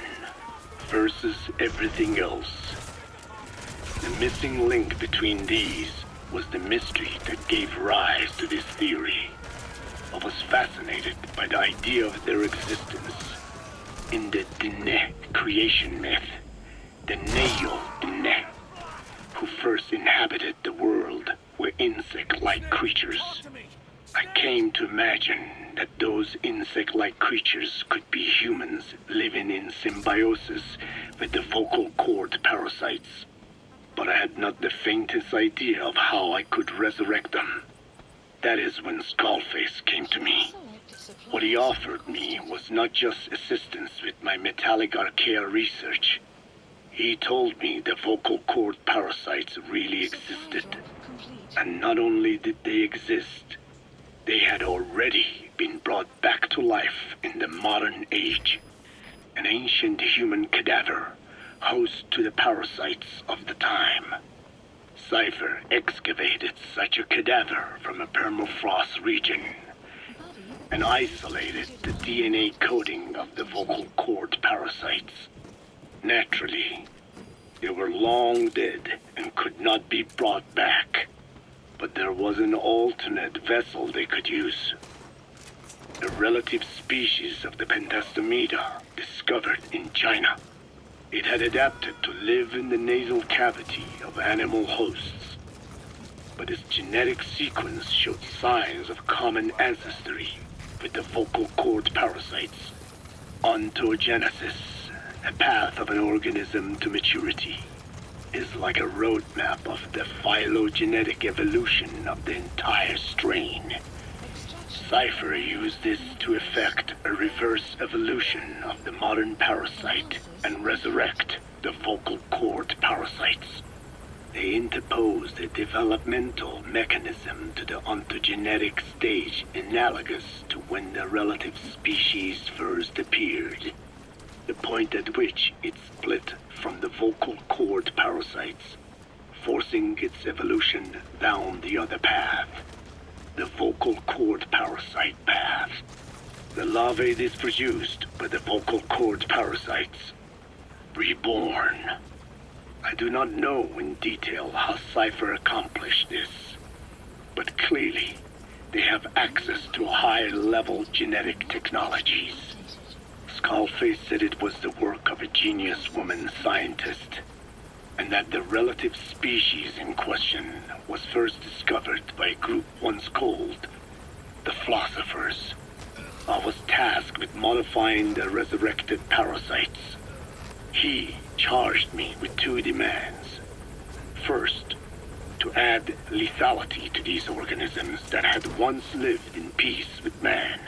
versus everything else. The missing link between these was the mystery that gave rise to this theory. I was fascinated by the idea of their existence. In the Dene creation myth, the Neo Dene, who first inhabited the world, were insect-like creatures. I came to imagine that those insect-like creatures could be humans living in symbiosis with the vocal cord parasites. But I had not the faintest idea of how I could resurrect them. That is when Skullface came to me. What he offered me was not just assistance with my metallic archaea research. He told me the vocal cord parasites really existed. And not only did they exist, they had already been brought back to life in the modern age. An ancient human cadaver, host to the parasites of the time. Cipher excavated such a cadaver from a permafrost region and isolated the DNA coding of the vocal cord parasites. Naturally, they were long dead and could not be brought back, but there was an alternate vessel they could use. A relative species of the Pentastomida discovered in China. It had adapted to live in the nasal cavity of animal hosts, but its genetic sequence showed signs of common ancestry with the vocal cord parasites. Ontogenesis, a path of an organism to maturity, is like a roadmap of the phylogenetic evolution of the entire strain. Cipher used this to effect a reverse evolution of the modern parasite and resurrect the vocal cord parasites. They interposed a developmental mechanism to the ontogenetic stage analogous to when the relative species first appeared, the point at which it split from the vocal cord parasites, forcing its evolution down the other path, the vocal cord parasite path. The larvae this produced by the vocal cord parasites, reborn. I do not know in detail how Cipher accomplished this, but clearly they have access to higher-level genetic technologies. Skullface said it was the work of a genius woman scientist, and that the relative species in question was first discovered by a group once called the Philosophers. I was tasked with modifying the resurrected parasites. He charged me with 2 demands. First, to add lethality to these organisms that had once lived in peace with man,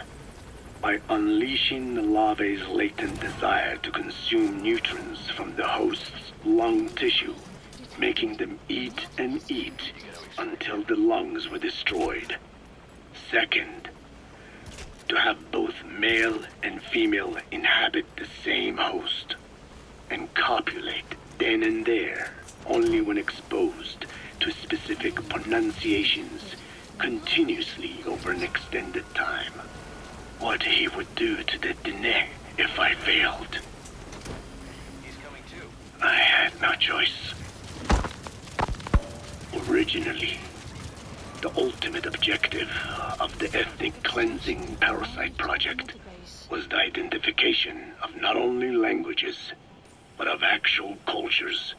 by unleashing the larvae's latent desire to consume nutrients from the host's lung tissue, making them eat and eat until the lungs were destroyed. Second, to have both male and female inhabit the same host and copulate then and there only when exposed to specific pronunciations continuously over an extended time. What he would do to the Dene if I failed. He's coming too. I had no choice. Originally, the ultimate objective of the ethnic cleansing parasite project was the identification of not only languages, but of actual cultures.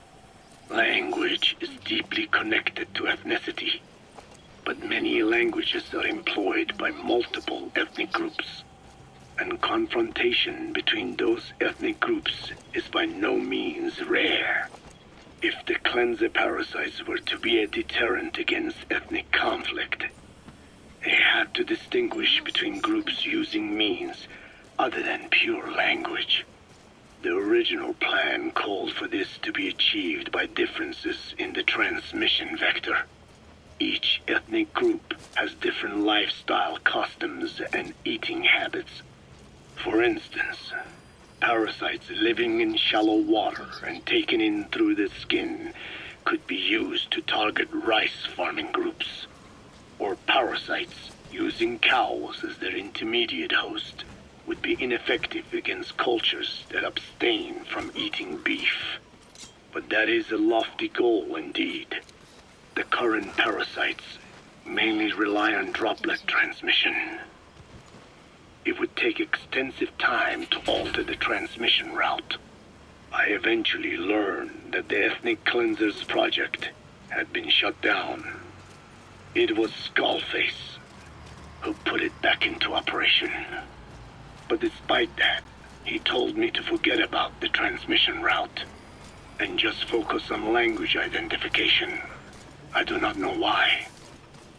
Language is deeply connected to ethnicity, but many languages are employed by multiple ethnic groups, and confrontation between those ethnic groups is by no means rare. If the cleanser parasites were to be a deterrent against ethnic conflict, they had to distinguish between groups using means other than pure language. The original plan called for this to be achieved by differences in the transmission vector. Each ethnic group has different lifestyle customs and eating habits. For instance, parasites living in shallow water and taken in through the skin could be used to target rice farming groups, or parasites using cows as their intermediate host would be ineffective against cultures that abstain from eating beef. But that is a lofty goal indeed. The current parasites mainly rely on droplet transmission. It would take extensive time to alter the transmission route. I eventually learned that the Ethnic Cleansers project had been shut down. It was Skullface who put it back into operation. But despite that, he told me to forget about the transmission route and just focus on language identification. I do not know why.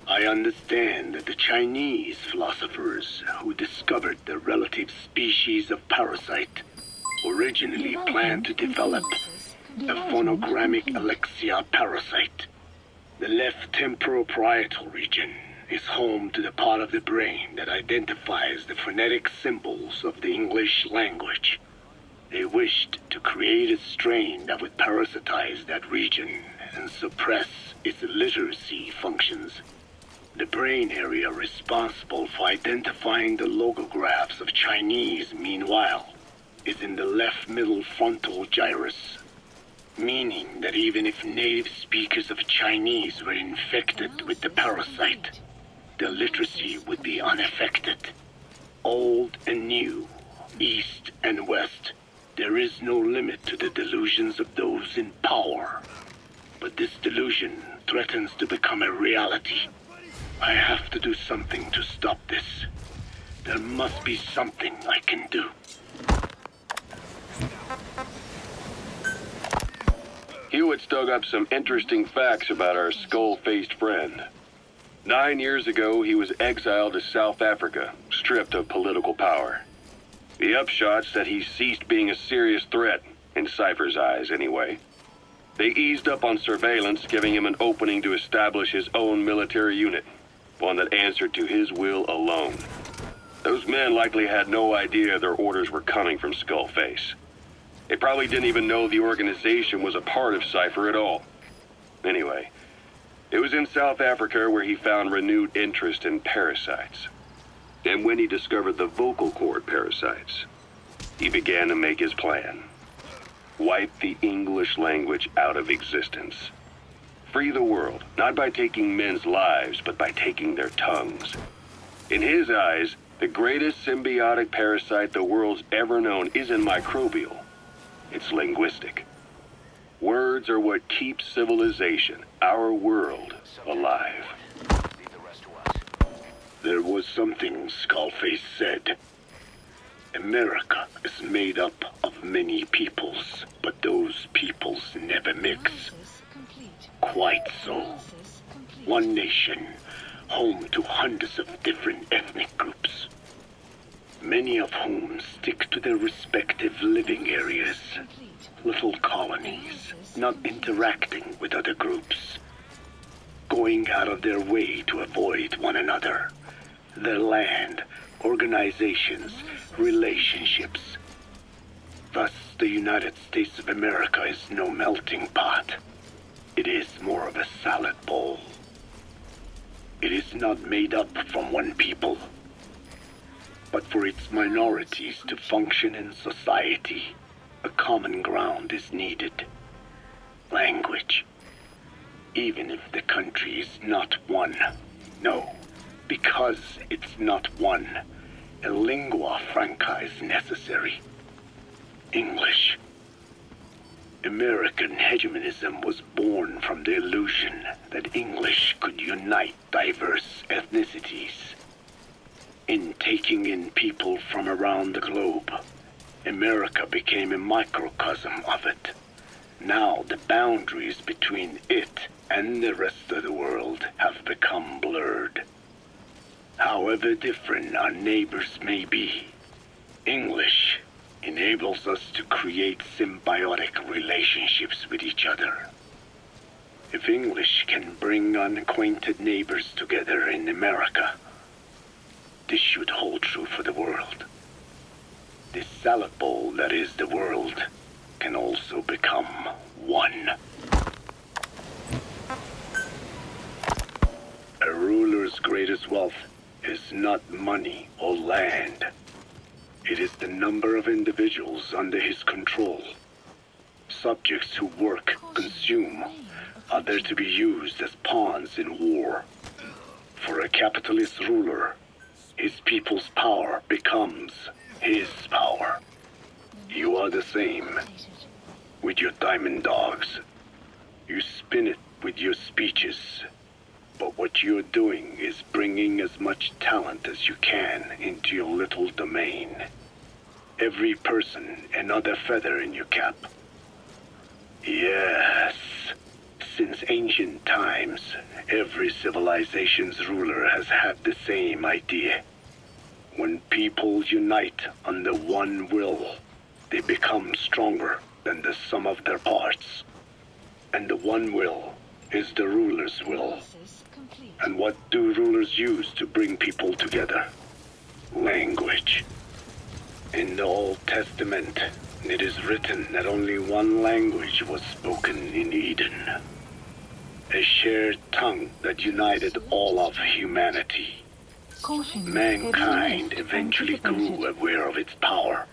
I understand that the Chinese philosophers who discovered the relative species of parasite originally planned to develop a phonogrammic Alexia parasite. The left temporoparietal region is home to the part of the brain that identifies the phonetic symbols of the English language. They wished to create a strain that would parasitize that region and suppress its literacy functions. The brain area responsible for identifying the logographs of Chinese, meanwhile, is in the left middle frontal gyrus, meaning that even if native speakers of Chinese were infected with the parasite, their literacy would be unaffected. Old and new, east and west, there is no limit to the delusions of those in power. But this delusion threatens to become a reality. I have to do something to stop this. There must be something I can do. Hewitt's dug up some interesting facts about our skull-faced friend. 9 years ago, he was exiled to South Africa, stripped of political power. The upshot's that he ceased being a serious threat, in Cipher's eyes anyway. They eased up on surveillance, giving him an opening to establish his own military unit, one that answered to his will alone. Those men likely had no idea their orders were coming from Skullface. They probably didn't even know the organization was a part of Cipher at all. Anyway, it was in South Africa where he found renewed interest in parasites. And when he discovered the vocal cord parasites, he began to make his plan. Wipe the English language out of existence. Free the world, not by taking men's lives, but by taking their tongues. In his eyes, the greatest symbiotic parasite the world's ever known isn't microbial. It's linguistic. Words are what keeps civilization, our world, alive. There was something Skullface said. America is made up of many peoples, but those peoples never mix. Quite so. One nation, home to hundreds of different ethnic groups, many of whom stick to their respective living areas, little colonies, not interacting with other groups, going out of their way to avoid one another, their land, organizations, relationships. Thus, the United States of America is no melting pot. It is more of a salad bowl. It is not made up from one people, but for its minorities to function in society, a common ground is needed. Language. Even if the country is not one. No, because it's not one, a lingua franca is necessary. English. American hegemonism was born from the illusion that English could unite diverse ethnicities. In taking in people from around the globe, America became a microcosm of it. Now the boundaries between it and the rest of the world have become blurred. However different our neighbors may be, English enables us to create symbiotic relationships with each other. If English can bring unacquainted neighbors together in America, this should hold true for the world. This salad bowl that is the world can also become one. A ruler's greatest wealth is not money or land. It is the number of individuals under his control. Subjects who work, consume, are there to be used as pawns in war. For a capitalist ruler, his people's power becomes his power. You are the same. With your diamond dogs, you spin it with your speeches. But what you're doing is bringing as much talent as you can into your little domain. Every person another feather in your cap. Yes. Since ancient times, every civilization's ruler has had the same idea. When people unite under one will, they become stronger than the sum of their parts. And the one will is the ruler's will. And what do rulers use to bring people together? Language. In the Old Testament, it is written that only one language was spoken in Eden. A shared tongue that united all of humanity. Mankind eventually grew aware of its power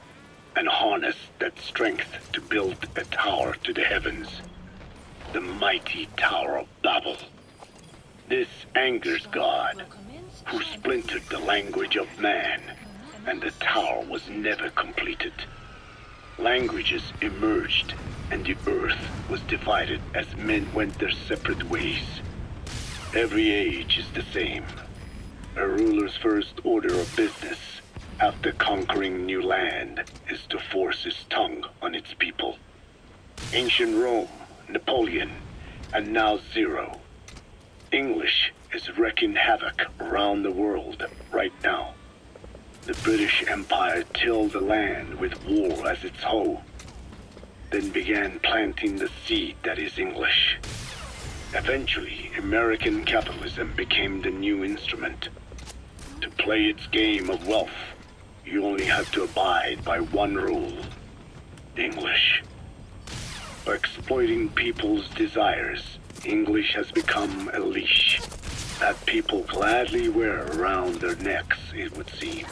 and harnessed that strength to build a tower to the heavens. The mighty Tower of Babel. This angers God, who splintered the language of man, and the tower was never completed. Languages emerged, and the earth was divided as men went their separate ways. Every age is the same. A ruler's first order of business, after conquering new land, is to force his tongue on its people. Ancient Rome, Napoleon, and now Zero. English is wreaking havoc around the world right now. The British Empire tilled the land with war as its hoe, then began planting the seed that is English. Eventually, American capitalism became the new instrument. To play its game of wealth, you only have to abide by one rule: English. By exploiting people's desires, English has become a leash that people gladly wear around their necks, it would seem.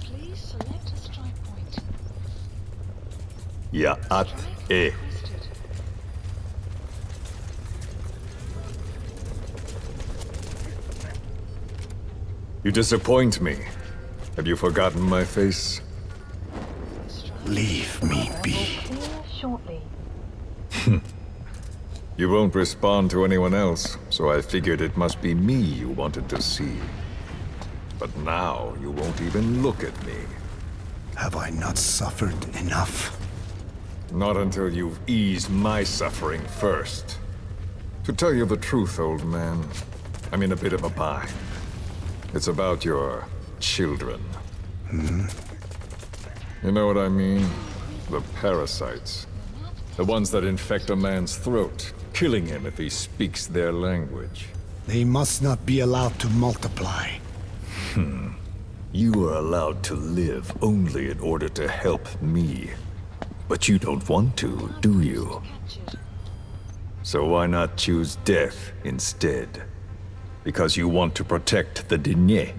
Please select a strike point. Jahr. You disappoint me. Have you forgotten my face? Leave me be. Shortly. You won't respond to anyone else, so I figured it must be me you wanted to see. But now you won't even look at me. Have I not suffered enough? Not until you've eased my suffering first. To tell you the truth, old man, I'm in a bit of a bind. It's about your children. You know what I mean? The parasites. The ones that infect a man's throat, killing him if he speaks their language. They must not be allowed to multiply. You are allowed to live only in order to help me. But you don't want to, do you? So why not choose death instead? Because you want to protect the Digne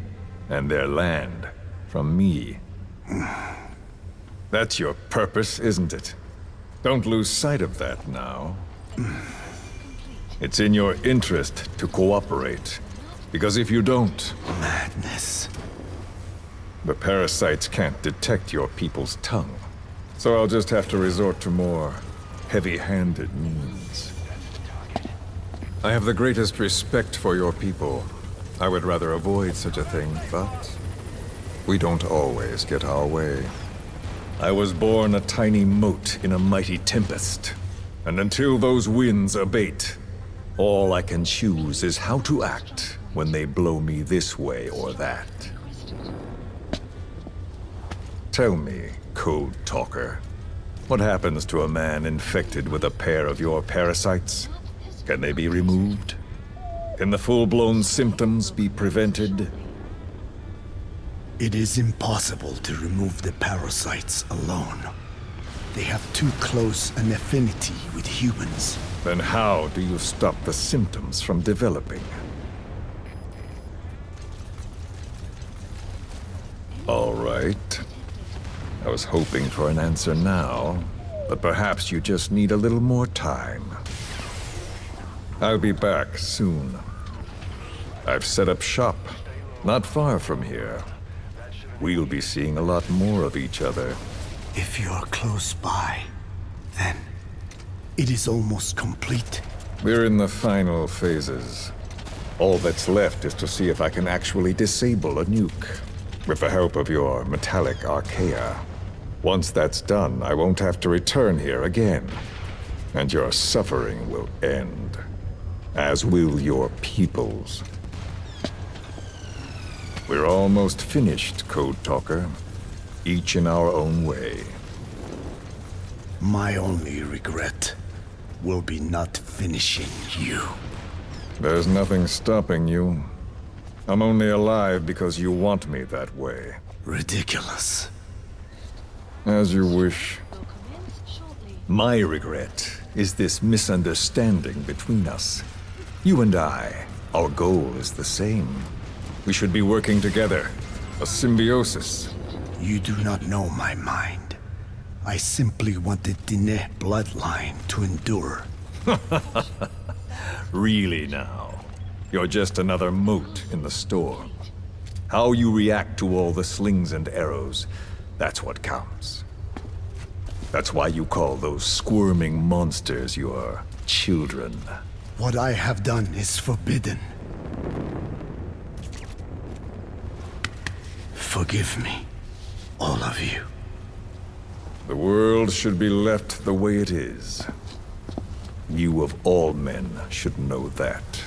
and their land from me. That's your purpose, isn't it? Don't lose sight of that now. It's in your interest to cooperate, because if you don't... Madness. The parasites can't detect your people's tongue. So I'll just have to resort to more heavy-handed means. I have the greatest respect for your people. I would rather avoid such a thing, but we don't always get our way. I was born a tiny mote in a mighty tempest, and until those winds abate, all I can choose is how to act when they blow me this way or that. Tell me, code talker, what happens to a man infected with a pair of your parasites? Can they be removed? Can the full-blown symptoms be prevented? It is impossible to remove the parasites alone. They have too close an affinity with humans. Then how do you stop the symptoms from developing? All right. I was hoping for an answer now, but perhaps you just need a little more time. I'll be back soon. I've set up shop, not far from here. We'll be seeing a lot more of each other. If you're close by, then it is almost complete. We're in the final phases. All that's left is to see if I can actually disable a nuke, with the help of your metallic archaea. Once that's done, I won't have to return here again, and your suffering will end, as will your people's. We're almost finished, Code Talker, each in our own way. My only regret will be not finishing you. There's nothing stopping you. I'm only alive because you want me that way. Ridiculous. As you wish. Will commence shortly. My regret is this misunderstanding between us. You and I, our goal is the same. We should be working together. A symbiosis. You do not know my mind. I simply want the Diné bloodline to endure. Really now? You're just another mote in the storm. How you react to all the slings and arrows, that's what counts. That's why you call those squirming monsters your children. What I have done is forbidden. Forgive me, all of you. The world should be left the way it is. You of all men should know that.